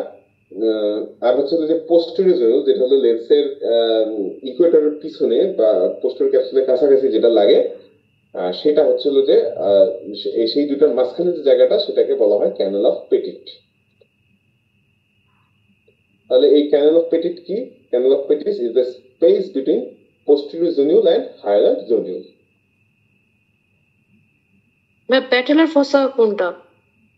Speaker 2: আর হচ্ছে যে পোস্টেরিয়র জোনিউল যেটা হলো লেন্সের ইকুয়েটরের পিছনে বা পোস্টেরিয়র ক্যাপসুলের কাছাকাছি যেটা লাগে সেটা হচ্ছে যে সেই দুটার মাঝখানে যে জায়গাটা সেটাকে বলা হয় ক্যানেল অফ পেটিট। তাহলে এই ক্যানেল অফ পেটিট কি, canal of Petit is the space between posterior zonule and hyaloid zonule.
Speaker 5: Patellar fossa কোনটা?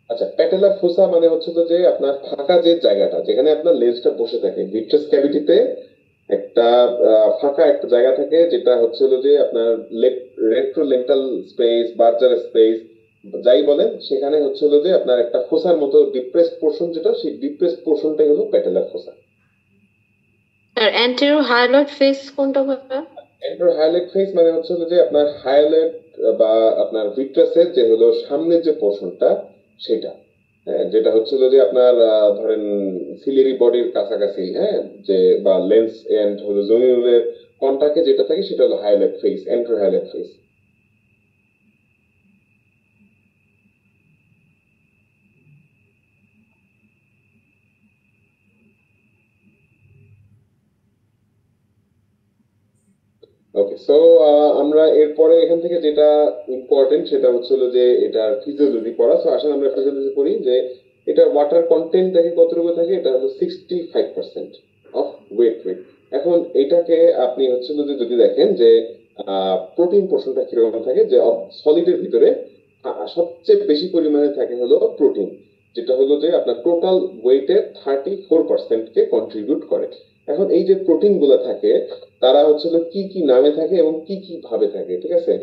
Speaker 2: আচ্ছা, প্যাটেলার ফোসা মানে হচ্ছে যে আপনার ফাঁকা যে জায়গাটা যেখানে আপনার লেন্সটা বসে থাকে, ভিট্রাস ক্যাভিটিতে একটা ফাঁকা একটা জায়গা থাকে যেটা হচ্ছে যে আপনার রেট্রোলেন্টাল স্পেস, বার্জার স্পেস যাই বলেন, সেখানে হচ্ছে যে আপনার একটা ফোসার মতো ডিপ্রেসড পোরশন যেটা, সেই ডিপ্রেসড পোরশনটাই হলো প্যাটেলার ফোসা।
Speaker 5: আর অ্যান্টেরিয়র হায়ালাইট ফেস কোনটা হবে?
Speaker 2: অ্যান্টেরিয়র হায়ালাইট ফেস মানে হচ্ছে যে আপনার হায়ালাইট বা আপনার ভিট্রাসের যে হলো সামনের যে পোরশনটা সেটা, যেটা হচ্ছে যে আপনার ধরেন সিলিয়ারি বডির কাছাকাছি, হ্যাঁ যে বা লেন্স এন্ড হলো জোনিউলের কন্টাক্টে যেটা থাকে সেটা হলো হায়ালাইট ফেস, অ্যান্টেরিয়র হায়ালাইট ফেস। ওকে, সো আমরা এরপরে এখান থেকে যেটা ইম্পর্টেন্ট সেটা হচ্ছে যে এটার ফিজিওলজি পড়া। সো আসলে আমরা ফিজিওলজি পড়ি যে এটা ওয়াটার কন্টেন্ট দেখে কতটুকু থাকে, এটা হলো 65% অফ ওয়েট। এখন এটাকে আপনি হচ্ছে যদি দেখেন যে প্রোটিন পোর্শনটা কিরকম থাকে, যে সলিডের ভিতরে সবচেয়ে বেশি পরিমাণে থাকে হলো প্রোটিন, যেটা হলো যে আপনার টোটাল ওয়েটের 34% কে কন্ট্রিবিউট করে। এখন এই যে প্রোটিন গুলো থাকে তারা হচ্ছিল কি কি নামে থাকে এবং কি কি ভাবে থাকে, ঠিক আছে?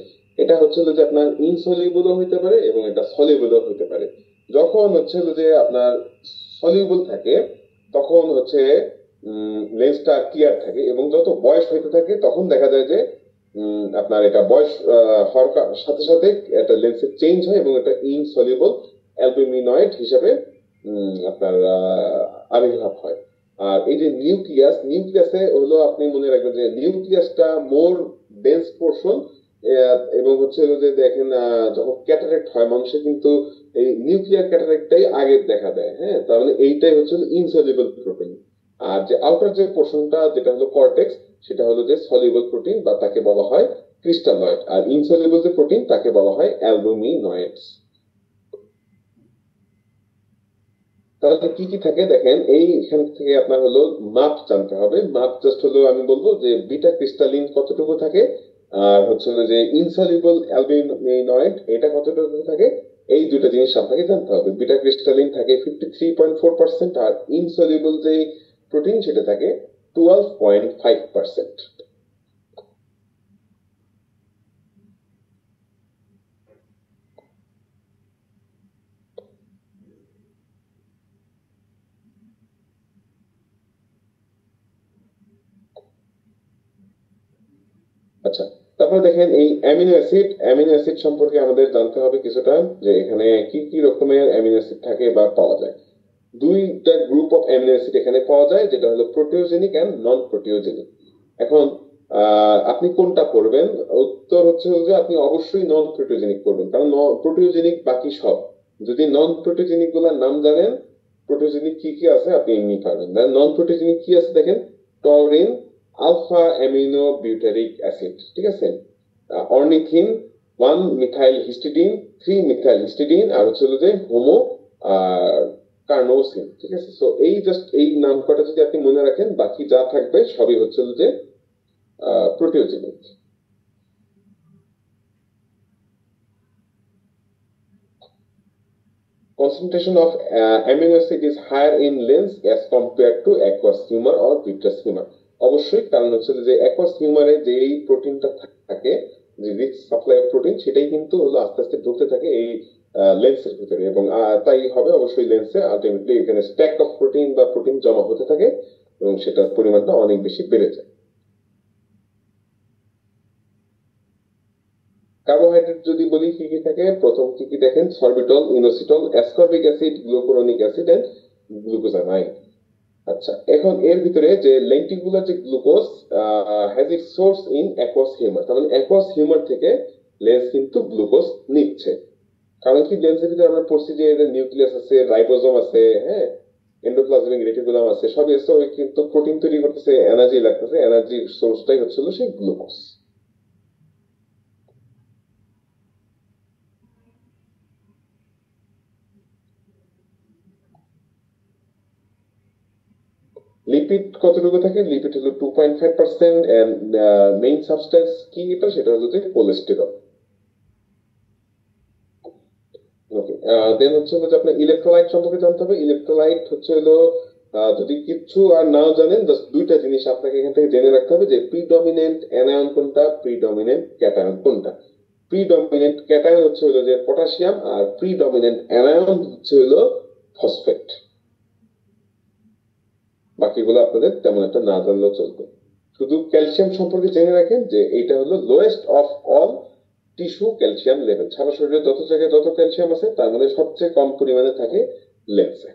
Speaker 2: এটা হচ্ছিল যে আপনার ইনসলিউবল হইতে পারে এবং এটা সলিউবল হইতে পারে। যখন হচ্ছিল যে আপনার সলিউবল থাকে তখন হচ্ছে লেন্সটা ক্লিয়ার থাকে, এবং যত বয়স হইতে থাকে তখন দেখা যায় যে আপনার এটা বয়স হওয়ার সাথে সাথে একটা লেন্সের চেঞ্জ হয় এবং এটা ইনসলিউবল অ্যালবুমিনয়েড হিসাবে আপনার আবির্ভাব হয়। আর এই যে নিউক্লিয়াসে হলো আপনি মনে রাখবেন যে নিউক্লিয়াসটা মোর ডেন্স পোর্শন, এবং হচ্ছে যে দেখেন যখন ক্যাটারেক্ট হয় মানুষের কিন্তু এই নিউক্লিয়ার ক্যাটারেক্টটাই আগে দেখা দেয়। হ্যাঁ, তার মানে এইটাই হচ্ছে ইনসলিউবল প্রোটিন। আর যে আউটার যে পোর্শনটা যেটা হলো কর্টেক্স, সেটা হলো যে সলিউবল প্রোটিন বা তাকে বলা হয় ক্রিস্টালয়েড, আর ইনসলিউবল যে প্রোটিন তাকে বলা হয় অ্যালবুমিনয়েডস। তাহলে কি কি থাকে দেখেন, এইখান থেকে আপনার হলো মাপ জানতে হবে। মাপ জাস্ট হলো আমি বলবো যে বিটা ক্রিস্টালিন কতটুকু থাকে, আর হচ্ছে যে ইনসলিউবল অ্যালবুমিনয়েড এটা কতটুকু থাকে, এই দুটো জিনিস আপনাকে জানতে হবে। বিটা ক্রিস্টালিন থাকে 53.4%, আর ইনসলিউবল যে প্রোটিন সেটা থাকে 12.5%। আচ্ছা, তারপরে দেখেন এই অ্যামিনো অ্যাসিড সম্পর্কে আমাদের জানতে হবে কিছুটা, যে এখানে কি কি রকমের অ্যামিনো অ্যাসিড থাকে বা পাওয়া যায়। দুইটা গ্রুপ অফ অ্যামিনো অ্যাসিড এখানে পাওয়া যায়, যেটা হলো প্রোটিওজেনিক এন্ড নন প্রোটিওজেনিক। এখন আপনি কোনটা পড়বেন? উত্তর হচ্ছে যে আপনি অবশ্যই নন প্রোটিওজেনিক পড়বেন, কারণ প্রোটিওজেনিক বাকি সব। যদি নন প্রোটিওজেনিক গুলার নাম জানেন, প্রোটিওজেনিক কি কি আছে আপনি এমনি পারবেন। নন প্রোটিওজেনিক কি আছে দেখেন, taurine, alpha amino butyric acid, ঠিক আছে, ornithine, 1 methyl histidine, 3 methyl histidine, আর হচ্ছে যে হোমো কার্নোসিন, ঠিক আছে। সো এই জাস্ট এই নাম কটা যদি আপনি মনে রাখেন, বাকি যা থাকবে সবই হচ্ছে যে প্রোটিওজেনিক। Concentration of amino acid is higher in lens as compared to aqueous humor or vitreous humor. অবশ্যই, কারণ হচ্ছে যে aqueous humor এ যেই প্রোটিনটা থাকে, যে রিচ সাপ্লাই অফ প্রোটিন, সেটাই কিন্তু হলো আস্তে আস্তে ঢুকতে থাকে এই লেন্সের ভিতরে, এবং তাই হবে অবশ্যই লেন্সে আলটিমেটলি এখানে স্ট্যাক অফ প্রোটিন বা প্রোটিন জমা হতে থাকে এবং সেটার পরিমাণটা অনেক বেশি বেড়ে যায়। কার্বোহাইড্রেট যদি বলি কি কি থাকে, প্রথম কি কি দেখেন, sorbitol, inositol, ascorbic acid, glucuronic acid and glucosamine. আচ্ছা, এখন এর ভিতরে যে লেন্টিকুলার যে glucose has it source in aqueous humour, তার মানে অ্যাকোয়াস হিউমার থেকে লেন্স কিন্তু গ্লুকোজ নিচ্ছে। কারণ কি, লেন্সের ভিতরে আমরা পড়ছি যে এর নিউক্লিয়াস আছে, রাইবোজোম আছে, হ্যাঁ, এন্ডোপ্লাজমিক রেটিকুলাম আছে, সবই আছে, কিন্তু প্রোটিন তৈরি করতেছে, এনার্জি লাগতেছে, এনার্জির সোর্সটাই হচ্ছিল সেই গ্লুকোজ। লিপিড কতটুকু থাকে? লিপিড হলো 2.5%, এন্ড মেইন সাবস্টেন্স কি এটা, সেটা হলো যে কোলেস্টেরল। ওকে, দেন হচ্ছে যে আপনার ইলেকট্রোলাইট সম্পর্কে জানতে হবে। ইলেকট্রোলাইট হচ্ছে হলো যদি কিছু আর নাও জানেন, জাস্ট দুইটা জিনিস আপনাকে এখান থেকে জেনে রাখতে হবে, যে প্রিডমিনেন্ট অ্যানায়ন কোনটা, প্রিডমিনেন্ট ক্যাটায়ন কোনটা। প্রিডমিনেন্ট ক্যাটায়ন হচ্ছে হলো যে পটাশিয়াম, আর প্রিডমিনেন্ট অ্যানায়ন হচ্ছে হলো ফসফেট। বাকিগুলো আপনাদের তেমন একটা না জানলেও চলবে। শুধু ক্যালসিয়াম সম্পর্কে জেনে রাখেন যে এটা হলো lowest of all tissue calcium level. সারা শরীরে যত জায়গায় যত ক্যালসিয়াম আছে তার মধ্যে সবচেয়ে কম পরিমাণে থাকে লেন্সে।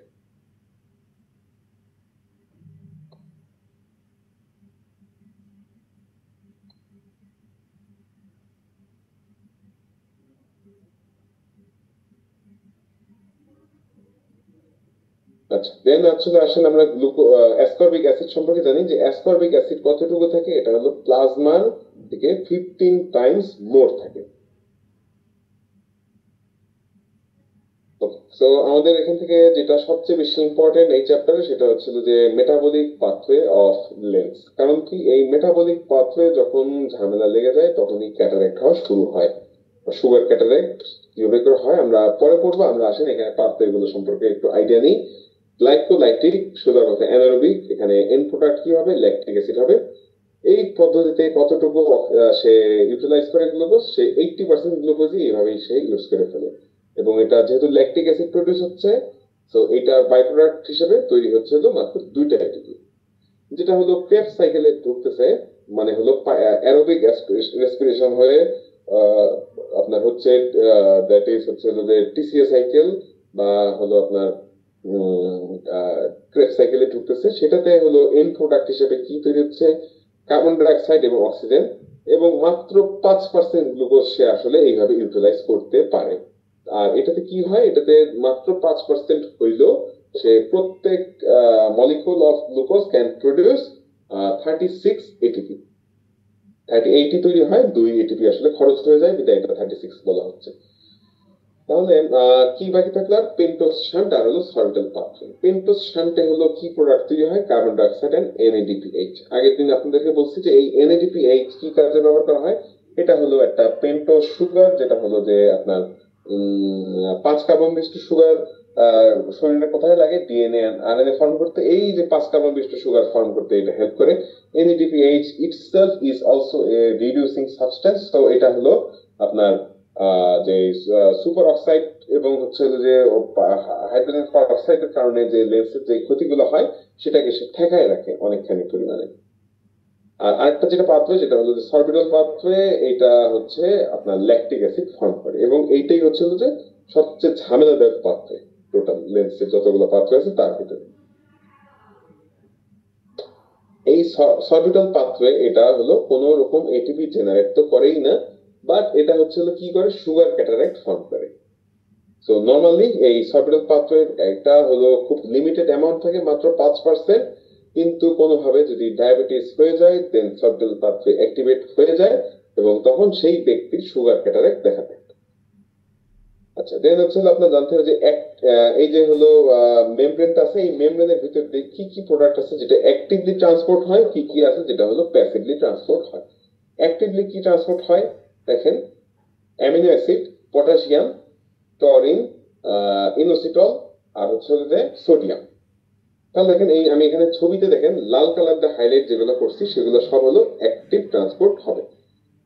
Speaker 2: আচ্ছা, দেন আসেন আমরা অ্যাসকর্বিক অ্যাসিড সম্পর্কে জানি, যে অ্যাসকর্বিক অ্যাসিড কতটুকু থাকে, এটা হলো প্লাজমার থেকে 15 টাইমস মোর থাকে। সো আমাদের এখান থেকে যেটা সবচেয়ে বেশি ইম্পর্টেন্ট এই চ্যাপ্টারে, সেটা হচ্ছিল যে মেটাবলিক পাথওয়ে অফ লেন্স। কারণ কি, এই মেটাবলিক পাথওয়ে যখন ঝামেলা লেগে যায় তখনই ক্যাটারেক্ট হওয়া শুরু হয়। সুগার ক্যাটারেক্ট কিভাবে করে হয় আমরা পরে পড়বো। আমরা আসেন এখানে পাথওয়ে গুলো সম্পর্কে একটু আইডিয়া নেই। গ্লাইকোলাইটিক সুগার হচ্ছে অ্যানারোবিক, এখানে এন্ড প্রোডাক্ট কি হবে, ল্যাকটিক অ্যাসিড হবে। এই পদ্ধতিতে কতটুকু সে ইউটিলাইজ করে গ্লুকোজ, সে 80% গ্লুকোজই এইভাবেই সে ইউজ করে ফেলে। এবং এটা যেহেতু ল্যাকটিক অ্যাসিড প্রডিউস হচ্ছে, সো এটার বাই প্রোডাক্ট হিসেবে তৈরি হচ্ছে হলো মাত্র 2টা এটিপি, যেটা হলো ক্রেবস সাইকেলে ঢুকতেছে, মানে হলো অ্যারোবিক রেসপিরেশন হয়ে আপনার হচ্ছে দ্যাট ইজ হচ্ছে হলো যে টিসিএ সাইকেল বা হলো আপনার ক্রেবস সাইকেলে ঢুকতেছে। সেটাতে হলো এন্ড প্রোডাক্ট হিসেবে কি তৈরি হচ্ছে, কার্বন ডাই অক্সাইড এবং অক্সিজেন, এবং মাত্র 5% গ্লুকোজ সে আসলে এইভাবে ইউটিলাইজ করতে পারে। আর এটাতে কি হয়, এটাতে মাত্র 5% হইলেও সে প্রত্যেক molecule of glucose can produce 36 ATP. 38 তৈরি হয়, 2 এটিপি আসলে খরচ হয়ে যায়, বিধায় এটা 36 বলা হচ্ছে। তাহলে কি বাকি থাকলো, পেন্টোজ শান্ট আর হলো সর্বিটাল পাথওয়ে। পেন্টোজ শান্টে হলো কি প্রোডাক্ট তৈরি হয়, carbon die oxide and NADPH। আগের দিন আপনাদেরকে বলছি যে এই NADPH কি কাজে ব্যবহার করা হয়, এটা হলো একটা পেন্টোজ সুগার, যেটা হলো যে আপনার 5 কার্বন বিশিষ্ট সুগার শরীরে কোথায় লাগে, ডিএনএ আরএনএ ফর্ম করতে। এই যে 5 কার্বন বিশিষ্ট সুগার ফর্ম করতে এটা হেল্প করে। NADPH itself is also a reducing substance. তো এটা হলো আপনার যে সুপার অক্সাইড এবং হচ্ছে যে হাইড্রোজেন পারঅক্সাইডের কারণে যে লেন্সের যে ক্ষতিগুলো হয় সেটাকে সে ঠেকায় রাখে অনেকখানি পরিমাণে। আর আরেকটা যেটা পাথওয়ে, যেটা হলো যে সর্বিটাল পাথওয়ে, এটা হচ্ছে আপনার ল্যাকটিক অ্যাসিড ফর্ম করে, এবং এইটাই হচ্ছে যে সবচেয়ে ঝামেলাদায়ক পাথওয়ে টোটাল লেন্সের যতগুলো পাথওয়ে আছে তার ভিতরে। এই সর্বিটাল পাথওয়ে এটা হলো কোন রকম এটিপি জেনারেট তো করেই না, বাট এটা হচ্ছে কি করে, সুগার ক্যাটারাক্ট ফর্ম করে। সো নরমালি এই সর্বিটাল পাথওয়ে একটা হলো খুব লিমিটেড অ্যামাউন্ট থাকে, মাত্র 5%, কিন্তু কোনোভাবে যদি ডায়াবেটিস হয়ে যায় দেন সর্বিটাল পাথওয়ে অ্যাক্টিভেট হয়ে যায় এবং তখন সেই ব্যক্তির সুগার ক্যাটারাক্ট দেখা দেয়। আচ্ছা, দেন হচ্ছে আপনার জানতে হবে যে এই যে হলো মেমব্রেনটা আছে, এই মেমব্রেনের ভিতর দিয়ে কি কি প্রোডাক্ট আছে যেটা অ্যাক্টিভলি ট্রান্সপোর্ট হয়, কি কি আছে যেটা হলো প্যাসিভলি ট্রান্সপোর্ট হয়। অ্যাক্টিভলি কি ট্রান্সপোর্ট হয় দেখেন, অ্যামিনো অ্যাসিড, পটাশিয়াম, টরিন, ইনোসিটল আর হচ্ছে যে সোডিয়াম। তাহলে দেখেন এই আমি এখানে ছবিতে দেখেন লাল কালার দিয়ে হাইলাইট যেগুলো করছি সেগুলো সব হলো অ্যাক্টিভ ট্রান্সপোর্ট হবে।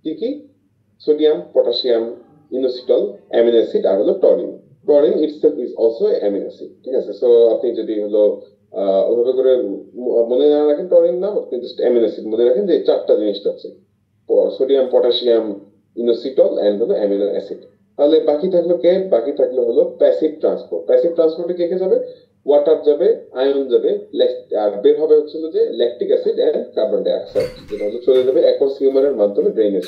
Speaker 2: কি কি, sodium, potassium, inositol, amino acid আর হলো taurine. Taurine itself is also amino acid. ঠিক আছে, সো আপনি যদি হলো ওইভাবে করে মনে না রাখেন টরিন নাম, আপনি জাস্ট অ্যামিনো অ্যাসিড মনে রাখেন যে 4টা জিনিসটা আছে, সোডিয়াম, পটাশিয়াম, ইনোসিটল এন্ড হলো অ্যামিনো অ্যাসিড। তাহলে বাকি থাকলো কে, বাকি থাকলো হলো প্যাসিভ ট্রান্সপোর্ট। প্যাসিভ ট্রান্সপোর্টে কে কে যাবে, ওয়াটার যাবে, আয়ন যাবে, আর বের হবে হচ্ছে যে lactic acid and carbon die অক্সাইড, যেটা হলো চলে যাবে অ্যাকোয়াস হিউমারের মাধ্যমে ড্রেনেজ।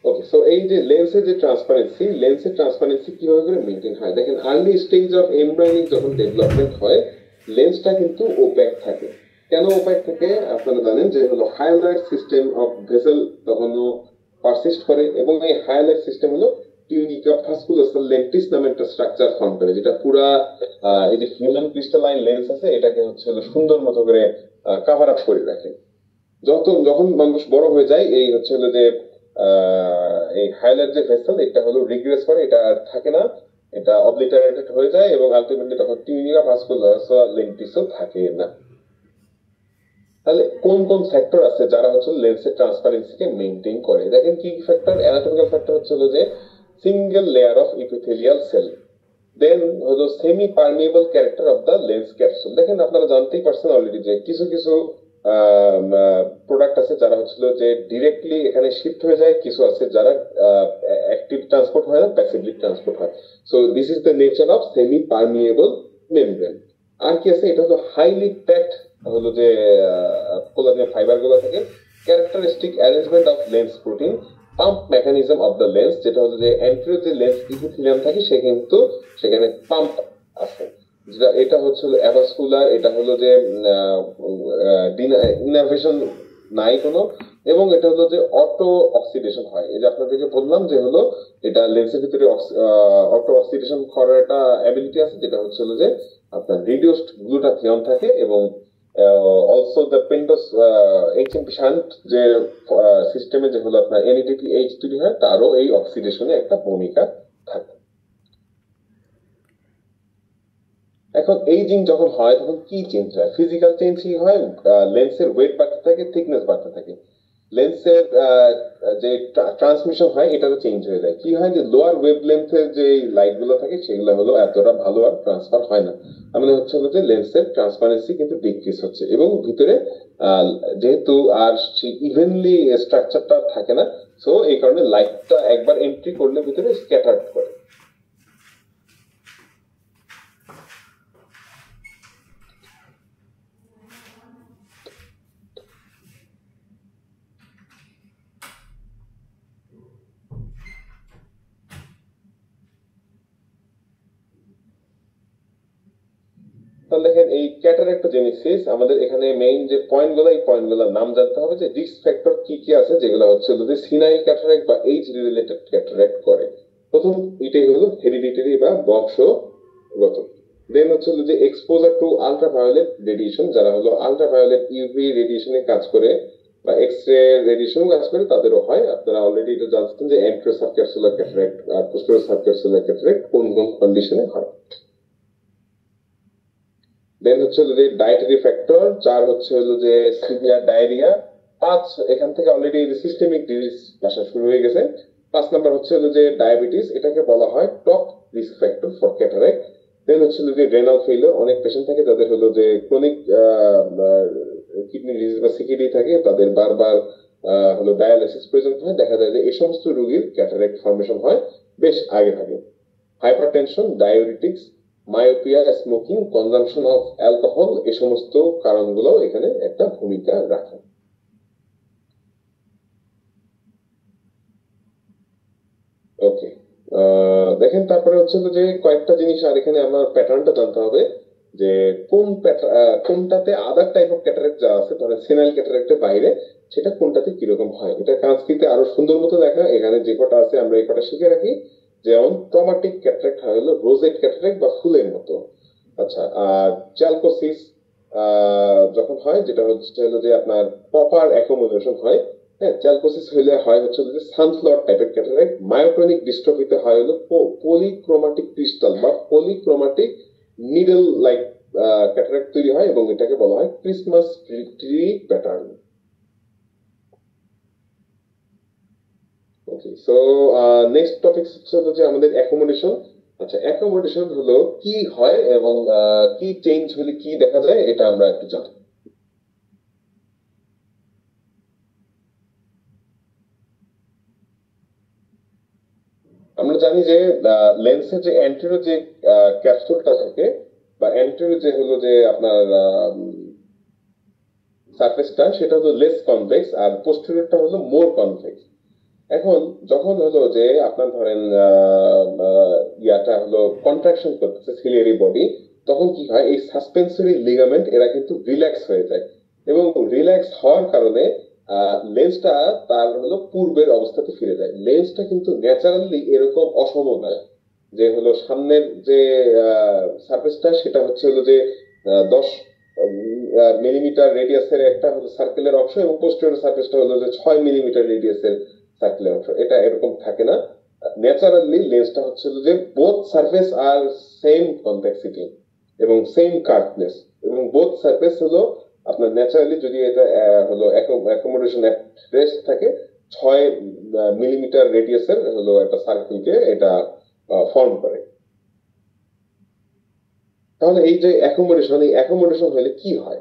Speaker 2: ওকে, সো এই যে লেন্সের যে ট্রান্সপারেন্সি, লেন্সের ট্রান্সপারেন্সি কিভাবে করে মেইনটেইন হয় দেখেন, আর্লি স্টেজ অফ এমব্রায়োনিক যখন ডেভেলপমেন্ট হয় লেন্সটা কিন্তু ওপ্যাক থাকে। কেন ওপ্যাক থাকে আপনারা জানেন যে হলো হাইলাইট সিস্টেম অফ ভেসেল তখনও পারসিস্ট করে, এবং এই হাইলাইট সিস্টেম হলো টিউনিকা ভাস্কুলার লেন্টিস নামে একটা স্ট্রাকচার ফর্ম করে, যেটা পুরা এই যে হিউম্যান ক্রিস্টালাইন লেন্স আছে এটাকে হচ্ছে সুন্দর মতো করে কভার আপ করে রাখে। যখন মানুষ বড় হয়ে যায় এই হচ্ছে যে এই হাইলাইট যে ভেসেল এটা হলো রিগ্রেস করে, এটা আর থাকে না, এটা অবলিটারেটেড হয়ে যায় এবং আলটিমেটলি তখন টিউনিকা ভাস্কুলার লেন্টিসও থাকে না। তাহলে কোন কোন ফ্যাক্টর আছে যারা হচ্ছে লেন্সের ট্রান্সপারেন্সিকে মেইনটেইন করে, দেখেন কি ফ্যাক্টর। অ্যানাটমিক্যাল ফ্যাক্টর হচ্ছে যে single layer of epithelial cell, then হলো semi permeable character of the lens capsule. দেখেন আপনারা জানতেই পারছেন অলরেডি যে কিছু কিছু প্রোডাক্ট আছে যারা হচ্ছিল যে ডিরেক্টলি এখানে শিফট হয়ে যায়, কিছু আছে যারা অ্যাক্টিভ ট্রান্সপোর্ট হয় না, প্যাসিভলি ট্রান্সপোর্ট হয়। So this is the nature of semi permeable membrane. আর কি আছে, এটা হলো হাইলি প্যাকড হলো যে কোলাজেন ফাইবার গুলো থাকে, characteristic arrangement of lens protein, pump mechanism of the lens, যেটা হলো যে অ্যান্টেরিয়র যে লেন্স ইপিথেলিয়াম থাকে সে কিন্তু সেখানে পাম্প আছে, যেটা এটা হচ্ছে অ্যাভাসকুলার, এটা হলো যে ইনারভেশন নাই কোনো, এবং এটা হলো যে অটো অক্সিডেশন হয়। এই যে আপনাদেরকে বললাম যে হলো এটা লেন্সের ভিতরে অটো অক্সিডেশন করার একটা অ্যাবিলিটি আছে, যেটা হচ্ছে যে আপনার রিডিউসড গ্লুটাথিয়ন থাকে এবং also the pentose HMP shunt যে সিস্টেমে যে হলো আপনার এনএডিপি এইচ তৈরি হয় তারও এই অক্সিডেশনে একটা ভূমিকা থাকে। এখন এইজিং যখন হয় তখন কি চেঞ্জ হয়? ফিজিক্যাল চেঞ্জই হয়, লেন্সের ওয়েট বাড়তে থাকে, থিকনেস বাড়তে থাকে, লেন্সের যে ট্রান্সমিশন হয় এটারও চেঞ্জ হয়ে যায়। কি হয় যে লোয়ার ওয়েভ লেন্থের যে লাইট গুলো থাকে সেগুলো হলো এতটা ভালো আর ট্রান্সফার হয় না, মানে হচ্ছে হলো যে লেন্সের ট্রান্সপারেন্সি কিন্তু ডিক্রিজ হচ্ছে এবং ভিতরে যেহেতু আর ইভেনলি স্ট্রাকচারটা থাকে না, সো এই কারণে লাইটটা একবার এন্ট্রি করলে ভিতরে স্ক্যাটার করে। তাহলে দেখেন এই ক্যাটারেক্টোজেনেসিস আমাদের এখানে মেইন যে পয়েন্টগুলো, এই পয়েন্টগুলোর নাম জানতে হবে যে রিস্ক ফ্যাক্টর কি কি আছে যেগুলো হচ্ছে যদি সিনাইল ক্যাটারেক্ট বা এইজ রিলেটেড ক্যাটারেক্ট করে। প্রথম এটাই হলো হেরিডিটারি বা বংশগত। দেন হচ্ছে যে এক্সপোজার টু আল্ট্রাভায়োলেট রেডিয়েশন, যারা হলো আল্ট্রাভায়োলেট ইউভি রেডিয়েশনে কাজ করে বা এক্স রে রেডিয়েশনে কাজ করে তাদেরও হয়। আপনারা অলরেডি এটা জানতেন যে অ্যান্টেরো সাবক্যাপসুলার ক্যাটারেক্ট আর পোস্টেরিয়র সাবক্যাপসুলার ক্যাটারেক্ট কোন কোন কন্ডিশনে হয়। দেন হচ্ছে যে ডায়েটারি ফ্যাক্টর, 4 হচ্ছে হলো যে সিভিয়ার ডায়রিয়া, 5 এখান থেকে অলরেডি সিস্টেমিক ডিজিজ আসা শুরু হয়ে গেছে। 5 নাম্বার হচ্ছে হলো যে ডায়াবেটিস, এটাকে বলা হয় top risk factor for cataract. Then হচ্ছে যে রেনাল ফেইলিওর, অনেক পেশেন্ট থাকে যাদের হলো যে ক্রনিক কিডনি ডিজিজ বা সিকিডি থাকে, তাদের বারবার হলো ডায়ালিসিস প্রয়োজন হয়। দেখা যায় যে এই সমস্ত রোগীর ক্যাটারাক্ট ফর্মেশন হয় বেশ আগে ভাগে। Hypertension, diabetics, myopia, smoking, consumption of alcohol, এই সমস্ত কারণগুলো এখানে একটা ভূমিকা রাখে। ওকে, দেখেন তারপরে হচ্ছে যে কয়েকটা জিনিস আর এখানে আমার প্যাটার্নটা জানতে হবে যে কোনটাতে আদার টাইপ অফ ক্যাটারাক্ট যা আছে, ধরেন সিনাইল ক্যাটারাক্টের বাইরে সেটা কোনটাতে কিরকম হয়, এটা ট্রান্সক্রিপ্টে আরো সুন্দর মতো দেখা। এখানে যে কটা আছে আমরা এই কটা শিখে রাখি। যেমন ট্রমাটিক ক্যাটারাক্ট হয় হলো রোজেট ক্যাটারাক্ট বা ফুলের মতো। আচ্ছা, আর চ্যালকোসিস যখন হয় যেটা হচ্ছে হলো যে আপনার প্রপার অ্যাকোমোডেশন হয়। হ্যাঁ, চ্যালকোসিস হইলে হয় হচ্ছে যে সানফ্লাওয়ার টাইপের ক্যাটারাক্ট। মায়োটনিক ডিস্ট্রফিতে হয় হলো পলিক্রোমাটিক ক্রিস্টাল বা পলিক্রোমাটিক নিডল লাইক ক্যাটারাক্ট তৈরি হয় এবং এটাকে বলা হয় ক্রিসমাস ট্রি প্যাটার্ন। ওকে, সো নেক্সট টপিক হচ্ছে যে আমাদের অ্যাকোমোডেশন। আচ্ছা, অ্যাকোমোডেশন হলো কি হয় এবং কি চেঞ্জ হলে কি দেখা যায় এটা আমরা একটু জানি। আমরা জানি যে লেন্সের যে অ্যান্টেরিয়র যে ক্যাপসুলটা থাকে বা অ্যান্টেরিয়র যে হলো যে আপনার সারফেসটা সেটা হলো লেস কনভেক্স আর পোস্টেরিয়রটা হলো মোর কনভেক্স। এখন যখন হলো যে আপনার ধরেন ইয়াটা হলো কন্ট্রাকশন করতেছে সিলিয়ারি বডি, তখন কি হয় এই সাসপেন্সরি লিগামেন্ট এরা কিন্তু রিল্যাক্স হয়ে যায় এবং রিল্যাক্স হওয়ার কারণে লেন্সটা তার হলো পূর্বের অবস্থাতে ফিরে যায়। লেন্সটা কিন্তু ন্যাচারালি এরকম অসম নয় যে হলো সামনের যে সারফেসটা সেটা হচ্ছে হলো যে 10 মিলিমিটার রেডিয়াসের একটা হলো সার্কেলের অংশ এবং পোস্টেরিয়র সারফেসটা হলো যে 6 মিলিমিটার রেডিয়াসের সার্কেলের অংশ। এটা এরকম থাকে না। ন্যাচারালি লেন্সটা হচ্ছে যে বোথ সারফেস আর সেম কনভেক্সিটি এবং সেম কার্ভনেস এবং বোথ সারফেস হলো আপনার ন্যাচারালি যদি এটা হলো অ্যাকোমোডেশন রেস্ট থাকে 6 মিলিমিটার রেডিয়াসের হলো একটা সার্কেলকে এটা ফর্ম করে। তাহলে এই যে অ্যাকোমোডেশন, এই অ্যাকোমোডেশন হলে কি হয়?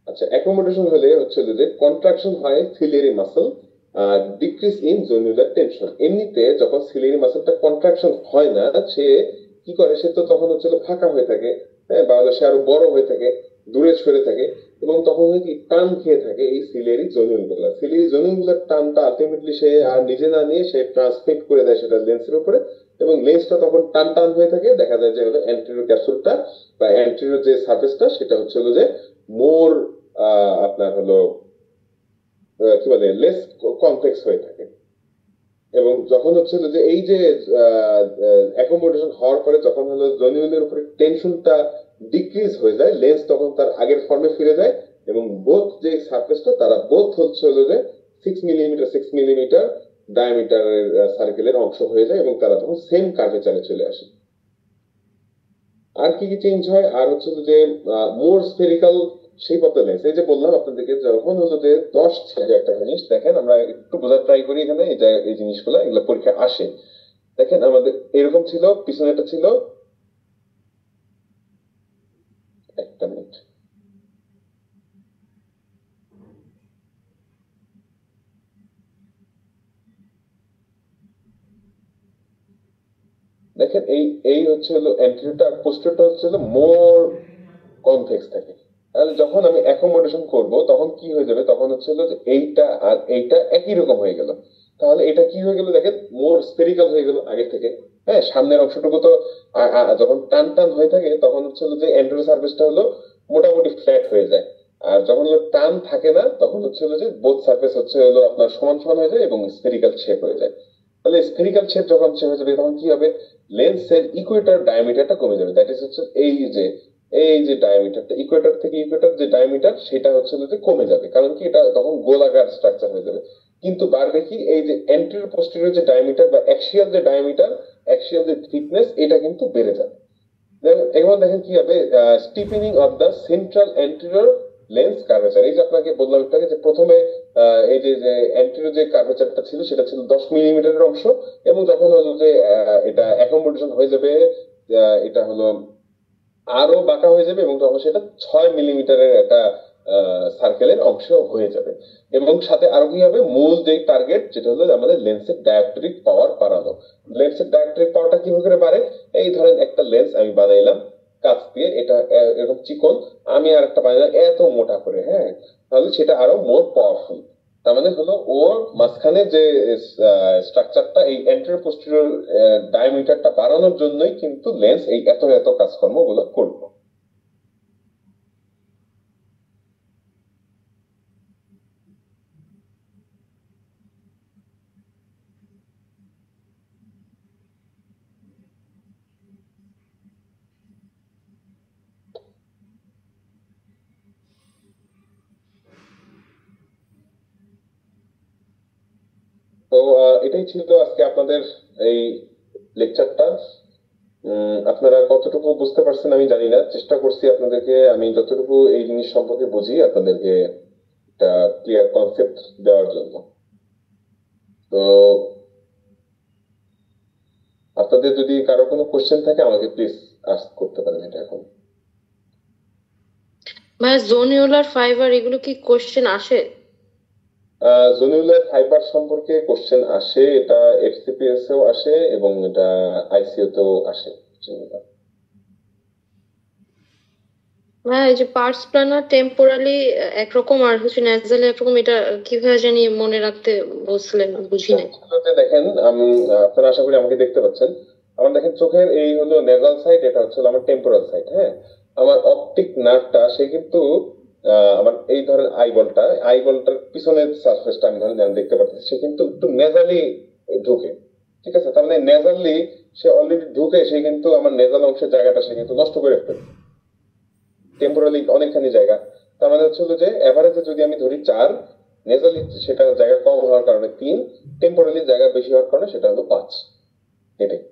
Speaker 2: আচ্ছা, অ্যাকোমোডেশন হলে হচ্ছে যে কন্ট্রাকশন হয় ciliary muscle, decrease in zonular tension. এমনিতে যখন সিলিয়ারি মাসলটা কন্ট্রাকশন হয় না সে কি করে, সে তো তখন হচ্ছে ফাঁকা হয়ে থাকে, হ্যাঁ, বা সে আরো বড় হয়ে থাকে, দূরে সরে থাকে এবং তখন কি টান খেয়ে থাকে এই সিলিয়ারি জোনুলগুলো। সিলিয়ারি জোনুলগুলোর টানটা আলটিমেটলি সে আর নিজে না নিয়ে সে ট্রান্সমিট করে দেয় সেটা লেন্সের উপরে এবং লেন্সটা তখন টান টান হয়ে থাকে। দেখা যায় যে হলো অ্যান্টেরিয়র ক্যাপসুলটা বা অ্যান্টেরিয়র যে সারফেসটা সেটা হচ্ছে হলো যে মোর আপনার হলো কি বলে লেস কমপ্লেক্স হয়ে থাকে এবং যখন হচ্ছে যে এই যে অ্যাকোমোডেশন হওয়ার পরে যখন হলো জনিউলের উপরে টেনশনটা ডিক্রিজ হয়ে যায়, লেন্স তখন তার আগের ফর্মে ফিরে যায় এবং বোথ যে সারফেসটা তারা বোথ হচ্ছে হলো যে 6 মিলিমিটার ডায়ামিটারের সার্কেলের অংশ হয়ে যায় এবং তারা তখন সেম কার্ভেচারে চলে আসে। আর কি কি চেঞ্জ হয়? আর হচ্ছে যে more spherical shape of the lens. এই যে বললাম আপনাদেরকে, যখন হলো যে 10 ছিল একটা জিনিস, দেখেন আমরা একটু বোঝার ট্রাই করি এখানে, এটা এই জিনিসগুলো এগুলো পরীক্ষায় আসে। দেখেন আমাদের এরকম ছিল, পিছনেটা ছিল, একটা মিনিট, দেখেন এই এই হচ্ছে হলো অ্যান্টেরিয়রটা, আর পোস্টেরিয়রটা হচ্ছে হলো মোর কনভেক্স থাকে। তাহলে যখন আমি অ্যাকোমোডেশন করব তখন কি হয়ে যাবে? তখন হচ্ছে হলো যে এইটা আর এইটা একই রকম হয়ে গেল। তাহলে এটা কি হয়ে গেল? দেখেন মোর স্ফেরিক্যাল হয়ে গেল আগে থেকে। হ্যাঁ, সামনের অংশটুকু তো যখন টান টান হয়ে থাকে তখন হচ্ছে হলো যে অ্যান্টেরিয়র সারফেসটা হলো মোটামুটি ফ্ল্যাট হয়ে যায়। আর যখন হলো টান থাকে না তখন হচ্ছে হলো যে বোথ সারফেস হচ্ছে হলো আপনার সমান সমান হয়ে যায় এবং স্ফেরিক্যাল শেপ হয়ে যায়। তাহলে স্ফেরিক্যাল শেপ যখন হয়ে যাবে তখন কি হবে? লেন্সের ইকুয়েটর ডায়ামিটারটা কমে যাবে। দ্যাট ইজ হচ্ছে এই যে ডায়ামিটারটা, ইকুয়েটর থেকে ইকুয়েটর যে ডায়ামিটার সেটা হচ্ছে যে কমে যাবে, কারণ কি এটা তখন গোলাকার স্ট্রাকচার হয়ে যাবে। কিন্তু বাড়বে কি? এই যে অ্যান্টেরিয়র পোস্টেরিয়র যে ডায়ামিটার বা অ্যাক্সিয়াল যে ডায়ামিটার, অ্যাক্সিয়াল যে থিকনেস, এটা কিন্তু বেড়ে যাবে। এখন দেখেন কি হবে? Steepening of the central anterior lens curvature. এই যে আপনাকে বললাম একটু আগে যে প্রথমে এই যে অ্যান্টেরিয়র যে কার্ভেচারটা ছিল সেটা ছিল 10 মিলিমিটারের অংশ, এবং যখন হলো যে এটা অ্যাকোমোডেশন হয়ে যাবে, এটা হলো আরো বাঁকা হয়ে যাবে এবং তখন সেটা 6 মিলিমিটারের একটা সার্কেলের অংশ হয়ে যাবে। এবং সাথে আরো কি হবে? মূল যে টার্গেট, যেটা হলো আমাদের লেন্সের ডায়োপ্ট্রিক পাওয়ার বাড়ানো। লেন্সের ডায়োপ্ট্রিক পাওয়ারটা কিভাবে করে বাড়ে? এই ধরেন একটা লেন্স আমি বানাইলাম কাঁচ দিয়ে, এটা এরকম চিকন, আমি আর একটা বানাইলাম এত মোটা করে, হ্যাঁ, তাহলে সেটা আরো মোর পাওয়ারফুল। তার মানে হলো ওর মাঝখানে যে স্ট্রাকচারটা, এই অ্যান্টেরিয়র পোস্টেরিয়র ডায়ামিটারটা বাড়ানোর জন্যই কিন্তু লেন্স এই এত এত কাজকর্ম গুলো করবে। তো এটাই ছিল আজকে আপনাদের এই লেকচারটা। আপনারা কতটুকু বুঝতে পারছেন আমি জানি না, চেষ্টা করছি আপনাদেরকে আমি যতটুকু এই জিনিস সম্পর্কে বুঝি আপনাদেরকে একটা ক্লিয়ার কনসেপ্ট দেওয়ার জন্য। তো আপনাদের যদি কারো কোনো কোশ্চেন থাকে আমাকে প্লিজ আস্ক করতে পারেন এটা এখন।
Speaker 6: ভাই জোনিউলার ফাইবার এগুলো কি কোশ্চেন আসে?
Speaker 2: জোনিউলার ফাইবার সম্পর্কে কোশ্চেন আসে, এটা এফসিপিএস এও আসে এবং এটা আইসিইউ তেও আসে।
Speaker 6: হ্যাঁ, এই যে পার্টস প্ল্যানার টেম্পোরালি একরকম আর হচ্ছে ন্যাজালি একরকম, এটা কিভাবে জানি মনে রাখতে বলছিলেন, বুঝি নাই।
Speaker 2: দেখেন আপনারা আশা করি আমাকে দেখতে পাচ্ছেন। আমার দেখেন চোখের এই হলো নেজাল সাইড, এটা হচ্ছে আমার টেম্পোরাল সাইড। হ্যাঁ, আমার অপটিক নার্ভটা সে কিন্তু আমার এই ধরেন আইবলটার পিছনের সারফেসটা আমি ধরেন দেখতে পাচ্ছি, সে কিন্তু একটু নেজালি ঢুকে। ঠিক আছে, তার মানে নেজালি সে অলরেডি ঢুকে, সে কিন্তু আমার নেজাল অংশের জায়গাটা সে কিন্তু নষ্ট করে ফেলে টেম্পোরালি অনেকখানি জায়গা। তার মানে হচ্ছে যে এভারেজে যদি আমি ধরি 4, নেজালি সেটা জায়গা কম হওয়ার কারণে 3, টেম্পোরালি জায়গা বেশি হওয়ার কারণে সেটা হলো 5। এটাই।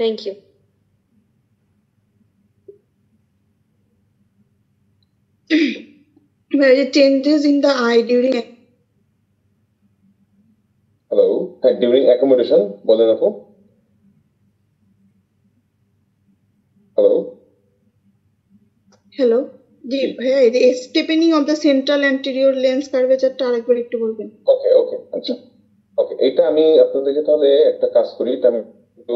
Speaker 6: Thank you.
Speaker 5: changes in the eye during
Speaker 2: hello, হ্যাঁ, ডিউরিং অ্যাকোমোডেশন বলেন আপু। হ্যালো
Speaker 5: হ্যালো জি ভাইয়া, এই যে steepening of the central anterior lens কার্ভেচারটা আরেকবার একটু বলবেন।
Speaker 2: ওকে ওকে আচ্ছা ওকে, এটা আমি আপনাদেরকে তাহলে একটা কাজ করি, এটা আমি একটু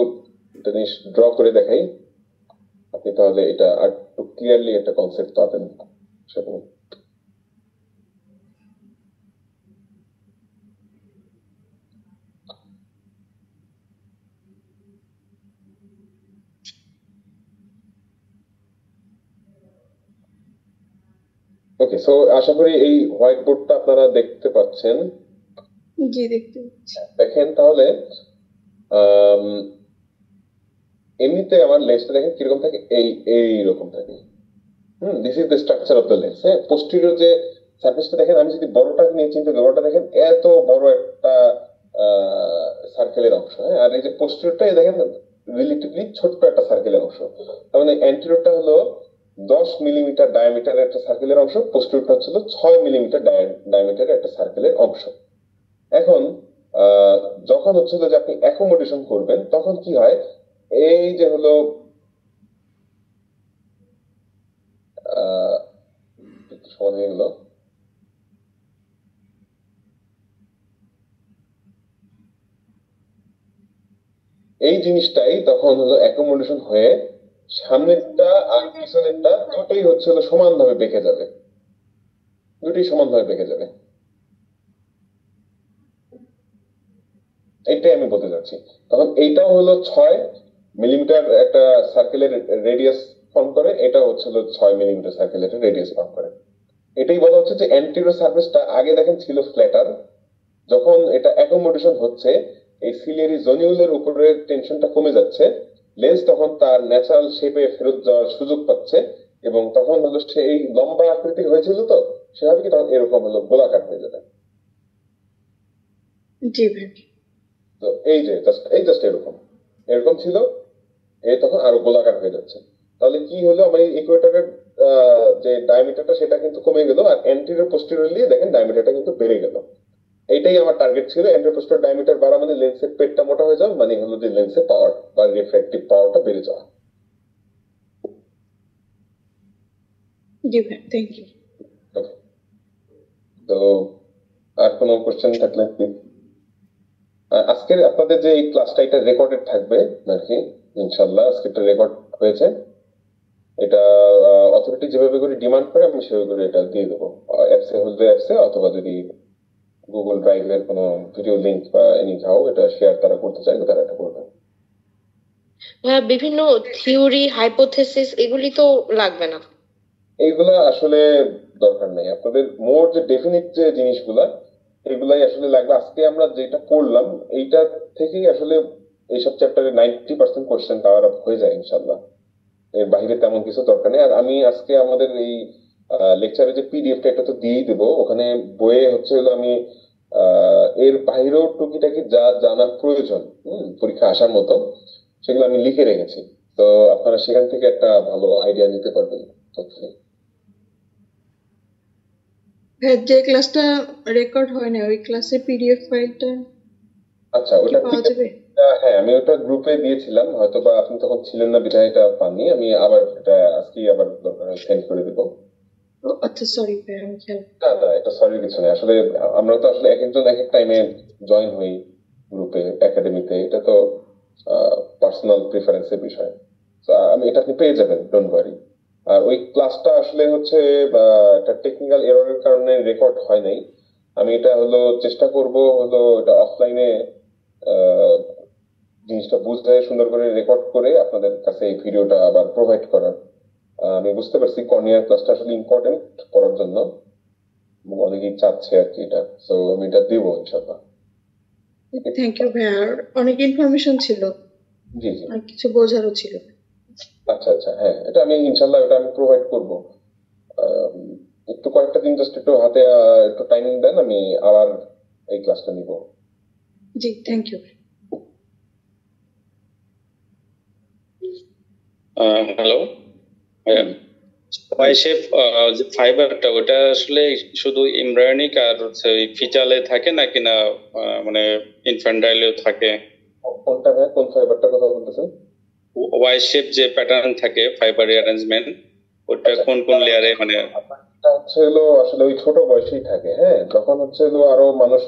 Speaker 2: জিনিস ড্র করে দেখাই, আপনি তাহলে এটা আর একটু ক্লিয়ারলি একটা কনসেপ্ট পাবেন। ওকে, সো আশা করি এই হোয়াইট বোর্ডটা আপনারা দেখতে পাচ্ছেন।
Speaker 5: জি দেখতে পাচ্ছি।
Speaker 2: দেখেন তাহলে আম, এমনিতে আমার লেন্সটা দেখেন কিরকম থাকে, এই রকম থাকে। This is the structure of the lens. হ্যাঁ, পোস্টেরিয়র যে সারফেসটা দেখেন, আমি যদি বড়টা নিয়ে চিন্তা করি, বড়টা দেখেন এত বড় একটা সার্কেলের অংশ। হ্যাঁ, আর এই যে পোস্টেরিয়রটা দেখেন রিলেটিভলি ছোট্ট একটা সার্কেলের অংশ। তার মানে অ্যান্টেরিয়রটা হলো 10 মিলিমিটার ডায়ামিটারের একটা সার্কেলের অংশ, পোস্টেরিয়রটা হচ্ছিল 6 মিলিমিটার ডায়ামিটারের একটা সার্কেলের অংশ। এখন আহ, যখন হচ্ছিল যে আপনি অ্যাকোমোডেশন করবেন, তখন কি হয়, এই যে হলো আহ একটু সময় হয়ে গেল। এই জিনিসটাই তখন হলো অ্যাকোমোডেশন হয়ে সামনেরটা আর পিছনেরটা দুটোই হচ্ছে হলো সমানভাবে বেঁকে যাবে, দুটোই সমানভাবে বেঁকে যাবে। এইটাই আমি বলতে চাচ্ছি। তখন এইটাও হলো 6 মিলিমিটার একটা সার্কেলের রেডিয়াস ফর্ম করে, এটা হচ্ছে হলো 6 মিলিমিটার সার্কেলের রেডিয়াস ফর্ম করে। এটাই বলা হচ্ছে যে অ্যান্টেরিয়র সার্ফেসটা আগে দেখেন ছিল ফ্ল্যাটার, যখন এটা অ্যাকোমোডেশন হচ্ছে, এই সিলিয়ারি জনিউলের উপরে টেনশনটা কমে যাচ্ছে, লেন্স তখন তার ন্যাচারাল শেপে ফেরত যাওয়ার সুযোগ পাচ্ছে, এবং তখন হলো সে এই লম্বা আকৃতির হয়েছিল, তো সেভাবে কি তখন এরকম হলো গোলাকার হয়ে যাবে।
Speaker 5: জি ভাই।
Speaker 2: তো এই যে জাস্ট এরকম এরকম ছিল, এই তখন আরো গোলাকার হয়ে যাচ্ছে। তাহলে কি হলো, আমার এই ইকুয়েটরের যে ডায়ামিটারটা সেটা কিন্তু কমে গেল, আর অ্যান্টিরিয়র পোস্টেরিয়রলি দেখেন ডায়ামিটারটা কিন্তু বেড়ে গেল। এইটাই আমার টার্গেট ছিল, অ্যান্টিরিয়র পোস্টেরিয়র ডায়ামিটার বাড়া মানে লেন্সের পেটটা মোটা হয়ে যাওয়া, মানে হলো যে লেন্সের পাওয়ার বা রিফ্র্যাক্টিভ পাওয়ারটা বেড়ে যাওয়া।
Speaker 5: জি ভাই, থ্যাংক ইউ।
Speaker 2: Okay. তো আর কোনো কোশ্চেন থাকলে please। আজকের আপনাদের যে এই ক্লাসটা, এটা রেকর্ডেড থাকবে আর কি, ইনশাল্লাহ আজকে একটা রেকর্ড হয়েছে। এটা অথরিটি যেভাবে করে ডিমান্ড করে আমি সেভাবে করে এটা দিয়ে দেবো, অ্যাপসে হলে অ্যাপসে, অথবা যদি গুগল ড্রাইভের কোনো ভিডিও লিংক বা এনি হাউ এটা শেয়ার তারা করতে চাইলে তারা এটা করবে।
Speaker 6: হ্যাঁ, বিভিন্ন থিওরি, হাইপোথেসিস এগুলি তো লাগবে না।
Speaker 2: এইগুলা আসলে দরকার নেই আপনাদের, মোর যে ডেফিনিট যে জিনিসগুলা এগুলাই আসলে লাগবে। আজকে আমরা যেটা পড়লাম এইটা থেকেই আসলে এইসব চ্যাপ্টারে 90% কোশ্চেন কভার আপ হয়ে যায় ইনশাল্লাহ। এর বাইরে তেমন কিছু দরকার নেই। আর আমি আজকে আমাদের এই লেকচারে যে পিডিএফটা, এটা তো দিয়েই দেবো। ওখানে বইয়ে হচ্ছে হলো আমি এর বাইরেও টুকিটাকি যা জানার প্রয়োজন পরীক্ষা আসার মতো, সেগুলো আমি লিখে রেখেছি। তো আপনারা সেখান থেকে একটা ভালো আইডিয়া নিতে পারবেন hopefully।
Speaker 5: ভাই, যে ক্লাসটা রেকর্ড হয় না ওই ক্লাসের পিডিএফ ফাইলটা
Speaker 2: আচ্ছা,
Speaker 5: কি
Speaker 2: ওটা
Speaker 5: পাওয়া যাবে?
Speaker 2: হ্যাঁ, আমি ওটা গ্রুপে দিয়েছিলাম, হয়তো বা আপনি তখন ছিলেন না বিধায় এটা পাননি। আমি আবার এটা আজকে আবার সেন্ড করে দেবো।
Speaker 5: ও আচ্ছা, সরি ভাই, আমি খেয়াল।
Speaker 2: না না, এটা সরি কিছু নেই। আসলে আমরা তো আসলে এক একজন এক এক টাইমে জয়েন হই গ্রুপে, একাডেমিতে, এটা তো পার্সোনাল প্রিফারেন্সের বিষয়। তো আমি এটা আপনি পেয়ে যাবেন, ডোন্ট ওয়ারি। আর ওই ক্লাসটা আসলে হচ্ছে একটা টেকনিক্যাল এররের কারণে রেকর্ড হয় নাই। আমি এটা হলো চেষ্টা করব হলো এটা অফলাইনে জিনিসটা বুঝতে সুন্দর করে রেকর্ড করে আপনাদের কাছে এই ভিডিওটা আবার প্রোভাইড করার। আমি বুঝতে পারছি কর্নিয়ার ক্লাসটা আসলে ইম্পর্টেন্ট করার জন্য, এবং অনেকেই চাচ্ছে আর কি এটা, তো আমি এটা দিব ইনশাল্লাহ।
Speaker 5: থ্যাংক ইউ ভাই, আর অনেক ইনফরমেশন ছিল,
Speaker 2: জি জি,
Speaker 5: আর কিছু বোঝারও ছিল।
Speaker 2: আচ্ছা আচ্ছা, হ্যাঁ, এটা আমি ইনশাল্লাহ এটা আমি প্রোভাইড করব। একটু কয়েকটা দিন জাস্ট একটু হাতে একটু টাইম দেন, আমি আবার এই ক্লাসটা নিব।
Speaker 5: জি, থ্যাংক ইউ।
Speaker 7: হ্যালো ভাই, শেফ যে ফাইবারটা ওটা আসলে শুধু এমব্রায়োনিক আর হচ্ছে ফিটালে থাকে নাকি না, মানে ইনফ্যান্টাইলেও থাকে?
Speaker 2: কোনটা ভাই, কোন ফাইবারটার কথা বলতেছেন?
Speaker 7: ওয়াই শেপ যে প্যাটার্ন থাকে ফাইবার অ্যারেঞ্জমেন্ট, ওটা কোন কোন লেয়ারে মানে?
Speaker 2: এটা হচ্ছে হলো আসলে ওই ছোট বয়সেই থাকে। হ্যাঁ, যখন হচ্ছে হলো আরো মানুষ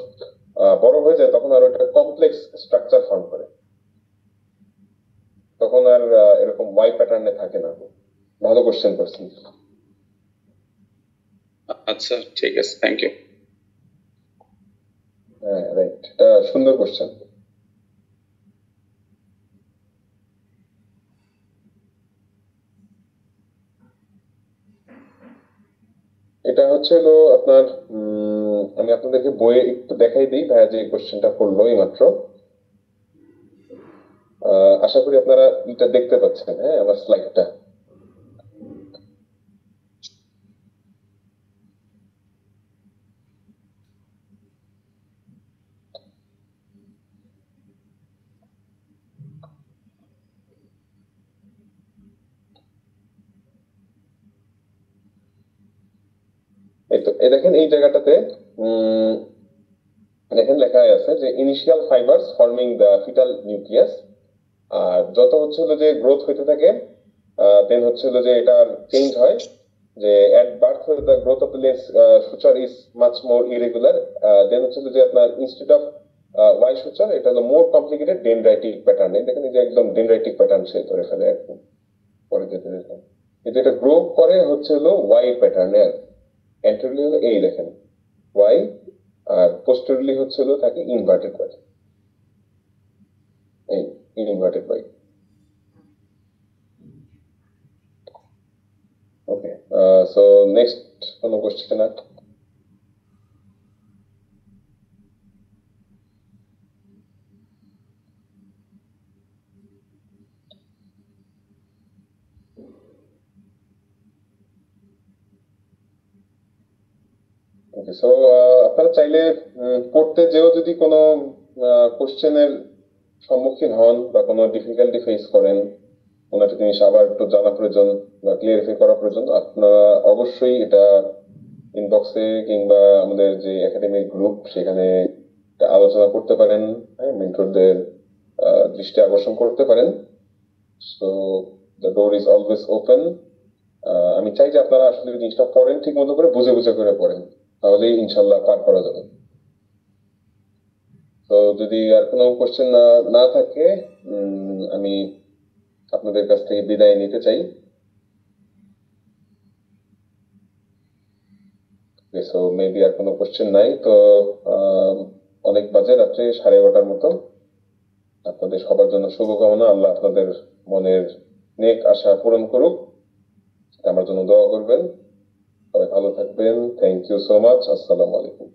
Speaker 2: বড় হয়ে যায়, তখন আরো একটা কমপ্লেক্স স্ট্রাকচার ফর্ম করে, তখন আর এরকম ওয়াই প্যাটার্নে থাকে না। ভালো কোশ্চেন করছেন।
Speaker 7: আচ্ছা, ঠিক আছে, থ্যাংক ইউ।
Speaker 2: হ্যাঁ রাইট, এটা সুন্দর কোশ্চেন। এটা হচ্ছে হলো আপনার আমি আপনাদেরকে বইয়ে একটু দেখাই দিই ভাইয়া যে কোশ্চেনটা করলো এই মাত্র। আশা করি আপনারা এটা দেখতে পাচ্ছেন, হ্যাঁ আমার স্লাইডটা। এই দেখেন এই জায়গাটাতে দেখেন লেখা আছে যে initial fibres forming the fetal nucleus. আর যত হচ্ছে হলো যে গ্রোথ হইতে থাকে দেন হচ্ছে হলো যে এটা চেঞ্জ হয়, যে at birth the growth of the lens suture is much more irregular. Then হচ্ছে হলো যে আপনার ইনস্টেড অফ ওয়াই সুচার এটা হলো মোর কমপ্লিকেটেড ডেনড্রাইটিক প্যাটার্ন। দেখেন এই যে একদম ডেনড্রাইটিক প্যাটার্ন সে ধরে ফেলে একদম পরে যেতে দেখেন কিন্তু এটা গ্রো করে হচ্ছে হলো ওয়াই প্যাটার্নে। অ্যান্টেরিয়রলি হলো এই দেখেন ওয়াই, আর পোস্টেরিয়রলি হচ্ছে হলো থাকে ইনভার্টেড ওয়াই, এই ইনভার্টেড ওয়াই। ওকে, সো নেক্সট কোনো কোশ্চেন আছে? সো আপনারা চাইলে পড়তে যেও যদি কোনো কোশ্চেনের সম্মুখীন হন বা কোনো ডিফিকাল্টি ফেস করেন, কোনো একটা জিনিস আবার একটু জানা প্রয়োজন বা ক্লিয়ারিফাই করা প্রয়োজন, আপনারা অবশ্যই এটা ইনবক্সে কিংবা আমাদের যে একাডেমিক গ্রুপ সেখানে আলোচনা করতে পারেন, মেন্টরদের দৃষ্টি আকর্ষণ করতে পারেন। So the door is always open. আমি চাই যে আপনারা আসলে জিনিসটা পড়েন, ঠিক মতো করে বুঝে বুঝে করে পড়েন, তাহলেই ইনশাল্লাহ পার করা যাবে। তো যদি আর কোনো কোশ্চেন না থাকে আমি আপনাদের কাছ থেকে বিদায় নিতে চাই। সো মেবি আর কোনো কোশ্চেন নাই। তো অনেক বাজে, রাত্রে 11:30 মতো। আপনাদের সবার জন্য শুভকামনা। আল্লাহ আপনাদের মনের নেক আশা পূরণ করুক, আমার জন্য দোয়া করবেন। সবাই ভালো থাকবেন। Thank you so much. আসসালামু আলাইকুম।